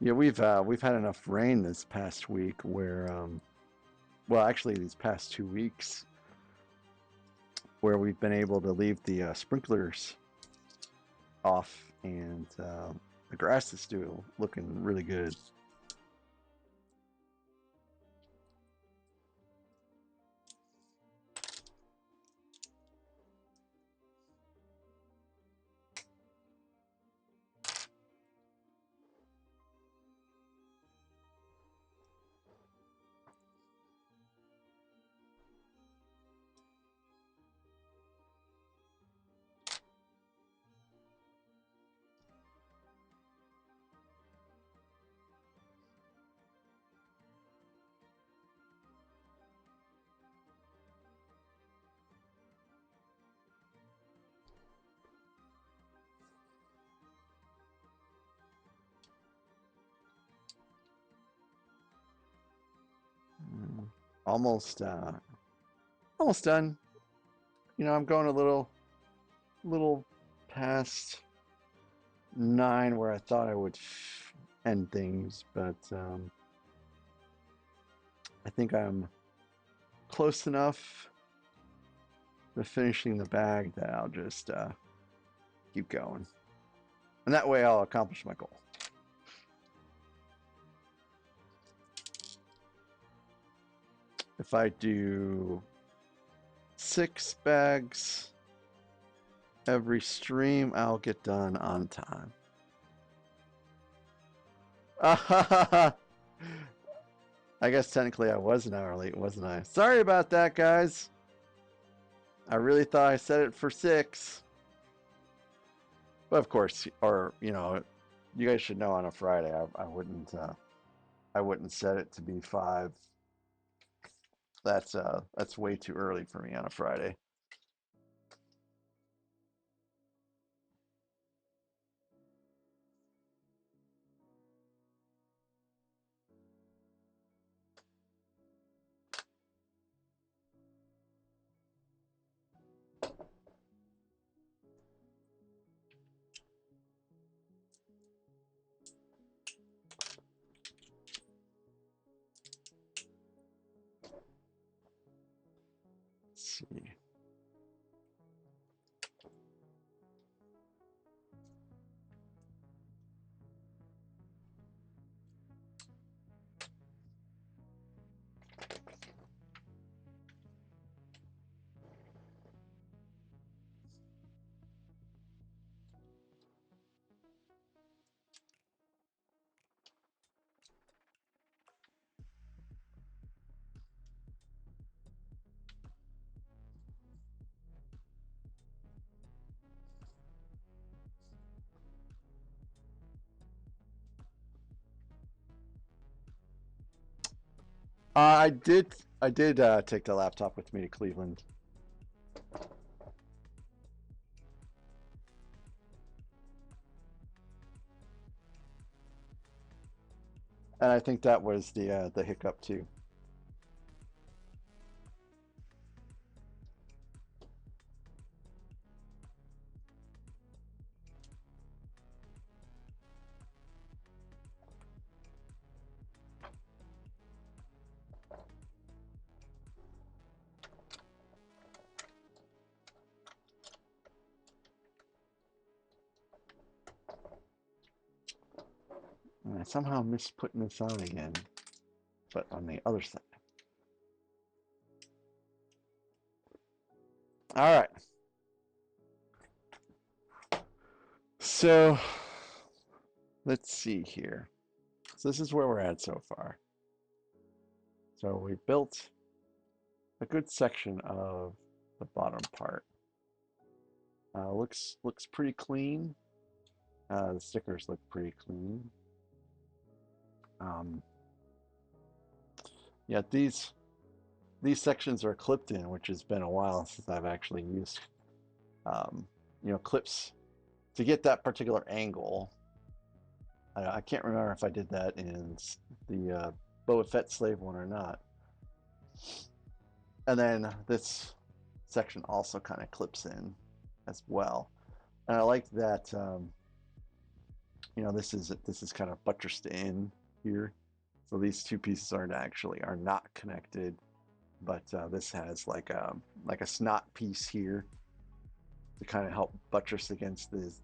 Yeah, we've had enough rain this past week where well, actually these past 2 weeks where we've been able to leave the sprinklers off, and the grass is still looking really good. Mm, Almost almost done. You know, I'm going a little past 9 where I thought I would end things, but I think I'm close enough to finishing the bag that I'll just keep going. And that way I'll accomplish my goal. If I do 6 bags every stream, I'll get done on time. I guess technically I was an hour late, wasn't I? Sorry about that, guys. I really thought I set it for 6. But of course, or you know, you guys should know on a Friday I wouldn't set it to be 5. That's way too early for me on a Friday. Let's see. I did take the laptop with me to Cleveland. And I think that was the hiccup too. And I somehow missed putting this on again, but on the other side. All right. So let's see here. So this is where we're at so far. So we built a good section of the bottom part. Looks pretty clean. The stickers look pretty clean. Yeah, these sections are clipped in, which has been a while since I've actually used clips to get that particular angle. I can't remember if I did that in the Boba Fett slave one or not. And then this section also kind of clips in as well. And I like that this is kind of buttressed in here. So these two pieces are not connected, but this has like a snot piece here to kind of help buttress against these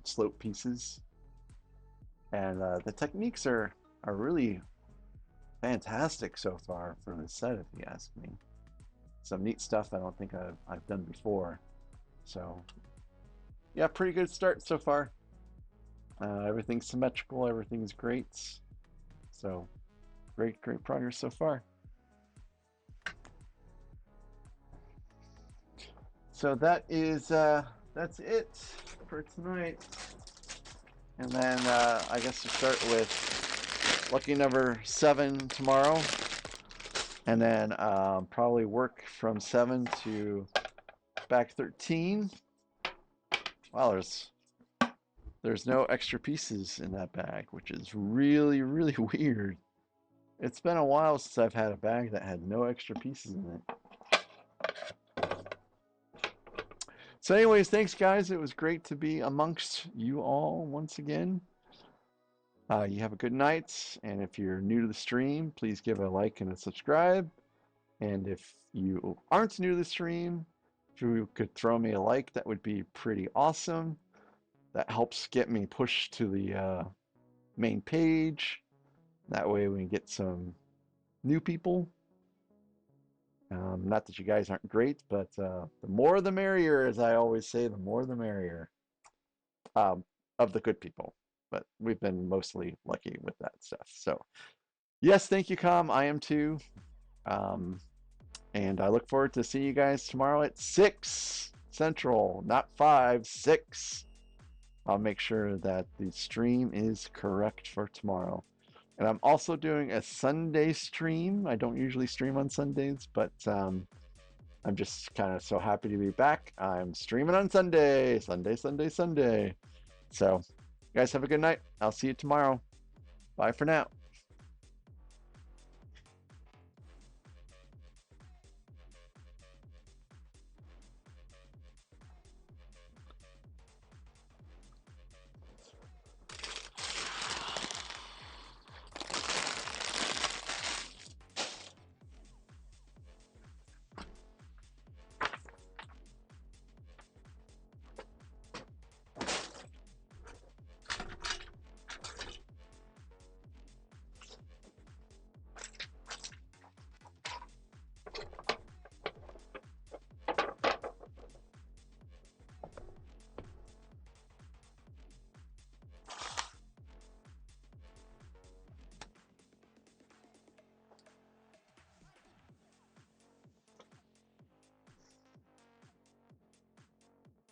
slope pieces. And the techniques are really fantastic so far for this set, if you ask me. Some neat stuff I don't think I've done before. So yeah, pretty good start so far. Everything's symmetrical, everything's great. So great progress so far. So that's it for tonight. And then I guess we'll start with lucky number 7 tomorrow. And then probably work from 7 to back 13. Wow, there's no extra pieces in that bag, which is really, really weird. It's been a while since I've had a bag that had no extra pieces in it. So anyways, thanks guys. It was great to be amongst you all once again. You have a good night, and if you're new to the stream, please give a like and a subscribe. And if you aren't new to the stream, If you could throw me a like, that would be pretty awesome. That helps get me pushed to the main page. That way we can get some new people. Not that you guys aren't great, but the more the merrier, as I always say, the more the merrier um, of the good people. But we've been mostly lucky with that stuff. So, yes, thank you, Com. I am too. Um, and I look forward to seeing you guys tomorrow at 6 Central, not 5, 6. I'll make sure that the stream is correct for tomorrow. And I'm also doing a Sunday stream. I don't usually stream on Sundays, but I'm just kind of so happy to be back. I'm streaming on Sunday, Sunday, Sunday, Sunday. So, you guys have a good night. I'll see you tomorrow. Bye for now.